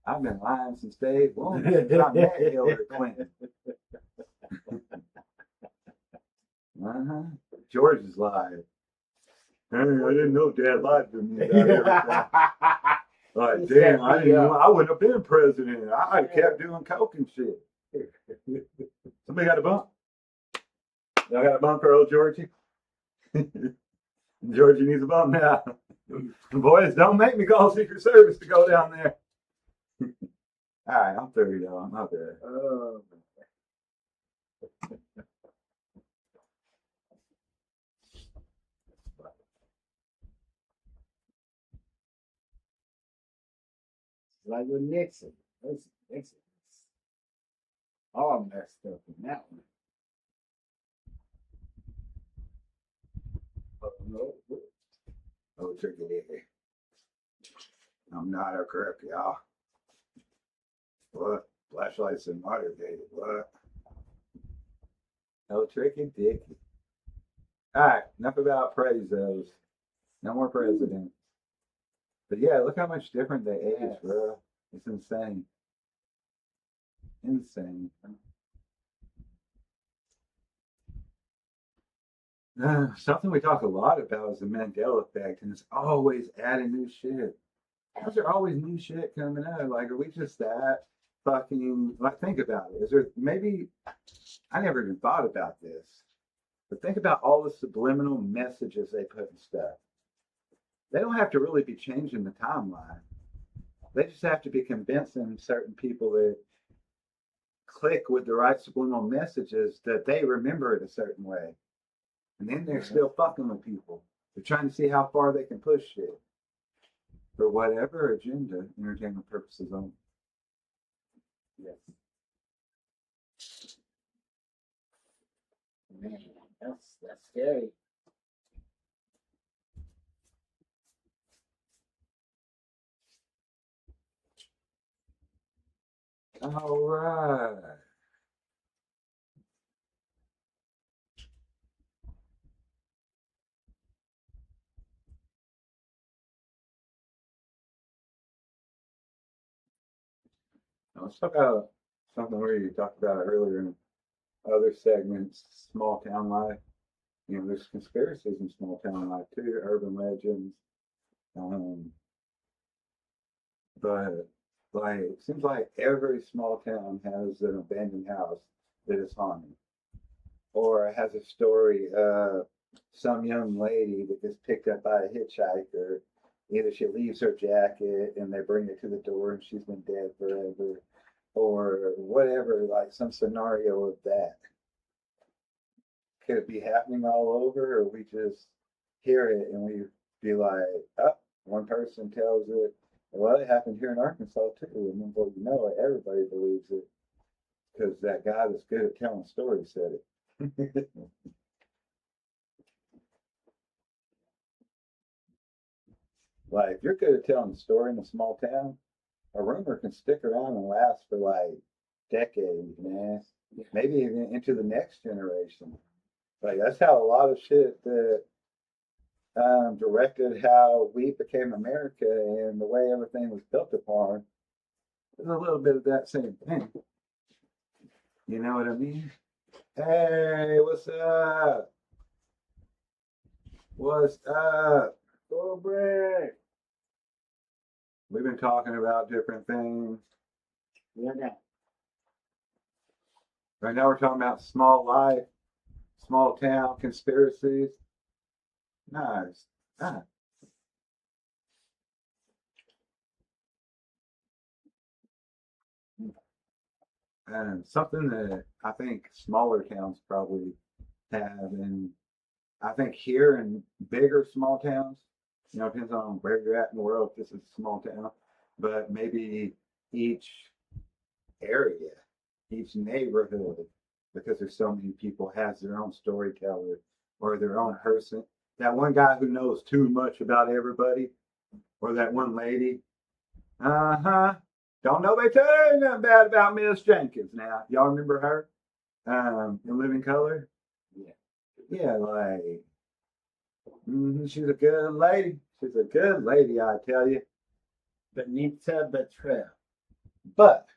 [SPEAKER 2] I've been lying since day one. Since I met Hillary Clinton. George is lying. Hey, I didn't know Dad lied to me about everything. Like, damn, I didn't know. I wouldn't have been president. I kept doing coke and shit. Somebody got a bump? Y'all got a bump for old Georgie? Georgie needs a bump now. Boys, don't make me call Secret Service to go down there. All right, I'm 30 though. I'm not bad.
[SPEAKER 3] Like with Nixon. Nixon. All messed up in that one.
[SPEAKER 2] Oh, tricky dicky. I'm not a crook, y'all. What? Flashlights and Watergate. What? Oh, tricky dicky. All right, enough about praise those. No more presidents. But yeah, look how much different they age, bro. It's insane. Insane. Something we talk a lot about is the Mandela effect, and it's always adding new shit. How's there always new shit coming out? Like, are we just that fucking, like, think about it. Is there maybe, I never even thought about this, but think about all the subliminal messages they put in stuff. They don't have to really be changing the timeline. They just have to be convincing certain people that click with the right subliminal messages that they remember it a certain way. And then they're still fucking with people. They're trying to see how far they can push shit. for whatever agenda, entertainment purposes only.
[SPEAKER 3] Yes. Man, that's scary.
[SPEAKER 2] All right. Now, let's talk about something where you talked about earlier in other segments, small town life. You know, there's conspiracies in small town life too, urban legends. Um, but like, it seems like every small town has an abandoned house that is haunted, or has a story of some young lady that gets picked up by a hitchhiker. Either she leaves her jacket and they bring it to the door and she's been dead forever, or whatever, like some scenario of that. Could it be happening all over, or we just hear it and we be like, oh, one person tells it. Well, it happened here in Arkansas too. And then, well, you know it, everybody believes it because that guy that's good at telling stories said it. Like, if you're good at telling a story in a small town, a rumor can stick around and last for like decades, man. Maybe even into the next generation. Like, that's how a lot of shit that directed how we became America and the way everything was built upon. There's a little bit of that same thing. You know what I mean? Hey, what's up? What's up?
[SPEAKER 3] Go break.
[SPEAKER 2] We've been talking about different things.
[SPEAKER 3] Yeah.
[SPEAKER 2] Right now we're talking about small life, small town conspiracies. Nice. Ah. And something that I think smaller towns probably have, and I think here in bigger small towns, you know, depends on where you're at in the world. If this is a small town, but maybe each area, each neighborhood, because there's so many people, has their own storyteller or their own person. That one guy who knows too much about everybody, or that one lady. Don't nobody tell you nothing bad about Miss Jenkins now. Y'all remember her? In Living Color?
[SPEAKER 3] Yeah.
[SPEAKER 2] Yeah, like, she's a good lady. She's a good lady, I tell you.
[SPEAKER 3] Benita Betrayal.
[SPEAKER 2] But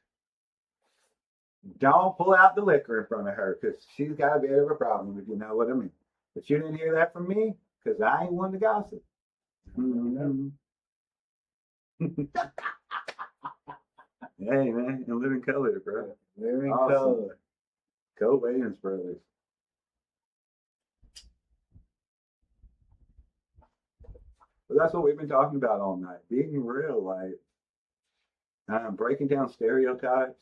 [SPEAKER 2] don't pull out the liquor in front of her because she's got a bit of a problem, if you know what I mean. But you didn't hear that from me because I ain't one to gossip. Mm-hmm. Hey, man, in Living Color, bro.
[SPEAKER 3] Living
[SPEAKER 2] Awesome.
[SPEAKER 3] Color.
[SPEAKER 2] Go Williams Brothers. But that's what we've been talking about all night. Being real, like breaking down stereotypes,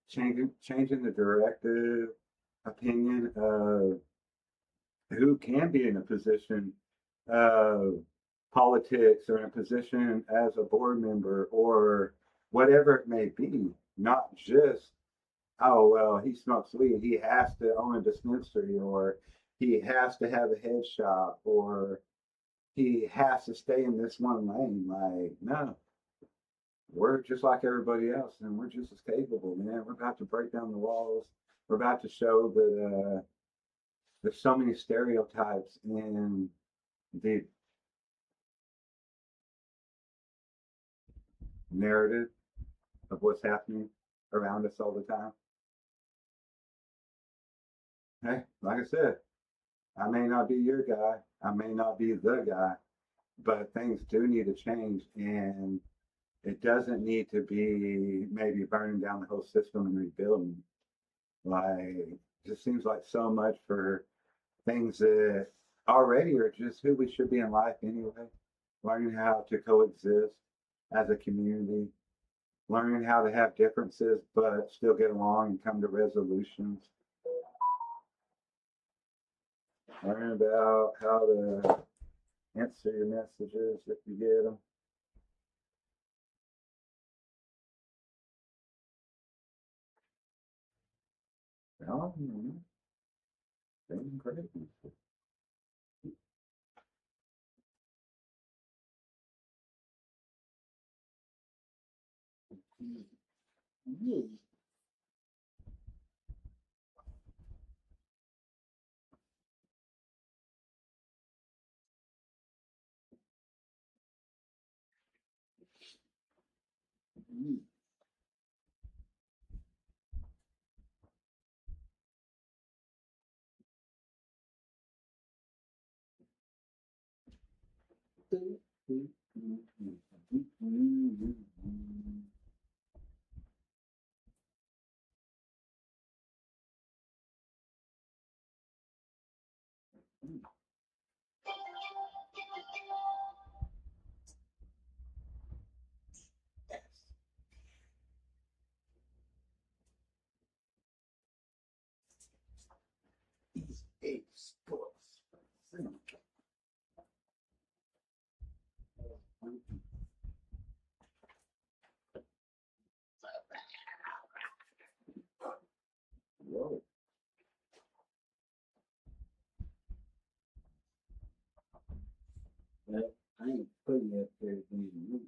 [SPEAKER 2] changing the directive opinion of who can be in a position of politics or in a position as a board member or whatever it may be. Not just, oh, well, he smokes weed. He has to own a dispensary, or he has to have a head shop, or he has to stay in this one lane. Like, no, we're just like everybody else, and we're just as capable, man. We're about to break down the walls. We're about to show that there's so many stereotypes in the narrative of what's happening around us all the time. Hey, like I said, I may not be your guy, I may not be the guy, but things do need to change, and it doesn't need to be maybe burning down the whole system and rebuilding. Like, it just seems like so much for things that already are just who we should be in life anyway. Learning how to coexist as a community, learning how to have differences but still get along and come to resolutions. Learn about how to answer your messages if you get them. Oh, things crazy.
[SPEAKER 3] Yeah. Eight sports. Whoa. Well, I ain't putting up there being rude.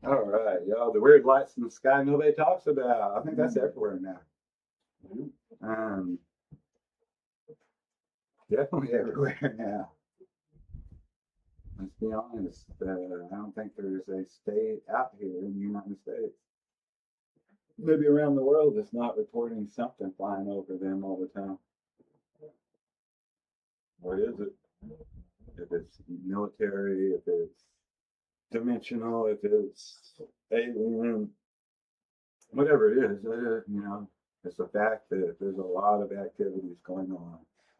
[SPEAKER 2] All right, y'all. The weird lights in the sky nobody talks about. I think that's everywhere now. Um, definitely everywhere now. Let's be honest. I don't think there's a state out here in the United States, maybe around the world, that's not reporting something flying over them all the time. What is it? If it's military, if it's dimensional, if it's alien, whatever it is, it's a fact that there's a lot of activities going on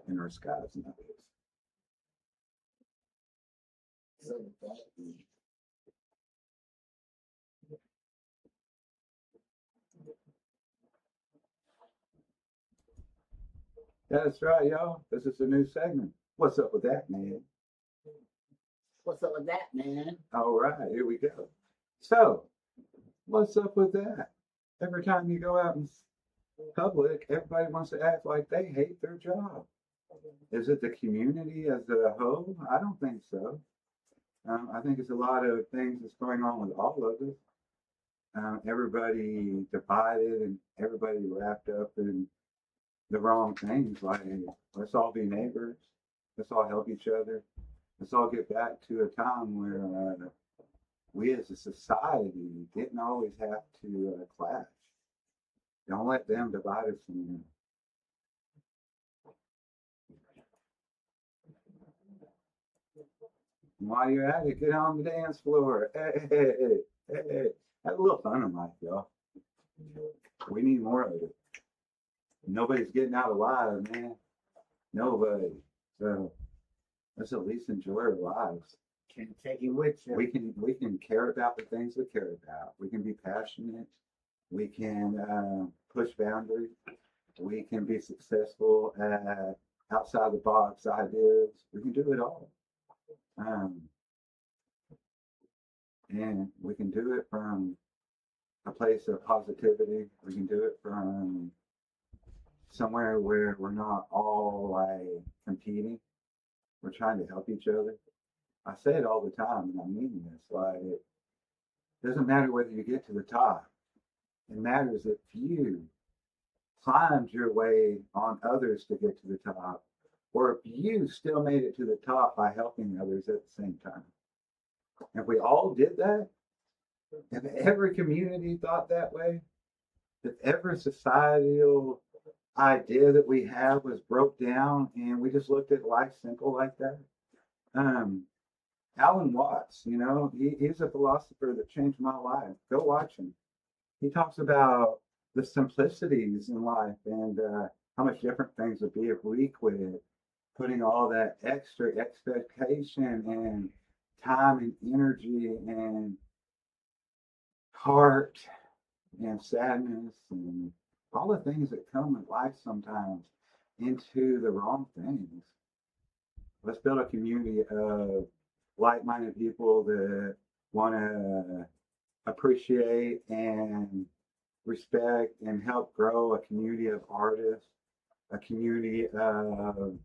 [SPEAKER 2] in our skies nowadays. That's right, y'all. This is a new segment. What's up with that, man?
[SPEAKER 3] What's up with that, man?
[SPEAKER 2] All right, here we go. So, what's up with that? Every time you go out in public, everybody wants to act like they hate their job. Is it the community as a whole? I don't think so. I think it's a lot of things that's going on with all of us. Everybody divided and everybody wrapped up in the wrong things. Like, let's all be neighbors. Let's all help each other. Let's all get back to a time where we as a society didn't always have to clash. Don't let them divide us anymore. While you're at it, get on the dance floor. Hey. Have a little fun in life, y'all. We need more of it. Nobody's getting out alive, man. Nobody. So let's at least enjoy our lives.
[SPEAKER 3] Can't take it with you.
[SPEAKER 2] We can care about the things we care about. We can be passionate. We can push boundaries. We can be successful at outside the box ideas. We can do it all. Um, and we can do it from a place of positivity. We can do it from somewhere where we're not all like competing. We're trying to help each other. I say it all the time, and I mean this. Like, it doesn't matter whether you get to the top. It matters if you climbed your way on others to get to the top, or if you still made it to the top by helping others at the same time. If we all did that, if every community thought that way, if every societal idea that we have was broke down and we just looked at life simple like that. Alan Watts, he's a philosopher that changed my life. Go watch him. He talks about the simplicities in life and how much different things would be if we quit putting all that extra expectation and time and energy and heart and sadness and all the things that come with life sometimes into the wrong things. Let's build a community of like-minded people that want to appreciate and respect and help grow a community of artists, a community of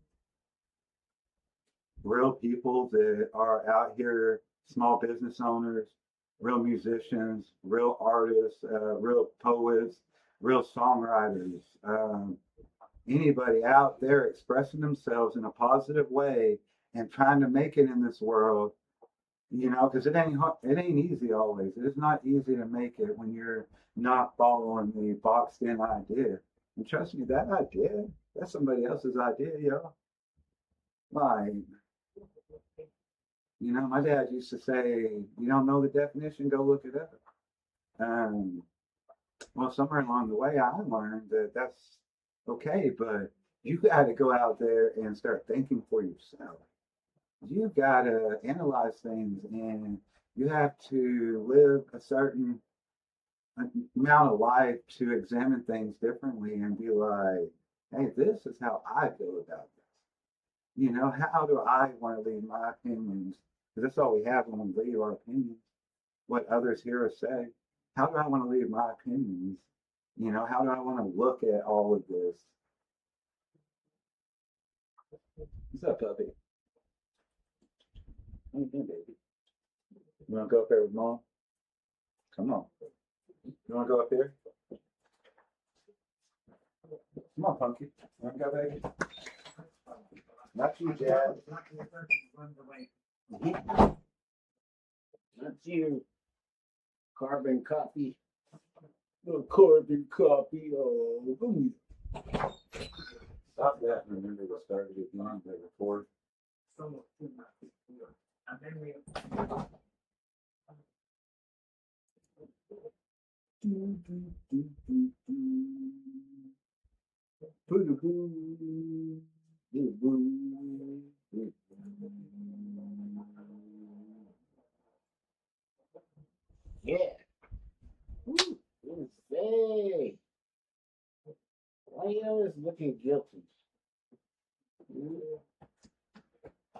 [SPEAKER 2] real people that are out here, small business owners, real musicians, real artists, real poets, real songwriters, anybody out there expressing themselves in a positive way and trying to make it in this world, because it ain't easy always. It's not easy to make it when you're not following the boxed in idea. And trust me, that idea, that's somebody else's idea, y'all. Like, my dad used to say, you don't know the definition, go look it up. Well, somewhere along the way, I learned that that's okay, but you got to go out there and start thinking for yourself. You got to analyze things, and you have to live a certain amount of life to examine things differently and be like, hey, this is how I feel about this. How do I want to leave my opinions? Because that's all we have when we leave our opinions, what others hear us say. How do I want to leave my opinions? How do I want to look at all of this? What's up, puppy? How you doing, baby? You want to go up there with Mom? Come on. You want to go up here? Come on, Punky. You want to go, baby? Not you, Dad.
[SPEAKER 3] Not you. Carbon copy. No carbon copy. Oh, boom.
[SPEAKER 2] Stop that and remember to start it again to record.
[SPEAKER 3] Yeah. Say. Why are you always looking guilty?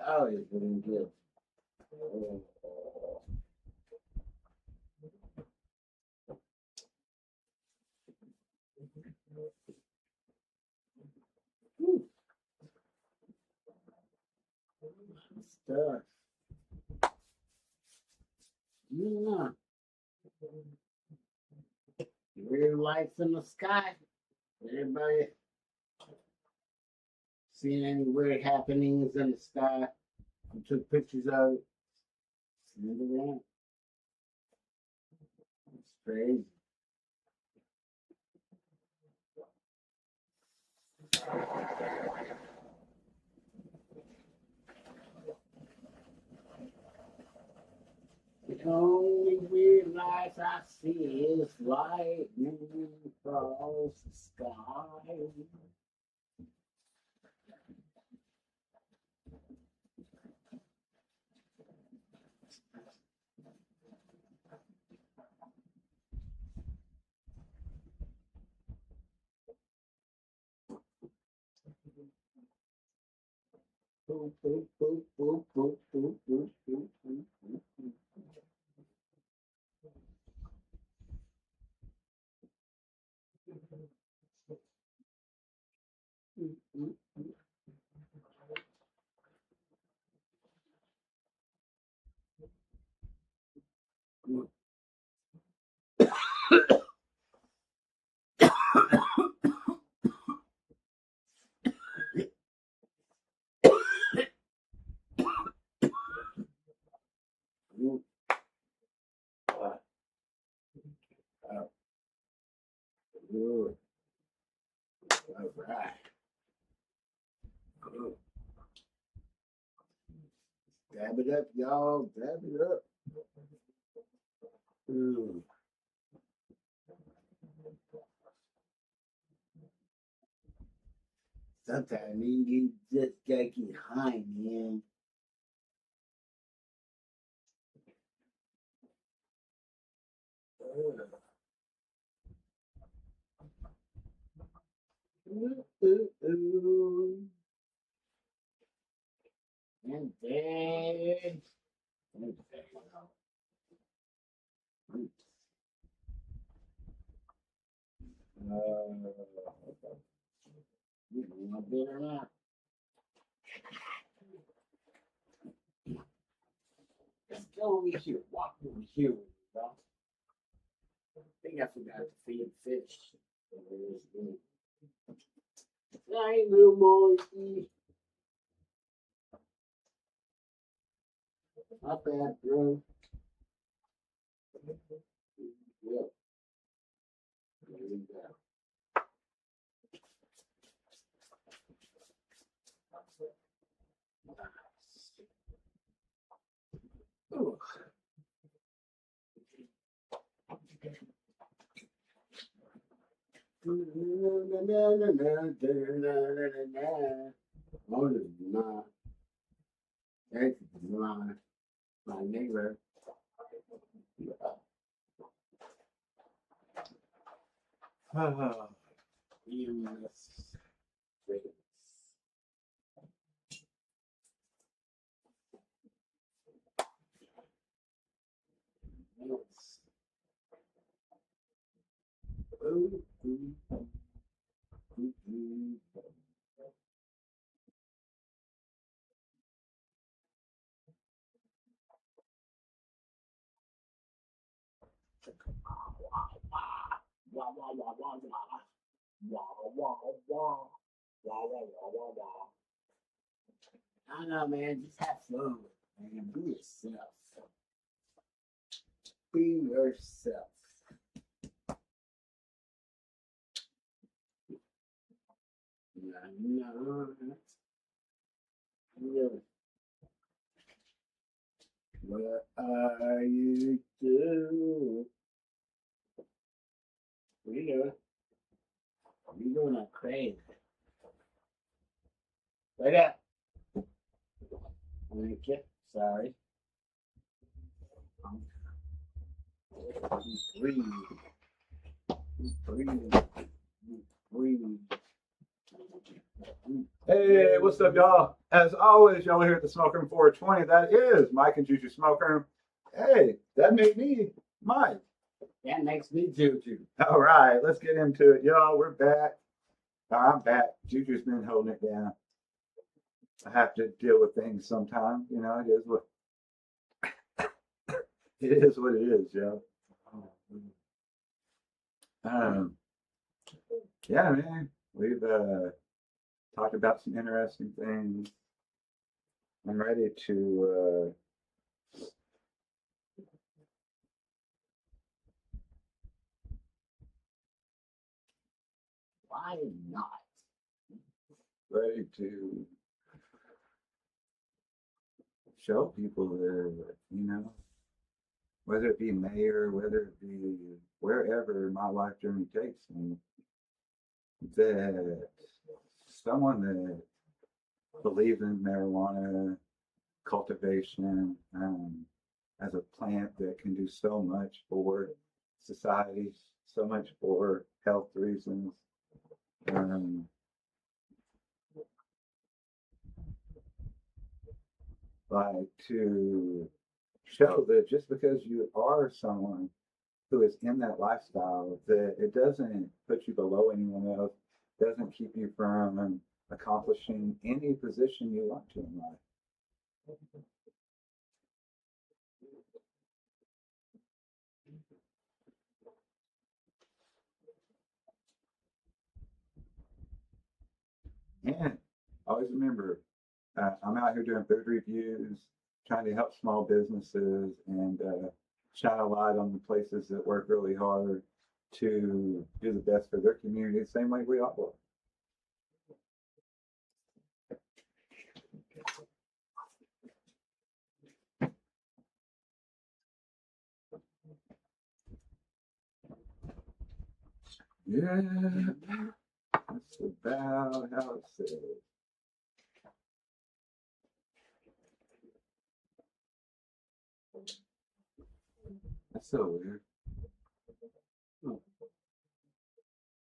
[SPEAKER 3] Always looking guilty. Stuff. Weird lights in the sky. Everybody seen any weird happenings in the sky? You took pictures of it. Send it around. It's crazy. The only weird lights I see is lightning across the sky. Boop, boop, boop, boop, boop, boop, boop, boop, boop, boop, boop. Good. All right. Good. Dab it up, y'all. Dab it up. Ooh. Sometimes man, you just gotta get high, man. Ooh, ooh, ooh. And then, you want to or not? Let's go over here. Walk over here, bro. I think I forgot to feed fish. Hi, little monkey. Not bad, bro. Yep. There we go. Ooh. That's my neighbor. EMS rates. Yes. Ooh, ooh, ooh, ooh. Wah, wah, wah, wah, wah. Wah, wah, wah. Wah, wah, wah, wah, wah. I don't know, man. Just have fun with it, man. Be yourself. Be yourself. No, no. What are you doing? What are you doing? You're doing that crazy. Wait up. Okay, sorry. Breathe. Breathe. Breathe.
[SPEAKER 2] Hey, what's up, y'all? As always, y'all are here at the Smoke Room 420. That is Mike and Jujus Smoke Room. Hey, that made me Mike.
[SPEAKER 3] That makes me Juju.
[SPEAKER 2] All right, let's get into it, y'all. We're back. I'm back. Juju's been holding it down. I have to deal with things sometimes. You know, it is what it is. What it is, yo. Yeah, man. We've talked about some interesting things. I'm ready to
[SPEAKER 3] Why not?
[SPEAKER 2] ready to show people that, you know, whether it be mayor, whether it be wherever my life journey takes me, that someone that believes in marijuana cultivation as a plant that can do so much for society, so much for health reasons. like to show that just because you are someone who is in that lifestyle, that it doesn't put you below anyone else, doesn't keep you from accomplishing any position you want to in life. And always remember, I'm out here doing food reviews, trying to help small businesses and shine a light on the places that work really hard to do the best for their community, the same way we all will. Yeah, that's about how it says. That's so weird.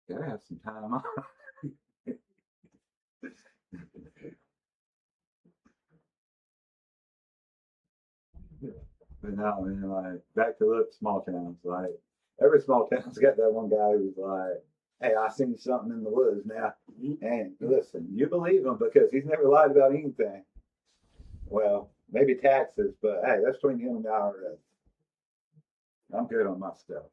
[SPEAKER 2] Gotta have some time off. But no, man, like back to look small towns. Like every small town's got that one guy who's like, "Hey, I seen something in the woods now." And listen, you believe him because he's never lied about anything. Well, maybe taxes, but hey, that's between him and the IRS. I'm good on my stuff.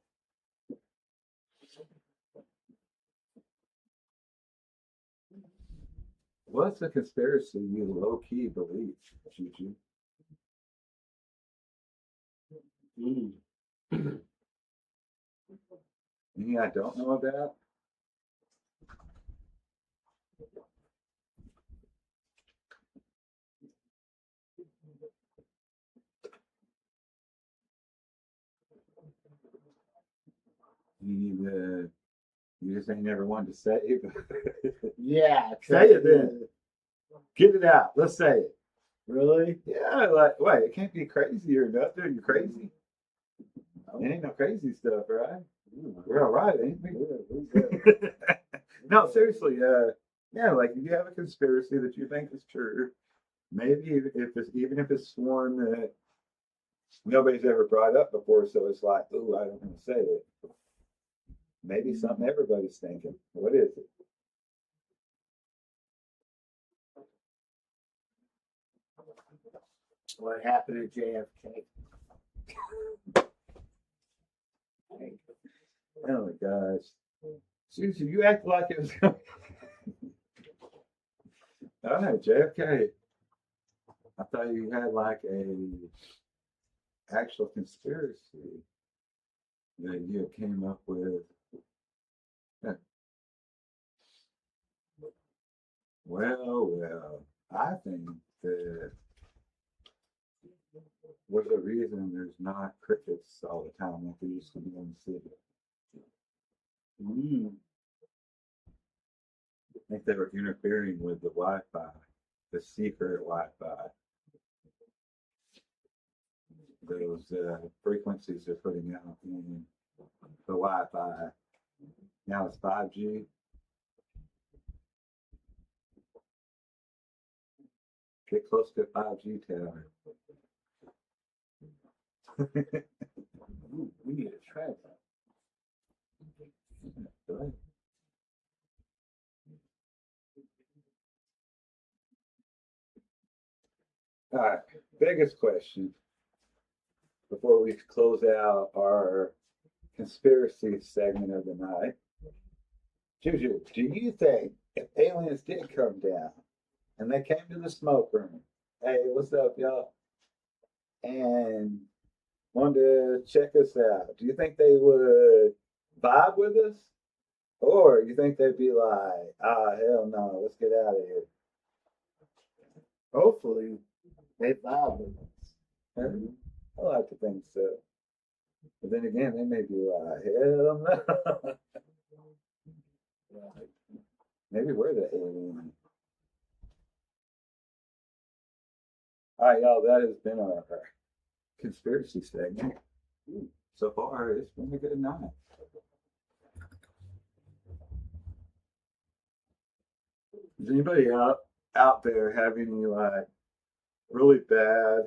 [SPEAKER 2] What's a conspiracy you low key believe, Juju? Any I don't know about? You just ain't never wanted to say it.
[SPEAKER 3] Yeah.
[SPEAKER 2] Say it then. Get it out. Let's say it.
[SPEAKER 3] Really?
[SPEAKER 2] Yeah, like, wait, it can't be crazy or nothing. You're crazy. It ain't no crazy stuff, right? We're all right, ain't we? No, seriously. Yeah, like if you have a conspiracy that you think is true, maybe even if it's one that nobody's ever brought up before, so it's like, ooh, I don't want to say it. Maybe something everybody's thinking. What is it?
[SPEAKER 3] What happened to JFK?
[SPEAKER 2] Oh my gosh. Susan, you act like it was going. All right, JFK. I thought you had like a actual conspiracy that you came up with. Yeah. Well, I think that was the reason there's not crickets all the time like there used to be in the city. I think they were interfering with the Wi-Fi, the secret Wi-Fi. Those frequencies they're putting out in the Wi-Fi. Now it's 5G. Get close to a 5G tower.
[SPEAKER 3] We need to try that.
[SPEAKER 2] Good. All right, biggest question before we close out our conspiracy segment of the night. Juju, do you think if aliens did come down and they came to the smoke room, hey, what's up, y'all? And wanted to check us out, do you think they would vibe with us? Or you think they'd be like, hell no, let's get out of here?
[SPEAKER 3] Hopefully, they vibe with us.
[SPEAKER 2] I like to think so. But then again, they may be like, hell no. Maybe we're the alien. All right, y'all, that has been our conspiracy segment. So far, it's been a good night. Does anybody out there have any like really bad.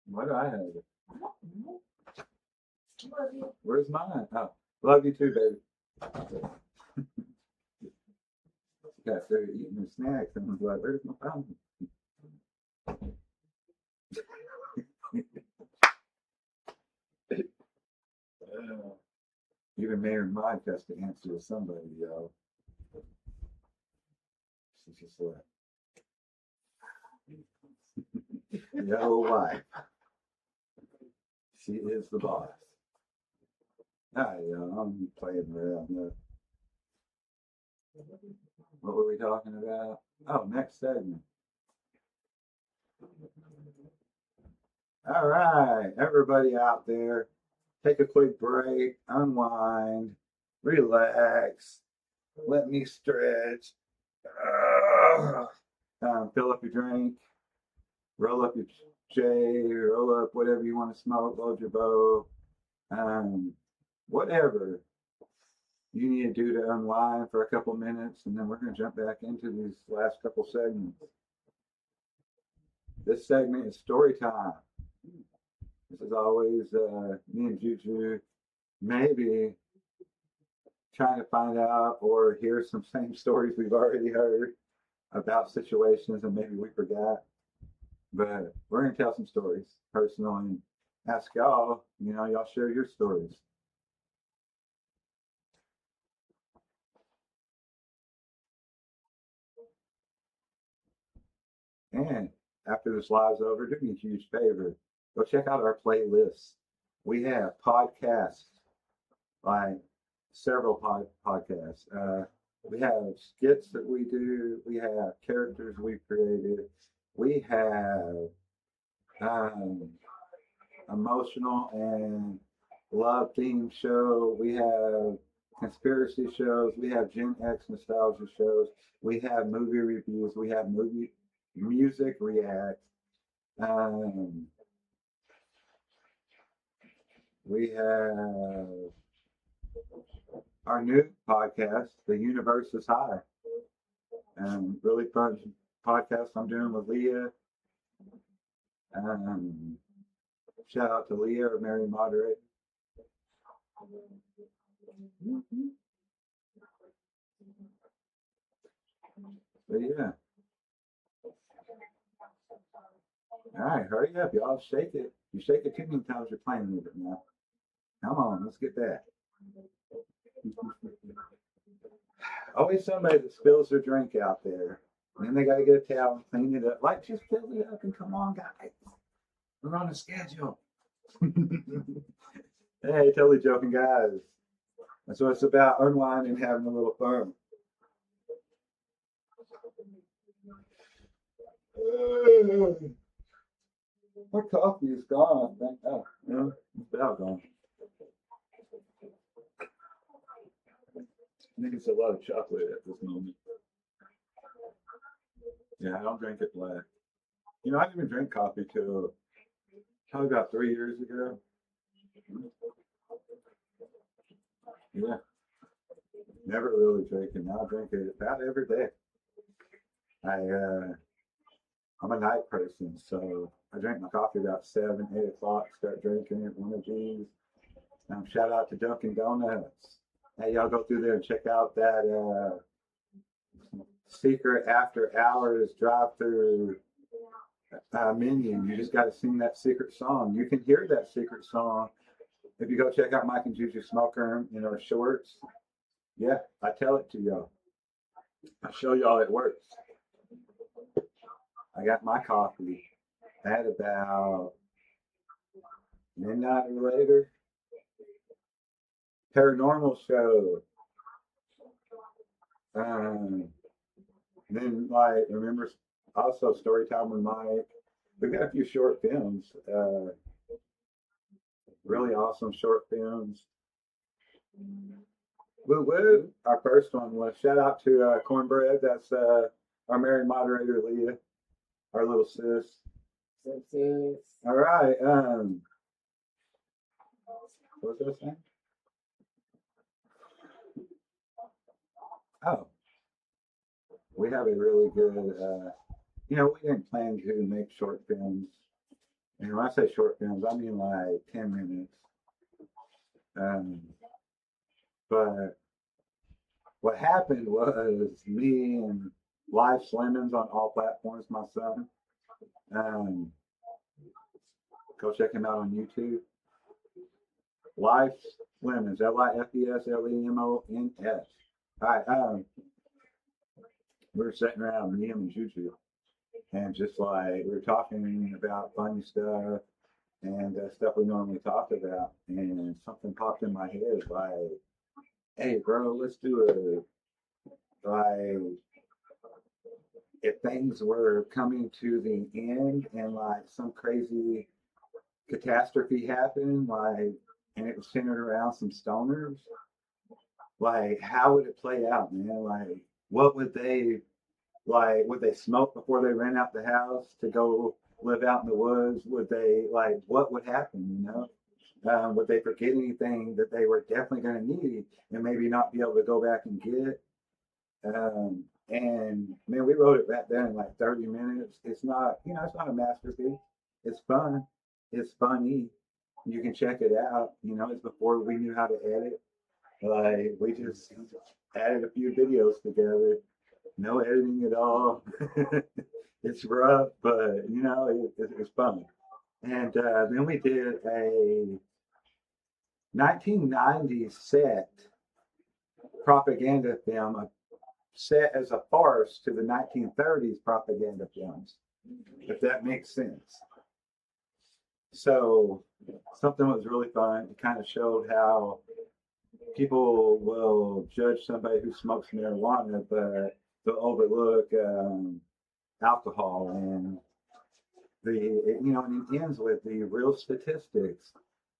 [SPEAKER 2] Why do I have it? Where's mine? Oh, love you too, baby. Got there eating their snacks, and I was like, "Where's my phone?" Even Mayor Mike has to answer to somebody, yo. She's just like, yo, wife. She is the boss. Hi, I'm playing around. What were we talking about? Oh, next segment. All right, everybody out there, take a quick break, unwind, relax, let me stretch. Fill up your drink, roll up your J, roll up whatever you want to smoke, load your bow, whatever you need to do to unwind for a couple minutes, and then we're going to jump back into these last couple segments. This segment is story time. This is always me and Juju maybe trying to find out or hear some same stories we've already heard about situations and maybe we forgot. But we're going to tell some stories personally and ask y'all, y'all share your stories. And after this live's over, do me a huge favor. Go check out our playlists. We have podcasts, like several podcasts. We have skits that we do. We have characters we've created. We have emotional and love themed show. We have conspiracy shows. We have Gen X nostalgia shows. We have movie reviews. We have music react. We have our new podcast, The Universe is High. Really fun podcast I'm doing with Leah. Shout out to Leah, our Mary Moderator. But yeah. All right, hurry up, y'all. Shake it. You shake it too many times, you're playing with it now. Come on, let's get that. Always somebody that spills their drink out there. And then they got to get a towel and clean it up. Like, just fill it up and come on, guys. We're on a schedule. Hey, totally joking, guys. That's what it's about, unwinding and having a little fun. My coffee is gone, I think. Oh, yeah, it's about gone. I think it's a lot of chocolate at this moment. Yeah, I don't drink it black. I didn't even drink coffee till probably about 3 years ago. Yeah. Never really drank it. Now I drink it about every day. I'm a night person, so I drink my coffee about 7, 8 o'clock, start drinking it, one of these. Shout out to Dunkin' Donuts. Hey, y'all go through there and check out that secret after hours drive-through menu. You just got to sing that secret song. You can hear that secret song if you go check out Mike and Jujus Smoker in our shorts. Yeah, I tell it to y'all. I show y'all it works. I got my coffee at about midnight or later. Paranormal show. Then, remember, also story time with Mike. We've got a few short films. Really awesome short films. Woo woo! Our first one was shout out to Cornbread. That's our married moderator, Leah, our little sis. All right. What was I saying? Oh, we have a really good, we didn't plan to make short films. And when I say short films, I mean like 10 minutes. But what happened was me and Life's Lemons on all platforms, my son. Go check him out on YouTube. Life's Lemons, LIFESLEMONS. All right, we were sitting around, me and Jujus, and just like we were talking about funny stuff and stuff we normally talk about, and something popped in my head like, "Hey, bro, let's do if things were coming to the end and like some crazy catastrophe happened, and it was centered around some stoners, like how would it play out, man? Like, what would they would they smoke before they ran out the house to go live out in the woods? Would they what would happen, would they forget anything that they were definitely going to need and maybe not be able to go back and get? And man, we wrote it right there in like 30 minutes. It's not, it's not a masterpiece. It's fun. It's funny. You can check it out. It's before we knew how to edit. Like, we just added a few videos together. No editing at all. It's rough, but it's fun. And then we did a 1990s set propaganda film, set as a farce to the 1930s propaganda films, if that makes sense. So something was really fun. It kind of showed how people will judge somebody who smokes marijuana, but they'll overlook alcohol, and and it ends with the real statistics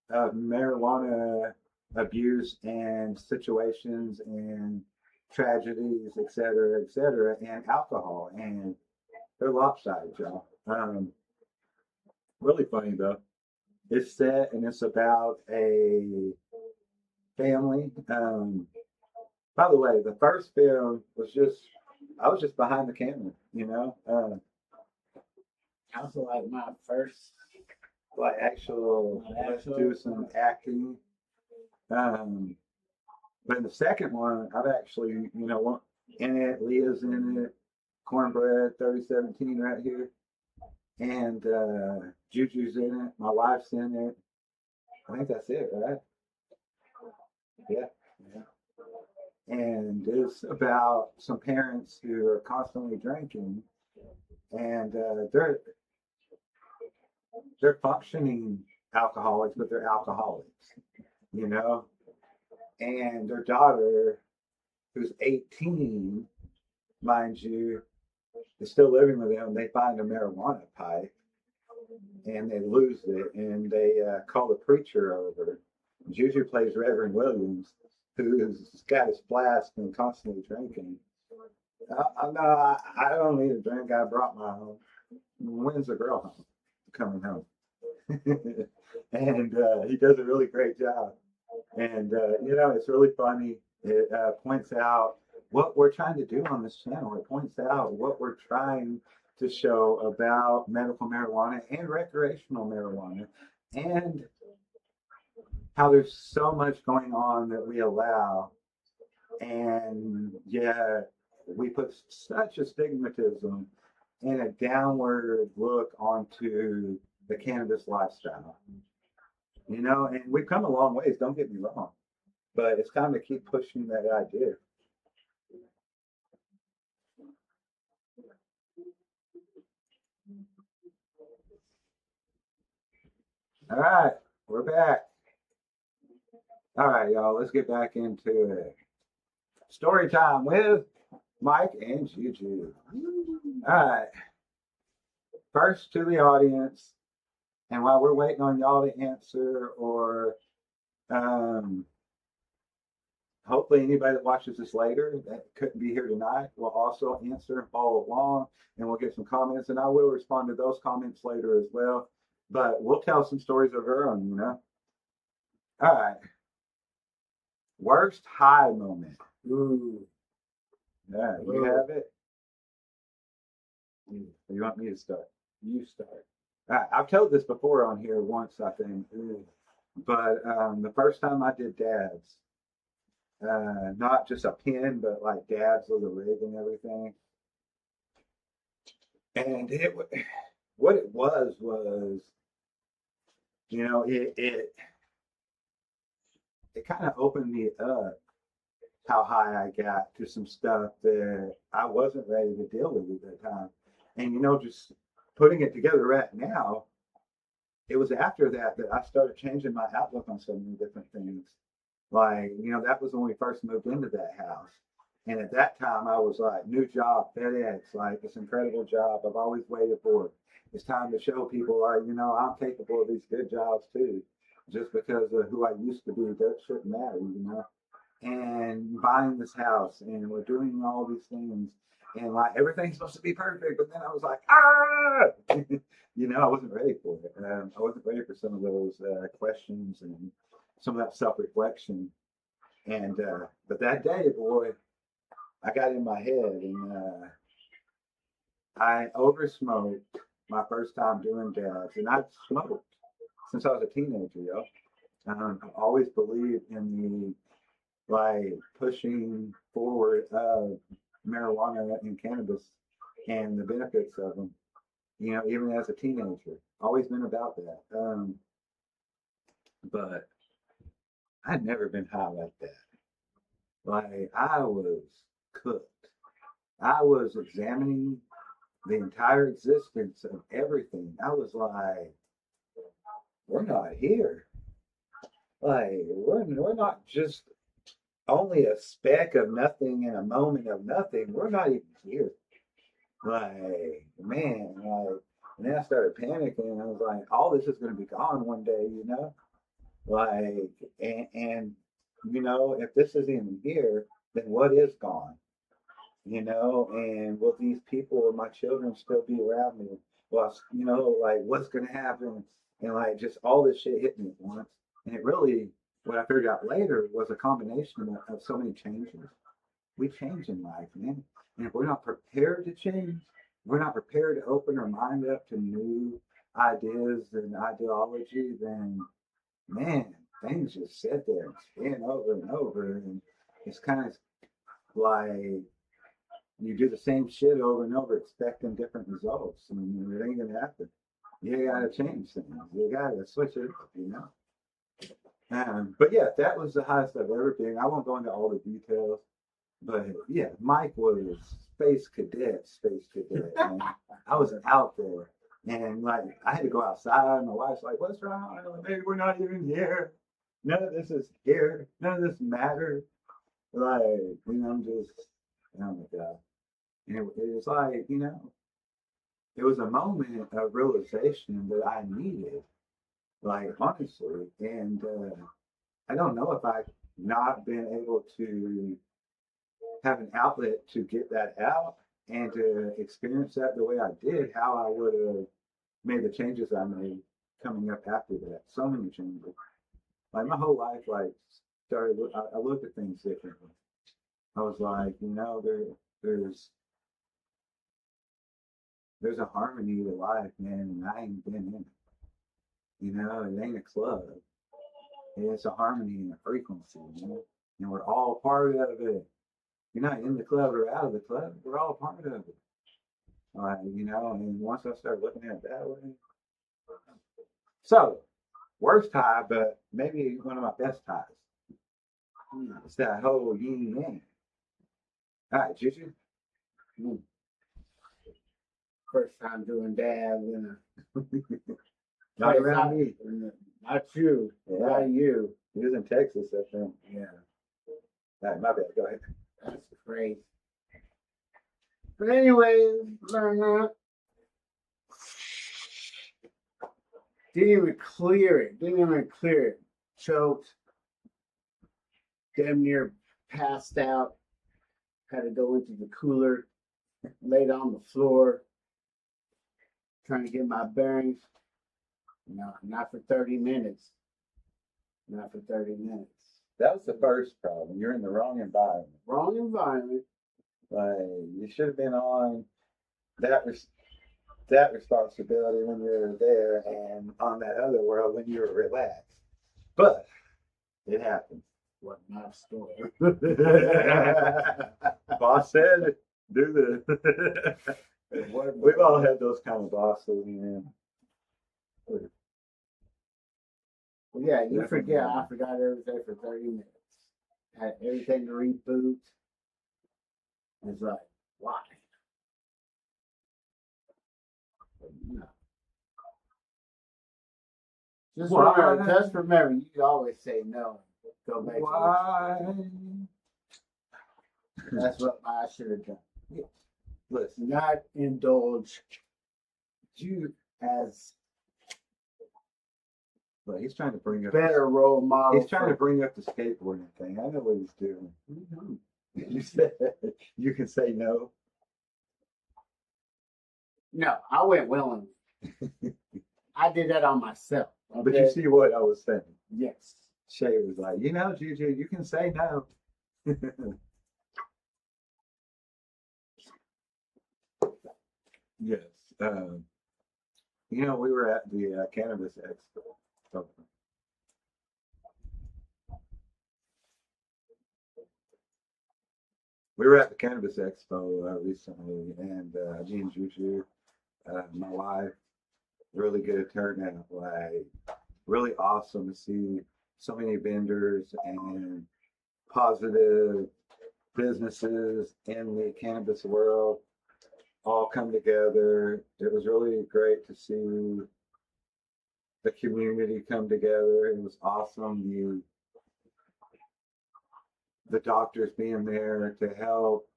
[SPEAKER 2] of marijuana abuse and situations and tragedies, et cetera, and alcohol, and they're lopsided, y'all. Really funny though. It's set and it's about a family. By the way, the first film was I was just behind the camera,
[SPEAKER 3] Also, like my first,
[SPEAKER 2] actual, let's do some acting. But in the second one, I've actually, in it, Leah's in it, Cornbread 3017 right here, and Juju's in it, my wife's in it. I think that's it, right? Yeah. And it's about some parents who are constantly drinking, and they're functioning alcoholics, but they're alcoholics, And their daughter, who's 18, mind you, is still living with them. They find a marijuana pipe and they lose it, and they call the preacher over. Juju plays Reverend Williams, who's got his flask and constantly drinking. I don't need a drink. I brought my own. When's the girl home? Coming home. And he does a really great job. And, it's really funny. It points out what we're trying to do on this channel. It points out what we're trying to show about medical marijuana and recreational marijuana, and how there's so much going on that we allow. And yeah, we put such a stigmatism and a downward look onto the cannabis lifestyle. And we've come a long ways, don't get me wrong, but it's time to keep pushing that idea. All right, we're back. All right, y'all, let's get back into it. Story time with Mike and Juju. All right. First to the audience, and while we're waiting on y'all to answer, or hopefully anybody that watches this later that couldn't be here tonight will also answer and follow along, and we'll get some comments, and I will respond to those comments later as well. But we'll tell some stories of our own, All right. Worst high moment.
[SPEAKER 3] Ooh.
[SPEAKER 2] Yeah, you have it. You want me to start?
[SPEAKER 3] You start.
[SPEAKER 2] All right, I've told this before on here once, I think. But the first time I did dabs, not just a pin, but like dabs with a rig and everything. And what it was, you know, it kind of opened me up how high I got to some stuff that I wasn't ready to deal with at that time. And, you know, just putting it together right now, it was after that that I started changing my outlook on so many different things. Like, you know, that was when we first moved into that house. And at that time, I was like, new job, FedEx, like this incredible job I've always waited for. It's time to show people, like, you know, I'm capable of these good jobs too. Just because of who I used to be, that shouldn't matter, you know. And buying this house, and we're doing all these things, and like everything's supposed to be perfect. But then I was like, ah, you know, I wasn't ready for it. I wasn't ready for some of those questions and some of that self-reflection. And but that day, boy, I got in my head, and I oversmoked my first time doing dabs, and I've smoked since I was a teenager, yo. I've always believed in the like pushing forward of marijuana and cannabis and the benefits of them. You know, even as a teenager, always been about that. But I'd never been high like that. Like I was cooked. I was examining the entire existence of everything. I was like, we're not here. Like we're not just only a speck of nothing and a moment of nothing. We're not even here. Like, man, like, and then I started panicking. I was like, all this is going to be gone one day, you know? Like, and, you know, if this isn't even here, then what is gone? You know, and will these people, my children, still be around me? Well, you know, like, what's going to happen? And, like, just all this shit hit me at once. And it really, what I figured out later was a combination of so many changes. We change in life, man. And if we're not prepared to change, we're not prepared to open our mind up to new ideas and ideology, then, man, things just sit there and spin over and over. And it's kind of like you do the same shit over and over, expecting different results. I mean, it ain't going to happen. You got to change things. You got to switch it up, you know? But yeah, that was the highest I've ever been. I won't go into all the details, but yeah, Mike was space cadet. And I was out there, and like I had to go outside. And my wife's like, "What's wrong? Maybe we're not even here. None of this is here. None of this matters." Like, you know, I'm just, oh my god. And it was like, you know, it was a moment of realization that I needed. Like honestly, and I don't know if I've not been able to have an outlet to get that out and to experience that the way I did, how I would have made the changes I made coming up after that. So many changes. Like my whole life, like started. I looked at things differently. I was like, you know, there's a harmony to life, man, and I ain't been in it. You know, it ain't a club. It's a harmony and a frequency, you know? And we're all part of it. You're not in the club or out of the club. We're all part of it. You know, and once I started looking at it that way. So, worst tie, but maybe one of my best ties. It's that whole yin yang. All right, Juju.
[SPEAKER 3] First time doing dabs in
[SPEAKER 2] Not around me.
[SPEAKER 3] Not you.
[SPEAKER 2] Yeah.
[SPEAKER 3] Not you.
[SPEAKER 2] He was in Texas, I think.
[SPEAKER 3] Yeah.
[SPEAKER 2] All right, my bad. Go ahead.
[SPEAKER 3] That's crazy. But anyways, learn that. Didn't even clear it. Choked. Damn near passed out. Had to go into the cooler. Laid on the floor. Trying to get my bearings. No, not for 30 minutes. Not for 30 minutes.
[SPEAKER 2] That was the first problem. You're in the wrong environment.
[SPEAKER 3] Wrong environment.
[SPEAKER 2] Like you should have been on that that responsibility when you were there, and on that other world when you were relaxed. But it happens.
[SPEAKER 3] What not story?
[SPEAKER 2] Boss said, "Do this." We've all had those kind of bosses, man.
[SPEAKER 3] Well, yeah, you forget. I forgot everything for 30 minutes. Had everything to reboot. It's like, why? No. Just remember, you can always say no. Go back to That's what I should have done.
[SPEAKER 2] Yeah. Listen,
[SPEAKER 3] not indulge you as
[SPEAKER 2] but he's trying to bring up
[SPEAKER 3] better role model.
[SPEAKER 2] He's trying to bring up the skateboarding thing. I know what he's doing. You said you can say no.
[SPEAKER 3] No, I went willingly. I did that on myself. Okay?
[SPEAKER 2] But you see what I was saying?
[SPEAKER 3] Yes.
[SPEAKER 2] Shay was like, Juju, you can say no. Yes. We were at the Cannabis Expo. So, we were at the Cannabis Expo recently, and me and Juju, my wife, really good turnout. Like, really awesome to see so many vendors and positive businesses in the cannabis world all come together. It was really great to see the community come together. It was awesome. The doctors being there to help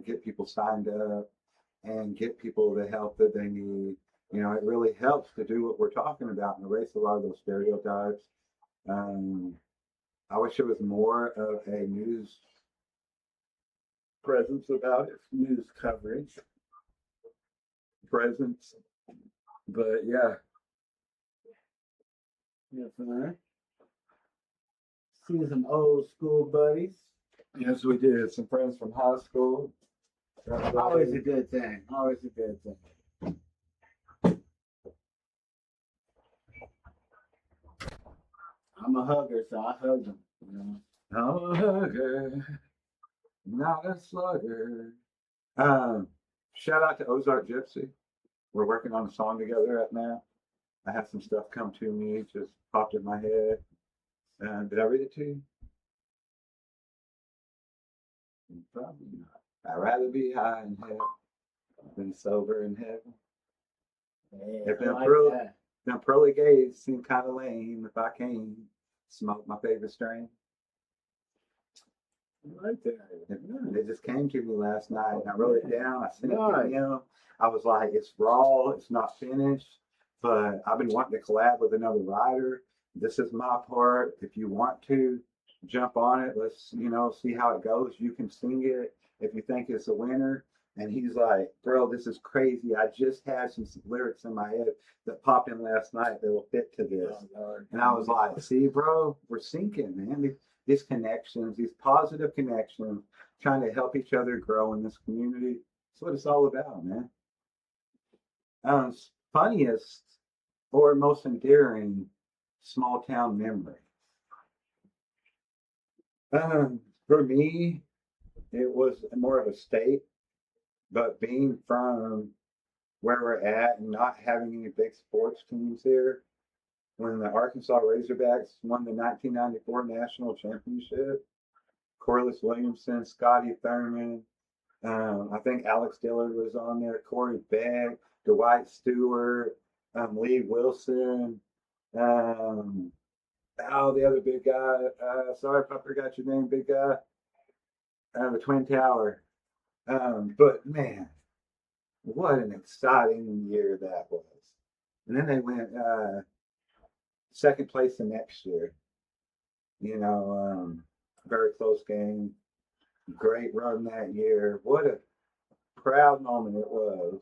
[SPEAKER 2] get people signed up and get people the help that they need. It really helps to do what we're talking about and erase a lot of those stereotypes. I wish there was more of a news presence about it,
[SPEAKER 3] news coverage.
[SPEAKER 2] Presence. But yeah.
[SPEAKER 3] Yes, sir. See some old school buddies.
[SPEAKER 2] Yes, we did. Some friends from high school.
[SPEAKER 3] Always a good thing. Always a good thing. I'm a hugger, so I hug them.
[SPEAKER 2] I'm a hugger, not a slugger. Shout out to Ozark Gypsy. We're working on a song together right now. I have some stuff come to me, just popped in my head. Did I read it to you? Probably not. I'd rather be high in hell than sober in heaven.
[SPEAKER 3] Yeah,
[SPEAKER 2] If them pearly gates seem kind of lame, if I can smoke my favorite strain.
[SPEAKER 3] I like that.
[SPEAKER 2] It just came to me last night, and I wrote it down. I sent it to him. I was like, it's raw, it's not finished, but I've been wanting to collab with another writer. This is my part. If you want to jump on it, let's see how it goes. You can sing it if you think it's a winner. And he's like, bro, this is crazy. I just had some lyrics in my head that popped in last night that will fit to this. And I was like, see, bro, we're syncing, man. These connections, these positive connections, trying to help each other grow in this community. That's what it's all about, man. Funniest or most endearing small town memory. For me, it was more of a state, but being from where we're at and not having any big sports teams here, when the Arkansas Razorbacks won the 1994 national championship, Corliss Williamson, Scotty Thurman, I think Alex Dillard was on there, Corey Beck, Dwight Stewart, Lee Wilson, the other big guy, sorry if I forgot your name, big guy, the Twin Tower. But man, what an exciting year that was. And then they went second place the next year. Very close game. Great run that year. What a proud moment it was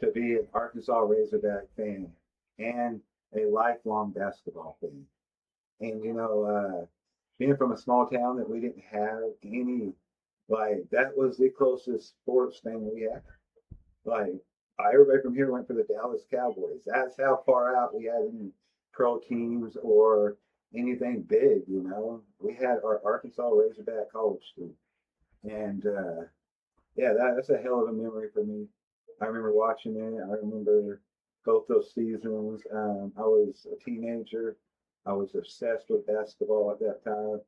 [SPEAKER 2] to be an Arkansas Razorback fan and a lifelong basketball fan. And being from a small town that we didn't have any, like that was the closest sports thing we had. Like everybody from here went for the Dallas Cowboys. That's how far out we had any pro teams or anything big. We had our Arkansas Razorback college team, and yeah, that's a hell of a memory for me. I remember watching it. I remember both those seasons. I was a teenager. I was obsessed with basketball at that time.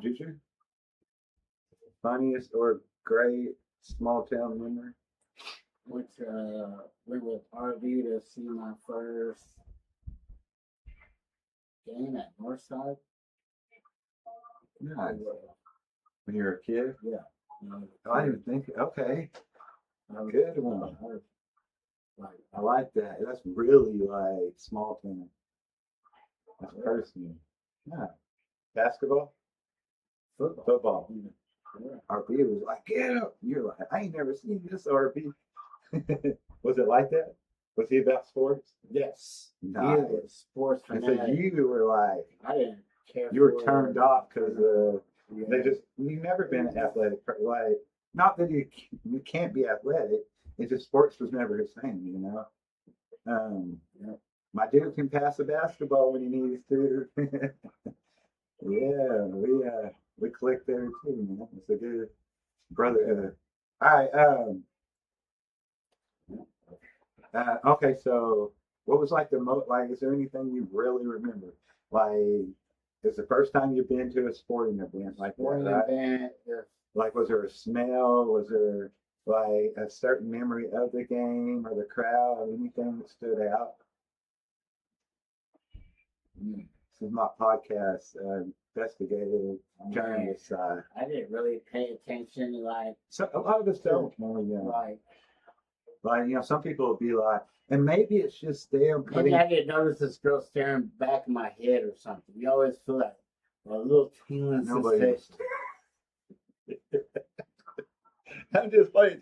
[SPEAKER 2] Juju, funniest or great small town memory?
[SPEAKER 3] Went with RV to see my first game at Northside.
[SPEAKER 2] Nice. When you were a kid?
[SPEAKER 3] Yeah.
[SPEAKER 2] I didn't think. Okay, good one. I like that. That's really like small town. That's personal. Yeah. Basketball? Football.
[SPEAKER 3] Yeah.
[SPEAKER 2] RB was like, get up. You're like, I ain't never seen this RB. Was it like that? Was he about sports?
[SPEAKER 3] Yes.
[SPEAKER 2] Nice.
[SPEAKER 3] He was sports
[SPEAKER 2] And
[SPEAKER 3] fanatic.
[SPEAKER 2] so you were like,
[SPEAKER 3] I didn't care.
[SPEAKER 2] you were turned off because
[SPEAKER 3] Yeah.
[SPEAKER 2] you've never been athletic. Like, not that you can't be athletic. It's just sports was never his thing.
[SPEAKER 3] Yeah.
[SPEAKER 2] My dude can pass a basketball when he needs to. Yeah, we clicked there too, man. It's a good brotherhood. All right. Okay, so what was like the most, like, is there anything you really remember? Like, it's the first time you've been to a sporting event like that, right?
[SPEAKER 3] Event, yeah.
[SPEAKER 2] Like, was there a smell? Was there like a certain memory of the game or the crowd or anything that stood out? This is my podcast, investigative journalist side.
[SPEAKER 3] I didn't really pay attention.
[SPEAKER 2] So a lot of us don't. Like, some people will be like, and maybe it's just them
[SPEAKER 3] Maybe
[SPEAKER 2] putting.
[SPEAKER 3] I didn't notice this girl staring back in my head or something. You always feel like a little tingling
[SPEAKER 2] Nobody.
[SPEAKER 3] sensation.
[SPEAKER 2] I'm just playing.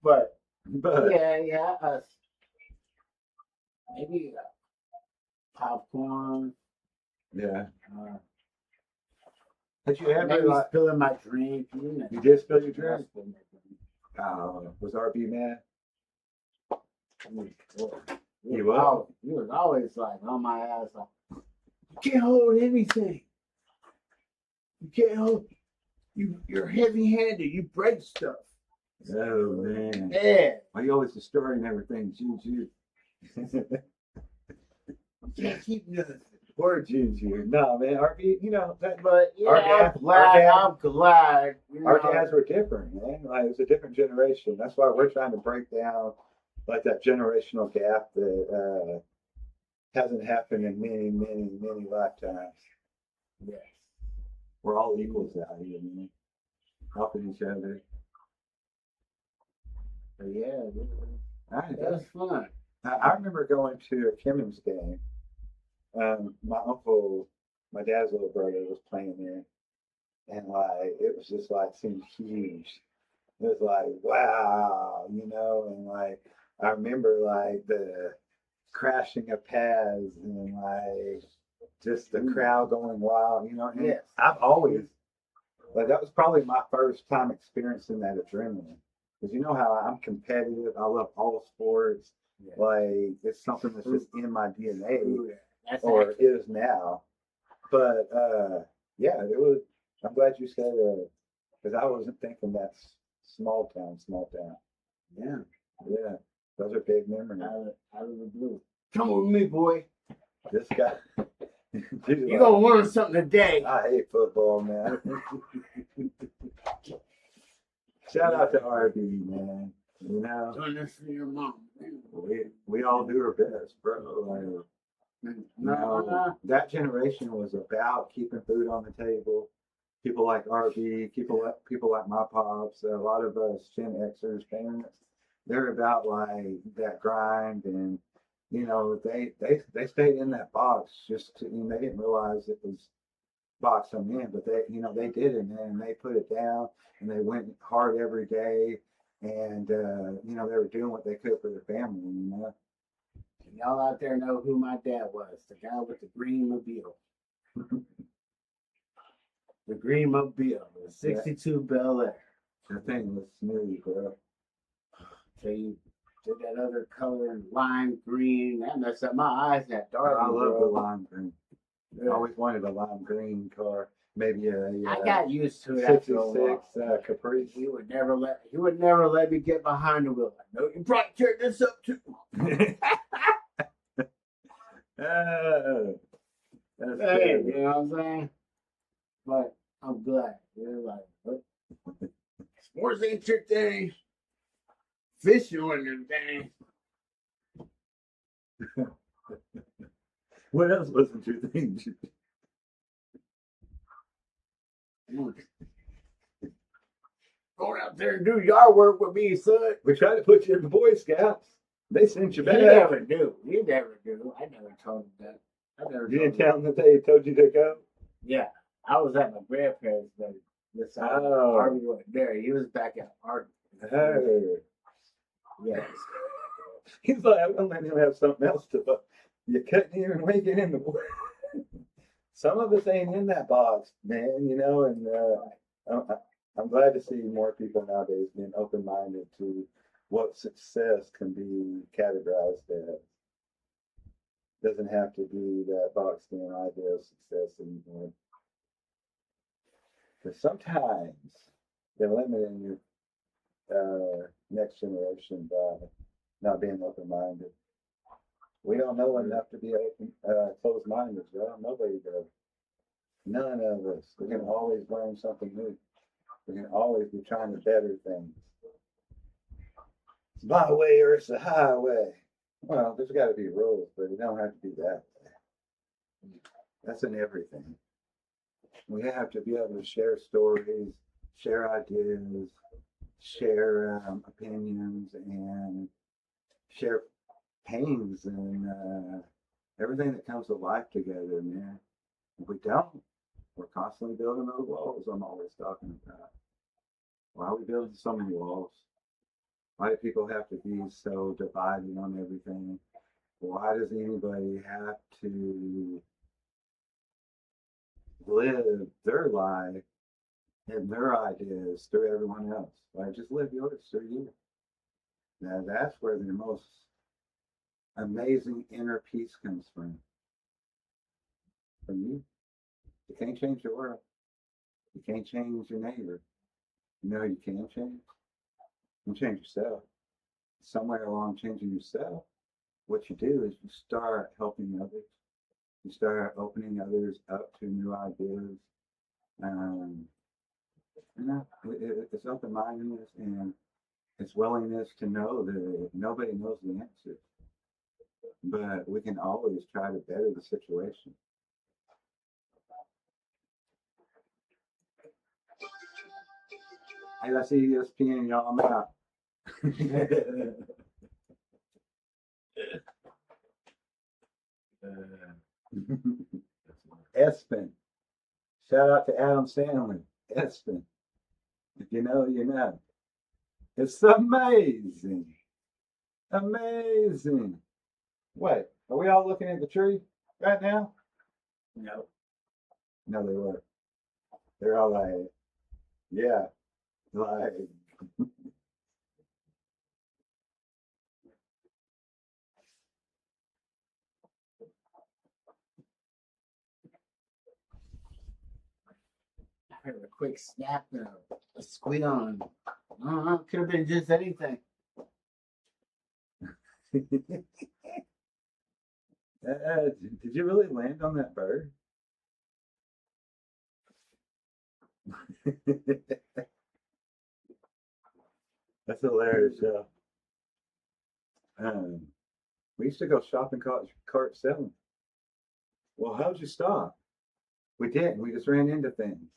[SPEAKER 2] But
[SPEAKER 3] Yeah. Maybe popcorn.
[SPEAKER 2] yeah. Had you ever
[SPEAKER 3] Maybe
[SPEAKER 2] like?
[SPEAKER 3] spilling my drink.
[SPEAKER 2] You did spill your drink? Was RB mad?
[SPEAKER 3] He was always like on my ass, like, you can't hold anything. You can't hold. You're heavy-handed. You break stuff.
[SPEAKER 2] Oh man.
[SPEAKER 3] Yeah.
[SPEAKER 2] Why you always destroying everything, Juju?
[SPEAKER 3] You can't keep nothing.
[SPEAKER 2] Poor Juju. No, man. RB, that.
[SPEAKER 3] But yeah,
[SPEAKER 2] Our
[SPEAKER 3] I'm glad.
[SPEAKER 2] Our dads were different, man. Like, it was a different generation. That's why we're trying to break down like that generational gap that hasn't happened in many, many, many lifetimes.
[SPEAKER 3] Yes.
[SPEAKER 2] We're all equals out here, man. Helping each other.
[SPEAKER 3] But yeah,
[SPEAKER 2] That
[SPEAKER 3] was fun.
[SPEAKER 2] I remember going to a Kimmons game. My uncle, my dad's little brother, was playing there, and like it was just like seemed huge. It was like wow, and like I remember like the crashing of pads and like just the crowd going wild, And
[SPEAKER 3] Yes.
[SPEAKER 2] I've always like that was probably my first time experiencing that adrenaline. Because you know how I'm competitive. I love all sports.
[SPEAKER 3] Yeah.
[SPEAKER 2] Like it's something that's just in my DNA,
[SPEAKER 3] That's
[SPEAKER 2] or
[SPEAKER 3] accurate.
[SPEAKER 2] is now. But yeah, it was. I'm glad you said because I wasn't thinking that's small town. Yeah, those are big memories.
[SPEAKER 3] Out of the blue. Come with me, boy.
[SPEAKER 2] This guy.
[SPEAKER 3] You're gonna learn something today.
[SPEAKER 2] I hate football, man. Shout out to RB, man.
[SPEAKER 3] Doing this for your mom.
[SPEAKER 2] We all do our best, bro. Like, that generation was about keeping food on the table. People like RB, people like my pops, a lot of us Gen Xers, parents, they're about like that grind, and they stayed in that box they didn't realize it was box them in, but they did it, man. They put it down and they went hard every day. And, you know, they were doing what they could for their family, you know.
[SPEAKER 3] And y'all out there know who my dad was, the guy with the green mobile. The green mobile, the 62 Bel Air.
[SPEAKER 2] The thing was smooth, bro.
[SPEAKER 3] So you did that other color, lime green. That messed up my eyes. That dark.
[SPEAKER 2] I love
[SPEAKER 3] bro.
[SPEAKER 2] the lime green.
[SPEAKER 3] Yeah.
[SPEAKER 2] I always wanted a lime green car. Maybe
[SPEAKER 3] I got used to it after a
[SPEAKER 2] 66
[SPEAKER 3] while.
[SPEAKER 2] Caprice.
[SPEAKER 3] He would never let me get behind the wheel. I know you probably tear this up too.
[SPEAKER 2] That's
[SPEAKER 3] Hey,
[SPEAKER 2] good.
[SPEAKER 3] you know what I'm saying? But I'm glad. You're like, oh, sports ain't your thing. Fishing wasn't your thing.
[SPEAKER 2] What else wasn't your thing?
[SPEAKER 3] Going out there and do yard work with me, son.
[SPEAKER 2] We tried to put you in the Boy Scouts. They sent you back.
[SPEAKER 3] He never do. He never do. I never told him that.
[SPEAKER 2] You didn't tell them that they told you to go?
[SPEAKER 3] Yeah. I was at my grandparents' place. Listen, Harvey wasn't there. He was back at Harvey.
[SPEAKER 2] Oh.
[SPEAKER 3] Yes.
[SPEAKER 2] He's like, I'm going to let him have something else to fuck. You couldn't even make it in the board. Some of us ain't in that box, man, you know, and I'm glad to see more people nowadays being open-minded to what success can be categorized as. Doesn't have to be that boxed-in idea of success anymore. Because sometimes they're limiting your next generation by not being open-minded. We don't know enough to be closed-minded, y'all. Nobody does. None of us. We can always learn something new. We can always be trying to better things. It's my way or it's the highway. Well, there's got to be rules, but it don't have to be that way. That's in everything. We have to be able to share stories, share ideas, share opinions, and share pains and everything that comes with life together, man. If we don't, we're constantly building those walls I'm always talking about. Why are we building so many walls? Why do people have to be so divided on everything? Why does anybody have to live their life and their ideas through everyone else? Why just live yours through you? Now that's where the most amazing inner peace comes from. From you. You can't change the world. You can't change your neighbor. You know you can change? You can change yourself. Somewhere along changing yourself, what you do is you start helping others. You start opening others up to new ideas. You know, it's open-mindedness and it's willingness to know that nobody knows the answer. But we can always try to better the situation. Hey, I see ESPN, y'all. I'm out. Espen. Shout out to Adam Sandler. Espen. If you know, you know. It's amazing. Amazing. Wait, are we all looking at the tree right now?
[SPEAKER 3] No.
[SPEAKER 2] No, they were. They're all like, yeah. Like,
[SPEAKER 3] I heard a quick snap and a squeal on. Could have been just anything.
[SPEAKER 2] did you really land on that bird? That's hilarious, yeah. We used to go shopping cart selling. Well, how'd you stop? We didn't. We just ran into things.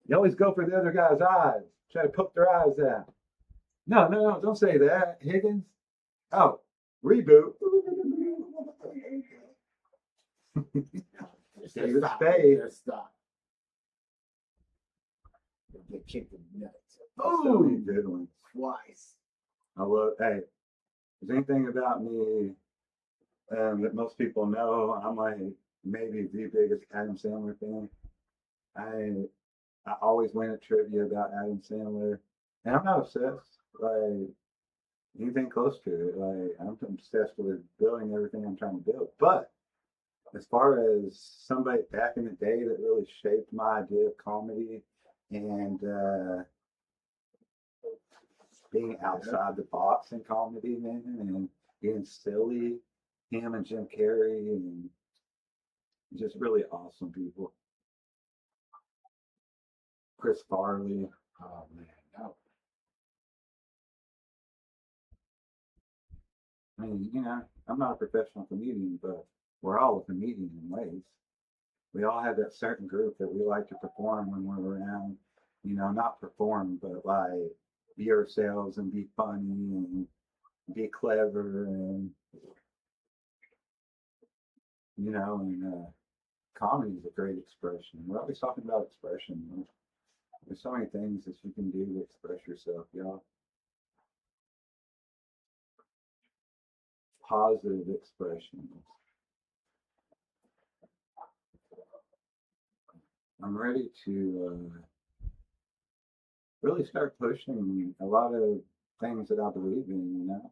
[SPEAKER 2] You always go for the other guy's eyes. Try to poke their eyes out. No, don't say that, Higgins. Oh, reboot. David Spade.
[SPEAKER 3] Just stop. Get kicked in the nuts.
[SPEAKER 2] So many
[SPEAKER 3] Boom!
[SPEAKER 2] good ones.
[SPEAKER 3] Twice.
[SPEAKER 2] I love. Hey, there's anything about me that most people know, I'm like maybe the biggest Adam Sandler fan. I always win at trivia about Adam Sandler, and I'm not obsessed like anything close to it. Like I'm obsessed with building everything I'm trying to build. But as far as somebody back in the day that really shaped my idea of comedy and being outside the box in comedy, man, and being silly, him and Jim Carrey, and just really awesome people. Chris Farley.
[SPEAKER 3] Oh man, no.
[SPEAKER 2] I mean, I'm not a professional comedian, but we're all a comedian in ways. We all have that certain group that we like to perform when we're around, not perform, but like be ourselves and be funny and be clever and, comedy is a great expression. We're always talking about expression. There's so many things that you can do to express yourself, y'all. Positive expressions. I'm ready to really start pushing a lot of things that I believe in,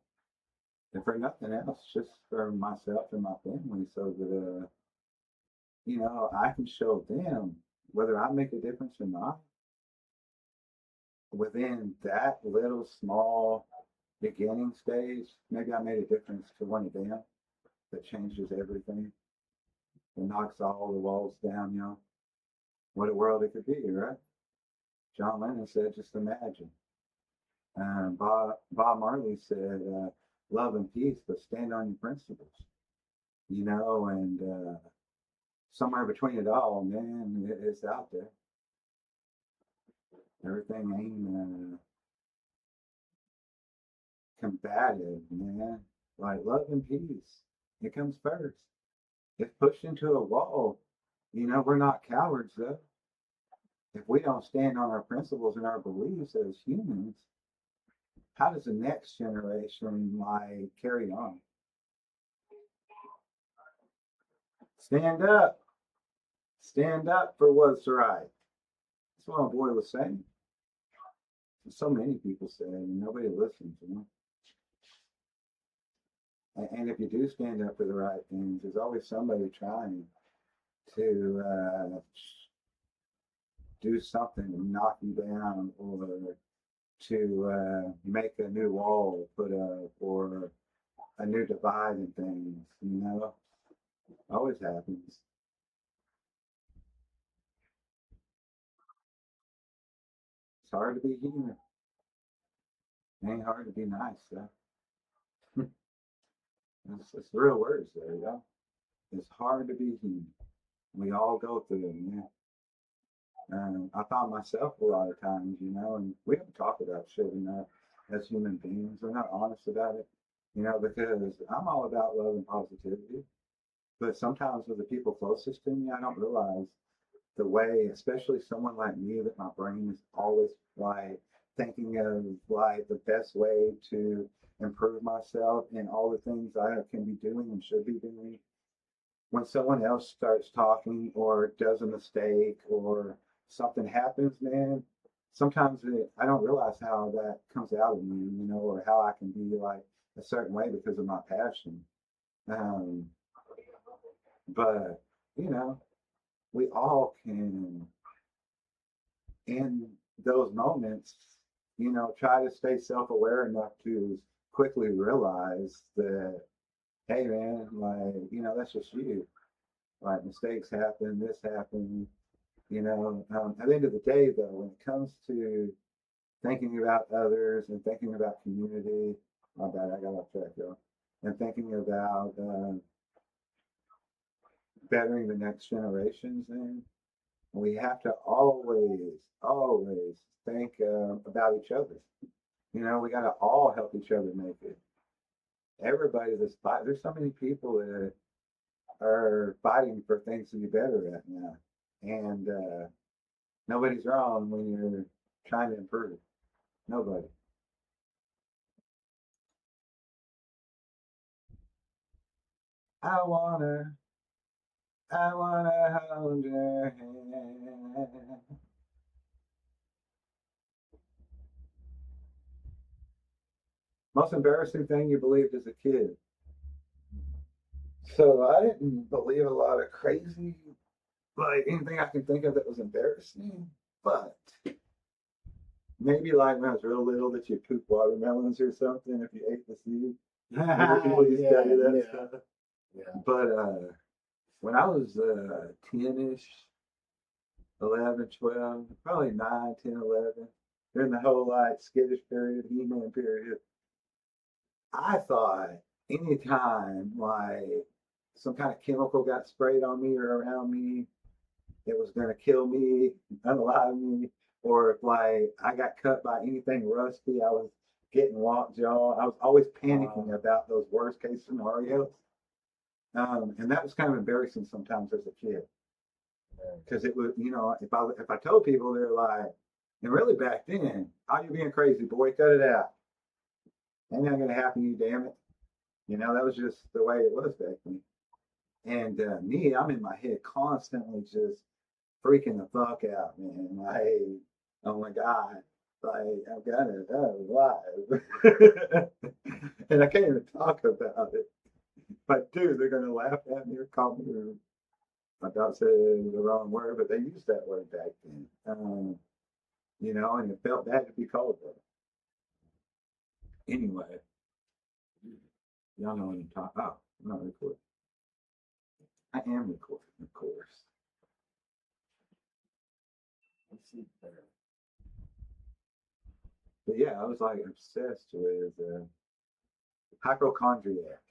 [SPEAKER 2] and for nothing else, just for myself and my family, so that I can show them whether I make a difference or not. Within that little small beginning stage, maybe I made a difference to one of them that changes everything, that knocks all the walls down, What a world it could be, right? John Lennon said, just imagine. Bob Marley said, love and peace, but stand on your principles, and somewhere between it all, man, it's out there. Everything ain't combative, man. Like love and peace, it comes first. If pushed into a wall, we're not cowards, though. If we don't stand on our principles and our beliefs as humans, how does the next generation like carry on? Stand up. Stand up for what's right. That's what my boy was saying. So many people say, and nobody listens. And if you do stand up for the right things, there's always somebody trying to do something to knock you down, or to make a new wall put up, or a new divide in things. Always happens. It's hard to be human. It ain't hard to be nice, though. It's the real words there, y'all. It's hard to be human. We all go through it, man. I found myself a lot of times, and we don't talk about shit enough as human beings. We're not honest about it, because I'm all about love and positivity. But sometimes with the people closest to me, I don't realize the way, especially someone like me, that my brain is always like thinking of like the best way to improve myself and all the things I can be doing and should be doing. When someone else starts talking or does a mistake or something happens, man, sometimes I don't realize how that comes out of me, or how I can be like a certain way because of my passion. But, we all can, in those moments, try to stay self-aware enough to quickly realize that, hey, man, like, that's just you. Like, mistakes happen, this happened, At the end of the day, though, when it comes to thinking about others and thinking about community, my bad, I got off track, y'all, and thinking about bettering the next generations, man, we have to always think about each other. We got to all help each other make it. Everybody that's fighting, there's so many people that are fighting for things to be better at now. And nobody's wrong when you're trying to improve. Nobody. I wanna hold your hand. Most embarrassing thing you believed as a kid. So I didn't believe a lot of crazy, like anything I can think of that was embarrassing. But maybe like when I was real little that you poop watermelons or something if you ate the seed. Remember people used to tell you that stuff?
[SPEAKER 3] Yeah.
[SPEAKER 2] But when I was 10-ish, 11, 12, probably 9, 10, 11, during the whole like skittish period, He-Man period, I thought anytime like some kind of chemical got sprayed on me or around me, it was going to kill me, unalive me, or if like I got cut by anything rusty, I was getting lockjaw. I was always panicking about those worst case scenarios. And that was kind of embarrassing sometimes as a kid. Because it was, if I told people, they're like, and really back then, oh, you're being crazy, boy, cut it out. Ain't that gonna happen to you, damn it. That was just the way it was back then. And me, I'm in my head constantly just freaking the fuck out, man. Like, oh my God, like, I've got it alive. And I can't even talk about it. But dude, they're gonna laugh at me or call me or I about to say the wrong word, but they used that word back then. And it felt bad to be called that. Anyway, y'all know what I'm talking about. Oh, I'm not recording. I am recording, of course. But yeah, I was like obsessed with hypochondriac,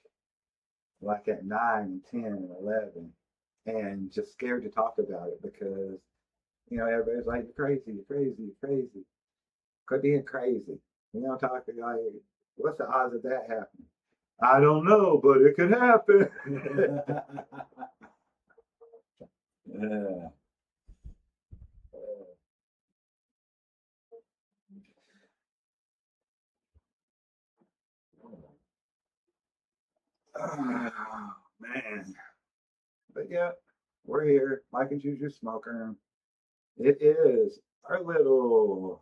[SPEAKER 2] like at 9 and 10 and 11, and just scared to talk about it because everybody's like, you're crazy, you're crazy, you're crazy. Quit being crazy. Talking like, what's the odds of that happening? I don't know, but it could happen. Yeah. Oh, man. But yeah, we're here. Mike and Jujus Smoker Room. It is our little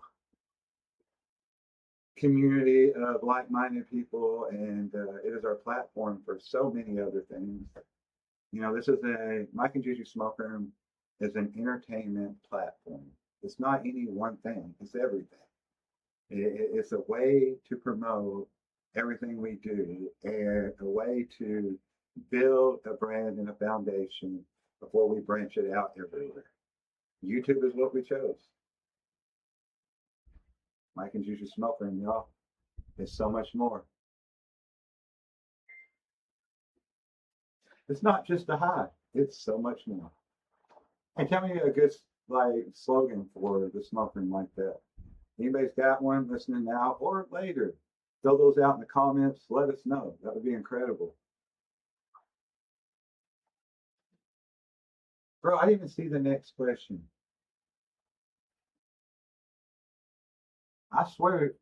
[SPEAKER 2] community of like-minded people, and it is our platform for so many other things. This is Mike and Juju Smoker Room is an entertainment platform. It's not any one thing. It's everything. It's a way to promote everything we do and a way to build a brand and a foundation before we branch it out everywhere. YouTube is what we chose. Mike and Juju Smoker Room, y'all. There's so much more. It's not just a high. It's so much more. Hey, tell me a good slogan for the smoker room like that. Anybody's got one listening now or later? Throw those out in the comments. Let us know. That would be incredible. Bro, I didn't even see the next question. I swear,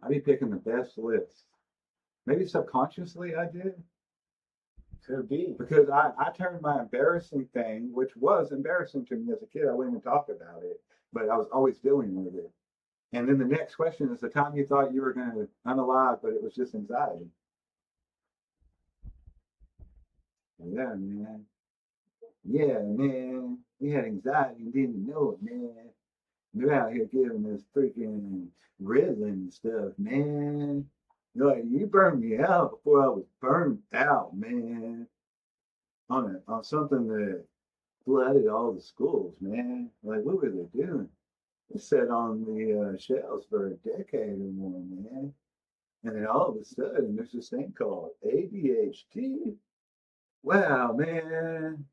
[SPEAKER 2] I'd be picking the best list. Maybe subconsciously I did.
[SPEAKER 3] Could be.
[SPEAKER 2] Because I turned my embarrassing thing, which was embarrassing to me as a kid. I wouldn't even talk about it, but I was always dealing with it. And then the next question is the time you thought you were going to unalive, but it was just anxiety. Yeah, man. Yeah, man. We had anxiety and didn't know it, man. They're out here giving us freaking Ritalin and stuff, man. You're like, you burned me out before I was burned out, man. On something that flooded all the schools, man. Like, what were they doing? It sat on the shelves for a decade or more, man. And then all of a sudden, there's this thing called ADHD. Wow, man.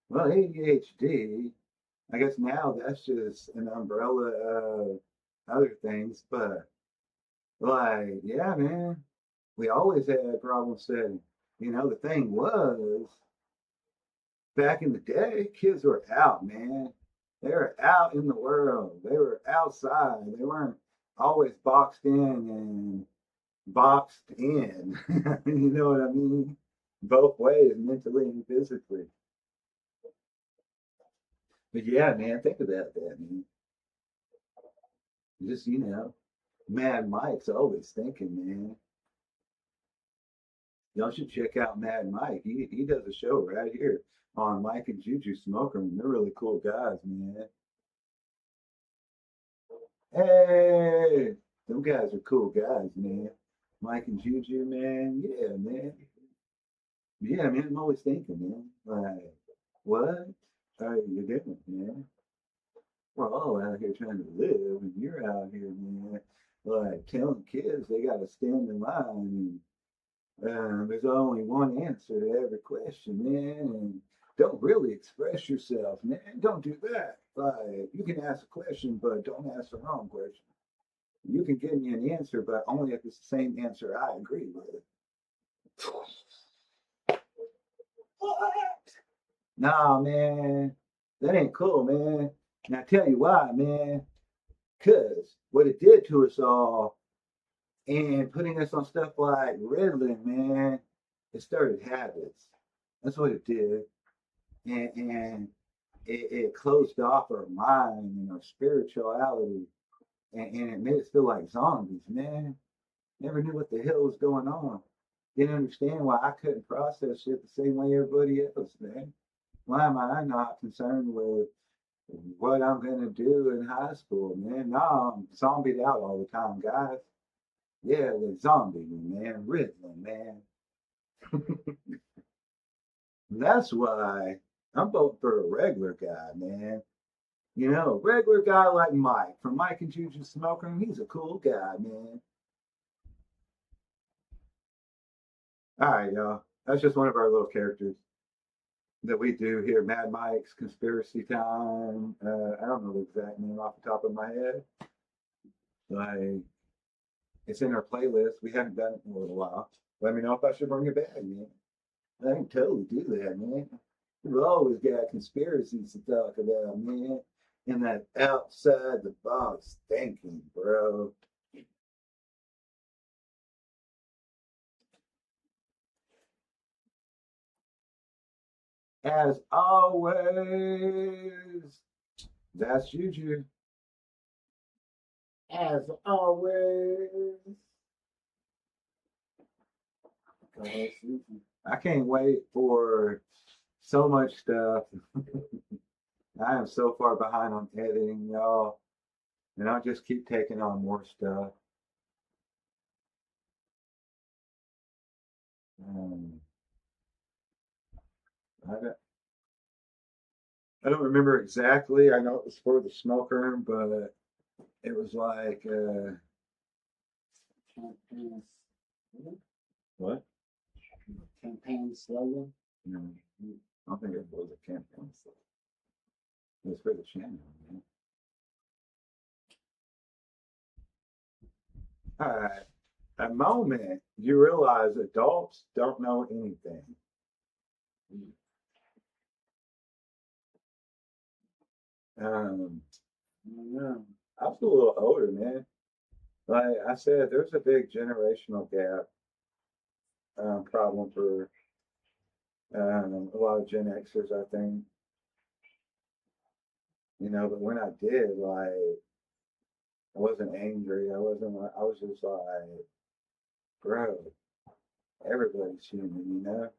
[SPEAKER 2] Well, ADHD, I guess now that's just an umbrella of other things, but like, yeah, man, we always had problem setting. The thing was, back in the day, kids were out, man. They were out in the world. They were outside. They weren't always boxed in and boxed in. You know what I mean? Both ways, mentally and physically. But yeah, man, think about that, man. Just, Mad Mike's always thinking, man. Y'all should check out Mad Mike. He does a show right here on Mike and Juju Smoker. They're really cool guys, man. Hey, them guys are cool guys, man. Mike and Juju, man. Yeah, man. Yeah, man. I'm always thinking, man. Like, what are you doing, man? We're all out here trying to live, and you're out here, man, like telling kids they got to stand in line, and there's only one answer to every question, man, and don't really express yourself, man. Don't do that. Like, you can ask a question, but don't ask the wrong question. You can give me an answer, but only if it's the same answer I agree with. What? Nah, man, that ain't cool, man. And I tell you why, man. Because what it did to us all, and putting us on stuff like Ritalin, man, it started habits. That's what it did. And it closed off our mind and our spirituality. And it made us feel like zombies, man. Never knew what the hell was going on. Didn't understand why I couldn't process shit the same way everybody else, man. Why am I not concerned with what I'm gonna do in high school, man? No, I'm zombied out all the time, guys. Yeah, the zombie, man, Ritalin, man. That's why I'm voting for a regular guy, man. A regular guy like Mike from Mike and Jujus Smoker. He's a cool guy, man. All right, y'all. That's just one of our little characters that we do here. Mad Mike's Conspiracy Time. I don't know the exact name off the top of my head. Like, it's in our playlist. We haven't done it in a little while. Let me know if I should bring it back, man. I can totally do that, man. We've always got conspiracies to talk about, man. And that outside the box thinking, bro. As always, that's Juju.
[SPEAKER 3] As always.
[SPEAKER 2] I can't wait for so much stuff. I am so far behind on editing, y'all. And I'll just keep taking on more stuff. I don't, I don't remember exactly. I know it was for the smoker, but it was like, what?
[SPEAKER 3] Campaign slogan?
[SPEAKER 2] No, I don't think it was a campaign slogan. It was for the channel, man. All right. A moment you realize adults don't know anything. I was a little older, man. Like I said, there's a big generational gap problem for a lot of Gen Xers, I think. But when I did, like, I wasn't angry. I wasn't like, I was just like, bro, everybody's human.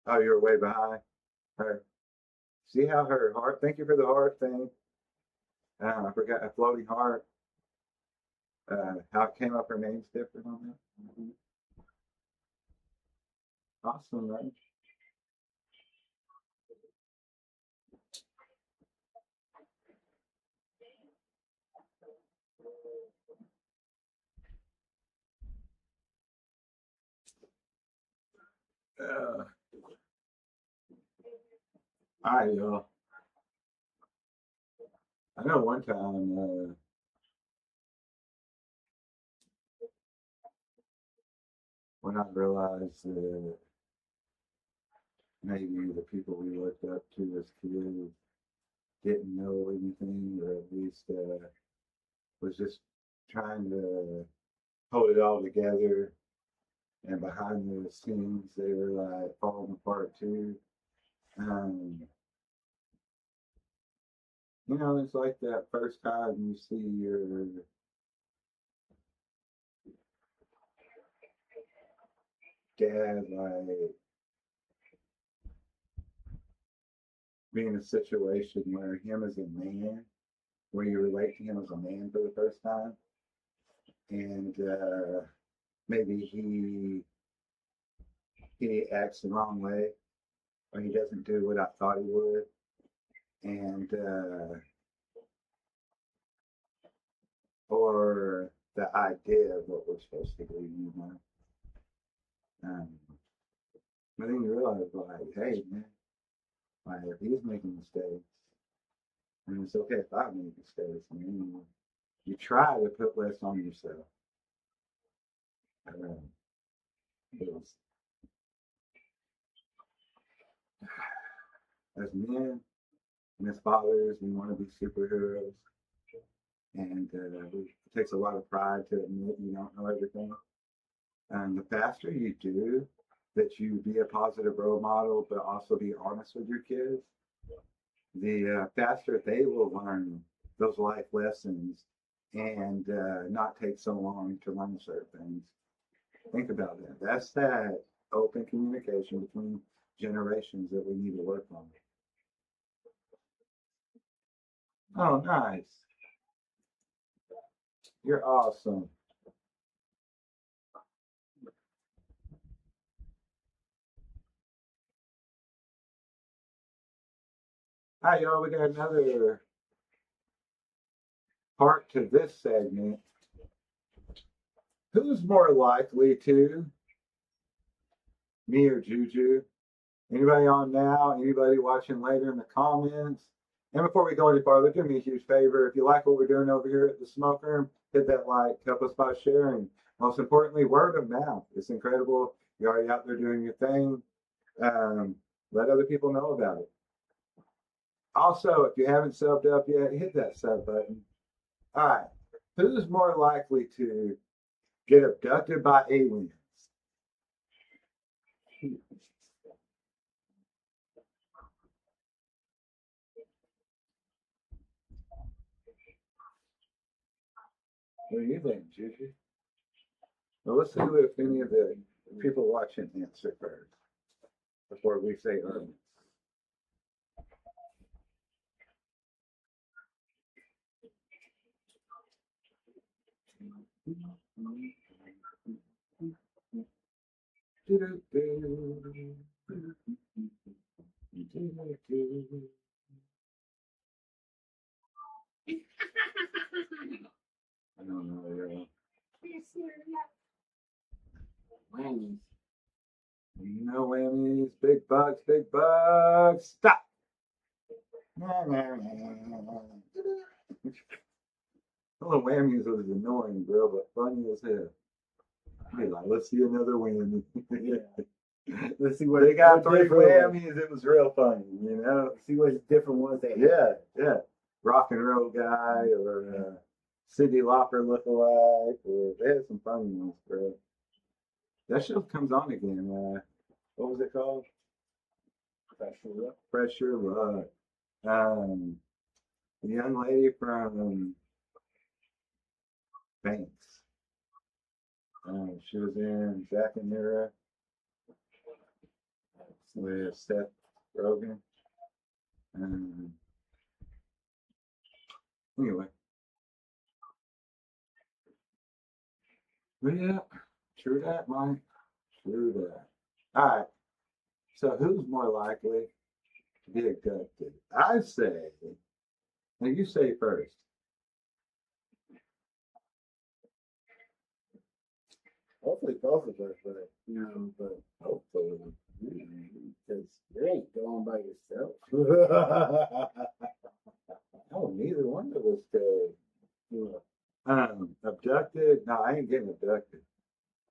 [SPEAKER 2] Oh, you're way behind her. See how her heart, thank you for the heart thing. I forgot a floating heart. How it came up, her name's different on that. Awesome, right? All right, y'all. I know one time when I realized that maybe the people we looked up to as kids didn't know anything, or at least was just trying to hold it all together. And behind the scenes, they were like falling apart too. You know, it's like that first time you see your dad like be in a situation where him as a man, where you relate to him as a man for the first time, and maybe he acts the wrong way, or he doesn't do what I thought he would, and or the idea of what we're supposed to do, you know. But then you realize, like, hey, man, like if he's making mistakes, and it's okay if I make mistakes. I mean, you try to put less on yourself. Because as men and as fathers, we want to be superheroes, and it takes a lot of pride to admit you don't know everything. And the faster you do that, you be a positive role model, but also be honest with your kids, the faster they will learn those life lessons and not take so long to learn certain things. Think about that. That's that open communication between generations that we need to work on. Oh, nice. You're awesome. Hi, y'all. We got another part to this segment. Who's more likely to? Me or Juju? Anybody on now? Anybody watching later in the comments? And before we go any farther, do me a huge favor. If you like what we're doing over here at the Smoke Room, hit that like, help us by sharing. Most importantly, word of mouth. It's incredible. You're already out there doing your thing. Let other people know about it. Also, if you haven't subbed up yet, hit that sub button. All right. Who's more likely to get abducted by aliens? What do you think, Juju? Well, let's see if any of the people watching answer first before we say early. I don't know.
[SPEAKER 3] Whammies.
[SPEAKER 2] No whammies, big bucks, big bucks. Stop. Little whammies was annoying, bro, but funny as hell. Be like, let's see another whammy.
[SPEAKER 3] Let's see what
[SPEAKER 2] They got three
[SPEAKER 3] different
[SPEAKER 2] whammies. It was real funny, you know.
[SPEAKER 3] See what different ones they have.
[SPEAKER 2] Yeah. Rock and roll guy or Cyndi Lauper lookalike, or they had some funny ones, bro. That show comes on again. What was it called? Pressure Luck. The young lady from Banks. She was in Jack and Mira with Seth Rogen. Anyway. But yeah, true that, Mike. True that. All right. So who's more likely to be abducted? I say, now you say first.
[SPEAKER 3] Hopefully both of us, but hopefully, because you ain't going by yourself.
[SPEAKER 2] Oh, neither one of us could. Abducted? No, I ain't getting abducted.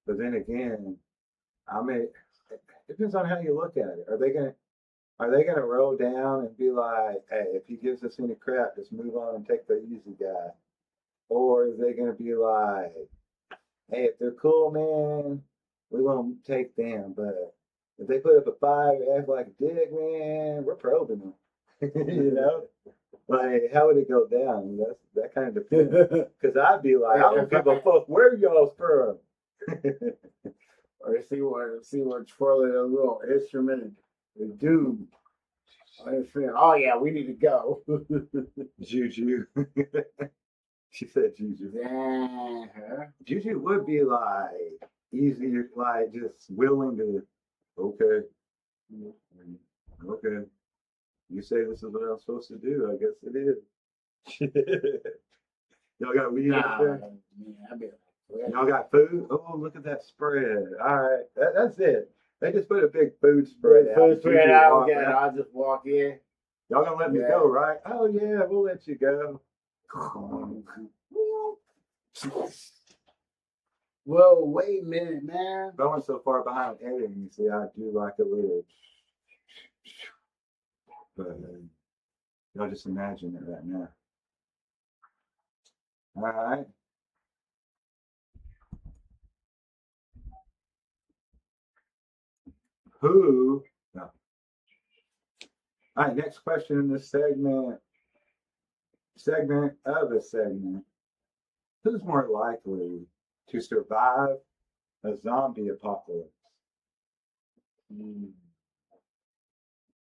[SPEAKER 2] But then again, depends on how you look at it. Are they gonna roll down and be like, hey, if he gives us any crap, just move on and take the easy guy? Or is they gonna be like, hey, if they're cool, man, we won't take them, but if they put up a fight or act like a dick, man, we're probing them. You know? Like, how would it go down? That kind of depends. Because I'd be like, I don't give a fuck where y'all's from.
[SPEAKER 3] Or see what twirling a little instrument and do. Oh yeah, we need to go.
[SPEAKER 2] Juju. She said Juju.
[SPEAKER 3] Yeah.
[SPEAKER 2] Juju would be like easy, like just willing to, okay. Okay. You say this is what I'm supposed to do, I guess it is. Y'all got weed up there? Y'all got food? Oh, look at that spread. All right. That's it. They just put a big food spread out.
[SPEAKER 3] Food spread out again. I'll just walk in.
[SPEAKER 2] Y'all gonna let me go, right? Oh yeah, we'll let you go.
[SPEAKER 3] Whoa, wait a minute, man.
[SPEAKER 2] Going so far behind editing, you see, I do like a little. But y'all just imagine it right now. All right. Who? No. All right. Next question in this segment of a segment. Who's more likely to survive a zombie apocalypse?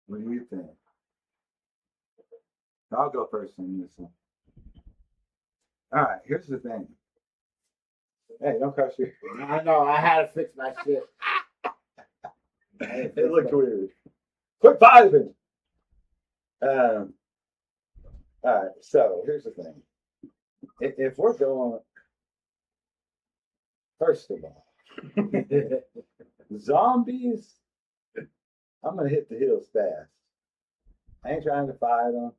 [SPEAKER 2] What do you think? I'll go first on this one. All right, here's the thing. Hey, don't crush your.
[SPEAKER 3] I know, I had to fix my shit.
[SPEAKER 2] It looked weird. Quit vibing. All right, so here's the thing. If we're going, first of all, zombies, I'm gonna hit the hills fast. I ain't trying to fight them.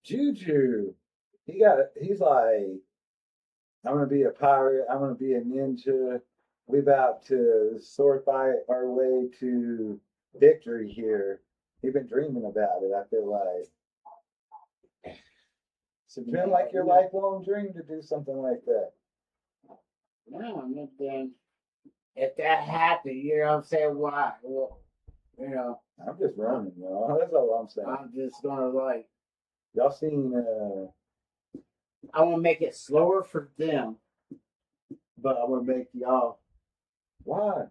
[SPEAKER 2] Juju, he's like, I'm gonna be a pirate. I'm gonna be a ninja. We about to sword fight our way to victory here. He's been dreaming about it. I feel like it's been like your lifelong dream to do something like that.
[SPEAKER 3] No, I'm not saying if that happened, you know what I'm saying? Why? Well, you know,
[SPEAKER 2] I'm just running, y'all. That's all I'm saying.
[SPEAKER 3] I'm just gonna like.
[SPEAKER 2] Y'all seen?
[SPEAKER 3] I want to make it slower for them, but I want to make y'all.
[SPEAKER 2] Why?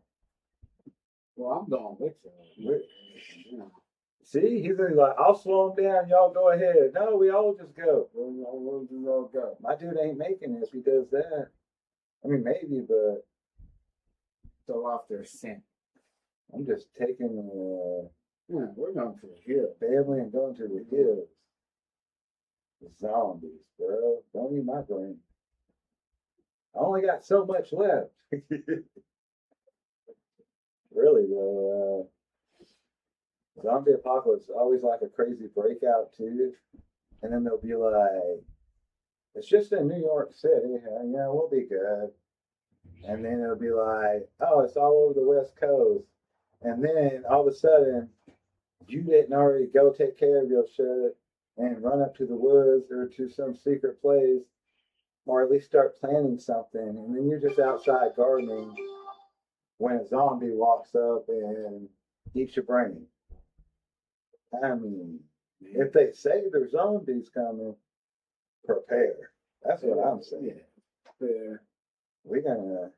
[SPEAKER 3] Well, I'm going with you.
[SPEAKER 2] See, he's like, I'll slow him down. Y'all go ahead. No, we all just go.
[SPEAKER 3] We'll just all go.
[SPEAKER 2] My dude ain't making this. He does that. I mean, maybe, but
[SPEAKER 3] go off their scent.
[SPEAKER 2] I'm just taking
[SPEAKER 3] we're going to the hill.
[SPEAKER 2] Family and going to the hills. The zombies, bro. Don't eat my brain. I only got so much left. Really, though. Zombie apocalypse is always like a crazy breakout, too. And then they'll be like, it's just in New York City. Yeah, we'll be good. And then it'll be like, oh, it's all over the West Coast. And then all of a sudden, you didn't already go take care of your shit and run up to the woods or to some secret place, or at least start planning something. And then you're just outside gardening when a zombie walks up and eats your brain. I mean, if they say there's zombies coming, prepare. That's what I'm saying.
[SPEAKER 3] Yeah.
[SPEAKER 2] We're gonna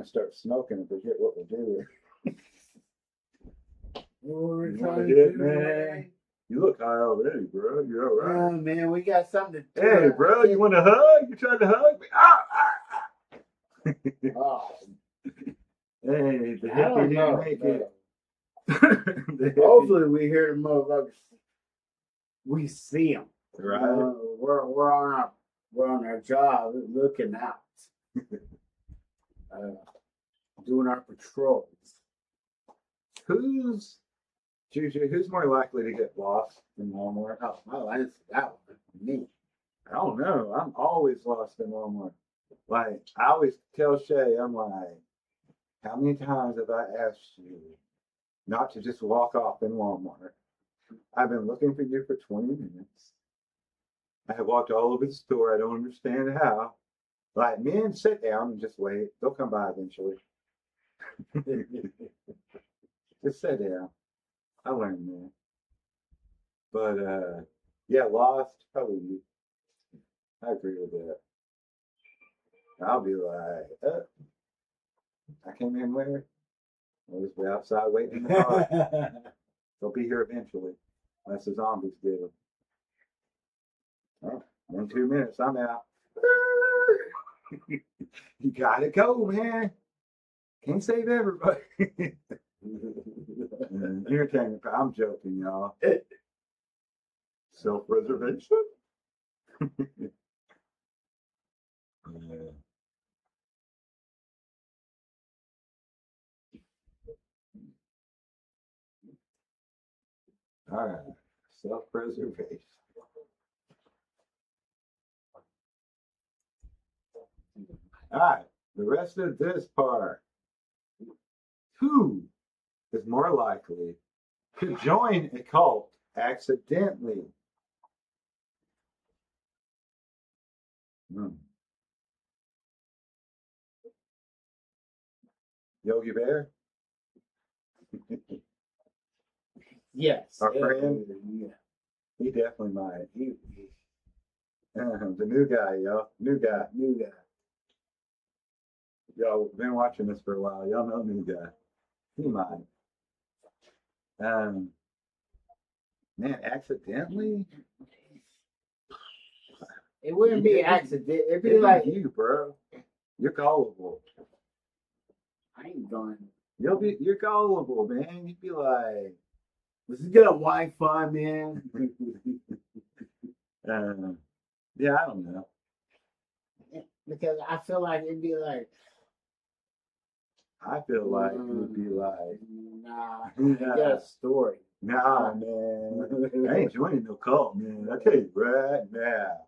[SPEAKER 2] start smoking and forget what we're doing.
[SPEAKER 3] What
[SPEAKER 2] You wanna get, man? You look high already, bro. You're all right.
[SPEAKER 3] Oh, man, we got something to do.
[SPEAKER 2] Hey, bro, you want to hug? You trying to hug me?
[SPEAKER 3] Oh.
[SPEAKER 2] Hey, the hippie didn't make it.
[SPEAKER 3] Hopefully, we hear the motherfuckers. We see them.
[SPEAKER 2] Right.
[SPEAKER 3] We're on our job, looking out, doing our patrols.
[SPEAKER 2] Who's more likely to get lost in Walmart?
[SPEAKER 3] Oh, well, I didn't see that one. Me.
[SPEAKER 2] I don't know. I'm always lost in Walmart. Like, I always tell Shay, I'm like, how many times have I asked you not to just walk off in Walmart. I've been looking for you for 20 minutes. I have walked all over the store. I don't understand how. Like, men, sit down and just wait. They'll come by eventually. Just sit down. I learned that. But, yeah, lost, probably you. I agree with that. I'll be like, I came in where? I'll just be outside waiting in the car. They'll be here eventually. Unless the zombies get them. Oh, in 2 minutes, I'm out. You gotta go, man. Can't save everybody. Entertainment. I'm joking, y'all. Self-preservation. Yeah. All right. Self-preservation. All right. The rest of this part. Who is more likely to join a cult accidentally? Yogi Bear?
[SPEAKER 3] Yes.
[SPEAKER 2] Our friend?
[SPEAKER 3] Yeah.
[SPEAKER 2] He definitely might. The new guy, yo. New guy.
[SPEAKER 3] New guy.
[SPEAKER 2] Y'all been watching this for a while. Y'all know new guy. He might. Man, accidentally?
[SPEAKER 3] It wouldn't be accident. It'd be
[SPEAKER 2] It'd
[SPEAKER 3] like
[SPEAKER 2] you, bro. You're gullible.
[SPEAKER 3] I ain't going.
[SPEAKER 2] You're gullible, man. You'd be like,
[SPEAKER 3] Was he gonna Wi-Fi, man?
[SPEAKER 2] yeah, I don't know.
[SPEAKER 3] Because I feel like it'd be like.
[SPEAKER 2] I feel like it would be like,
[SPEAKER 3] nah, you got a story.
[SPEAKER 2] Nah, man. I ain't joining no cult, man. I tell you right now.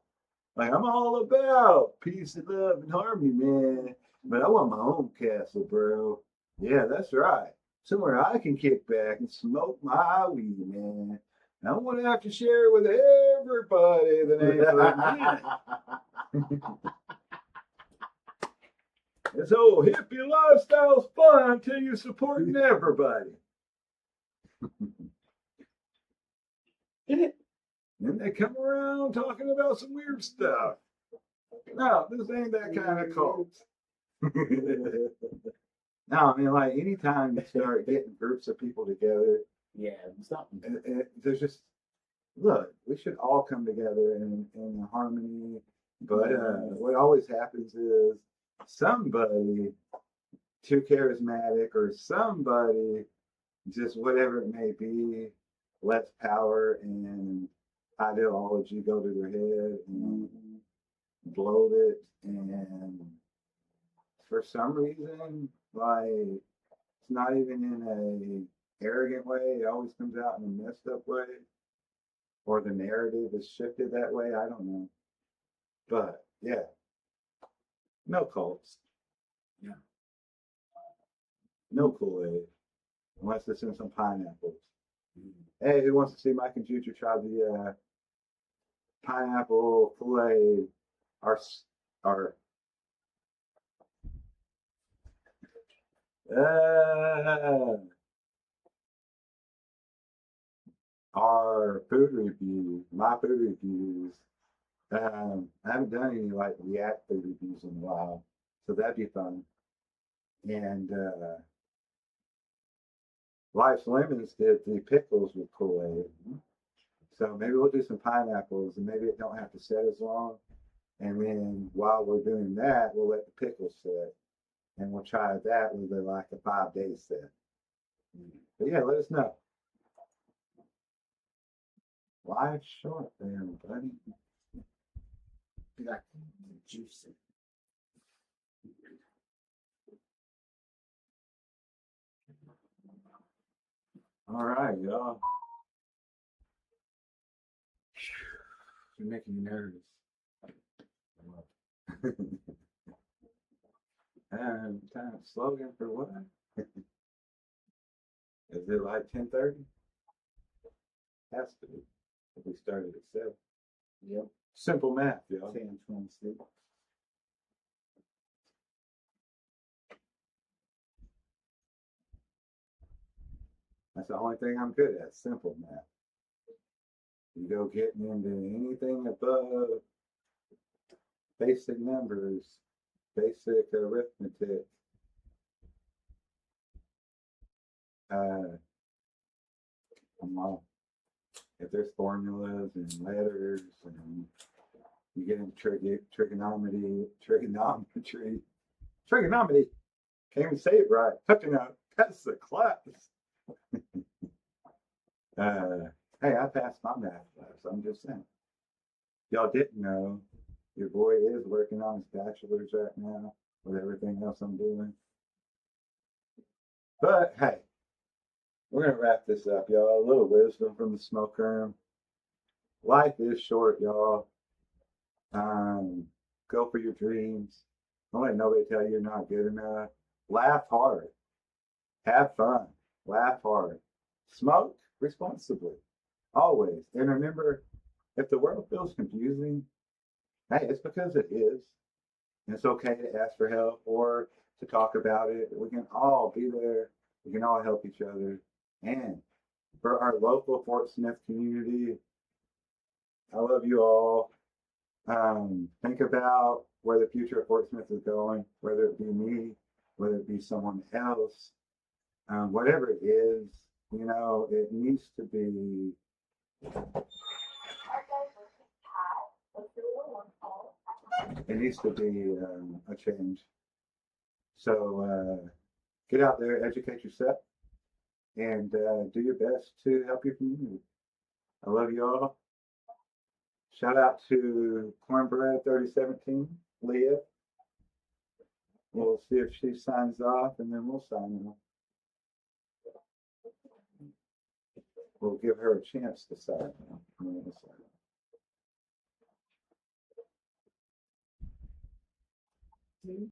[SPEAKER 2] Like, I'm all about peace and love and harmony, man. But I want my own castle, bro. Yeah, that's right. Somewhere I can kick back and smoke my weed, man. I don't want to have to share it with everybody that ain't for me. This old hippie lifestyle's fun until you're supporting everybody. Then they come around talking about some weird stuff. No, this ain't that kind of cult. No, I mean, like, anytime you start getting groups of people together,
[SPEAKER 3] yeah, something.
[SPEAKER 2] There's just, look, we should all come together in harmony. But what always happens is somebody too charismatic or somebody, just whatever it may be, lets power and ideology go to their head and bloat it. And for some reason, like, it's not even in a arrogant way. It always comes out in a messed up way. Or the narrative is shifted that way. I don't know. But, yeah. No cults.
[SPEAKER 3] Yeah.
[SPEAKER 2] No Kool-Aid. Unless it's in some pineapples. Hey, who wants to see Mike and Jujus try the pineapple Kool-Aid? Our food review, my food reviews. I haven't done any like React food reviews in a while, so that'd be fun. And Life's Lemons did the pickles with Kool-Aid. So maybe we'll do some pineapples, and maybe it don't have to set as long. And then while we're doing that, we'll let the pickles set, and we'll try that with like a 5-day set. But yeah, let us know. Live short there, buddy.
[SPEAKER 3] Be like juicy.
[SPEAKER 2] All right, y'all. You're making me nervous. And time slogan for what? Is it like 10:30? Has to be. If we started at 7.
[SPEAKER 3] Yep.
[SPEAKER 2] Simple math, y'all.
[SPEAKER 3] 10:26.
[SPEAKER 2] That's the only thing I'm good at, simple math. You go getting into anything above basic numbers, basic arithmetic, I'm all, if there's formulas and letters and you get into trigonometry, can't even say it right. Hooking up, that's the class. Hey, I passed my math class. I'm just saying. Y'all didn't know, your boy is working on his bachelor's right now with everything else I'm doing. But hey, we're gonna wrap this up, y'all. A little wisdom from the smoke room. Life is short, y'all. Go for your dreams. Don't let nobody tell you you're not good enough. Laugh hard. Have fun. Laugh hard. Smoke responsibly. Always. And remember, if the world feels confusing, hey, it's because it is. And it's okay to ask for help or to talk about it. We can all be there. We can all help each other. And for our local Fort Smith community, I love you all. Think about where the future of Fort Smith is going, whether it be me, whether it be someone else, whatever it is, you know, it needs to be. It needs to be a change. So get out there, educate yourself, and do your best to help your community. I love you all. Shout out to Cornbread 3017, Leah. We'll see if she signs off, and then we'll sign off. We'll give her a chance to sign off.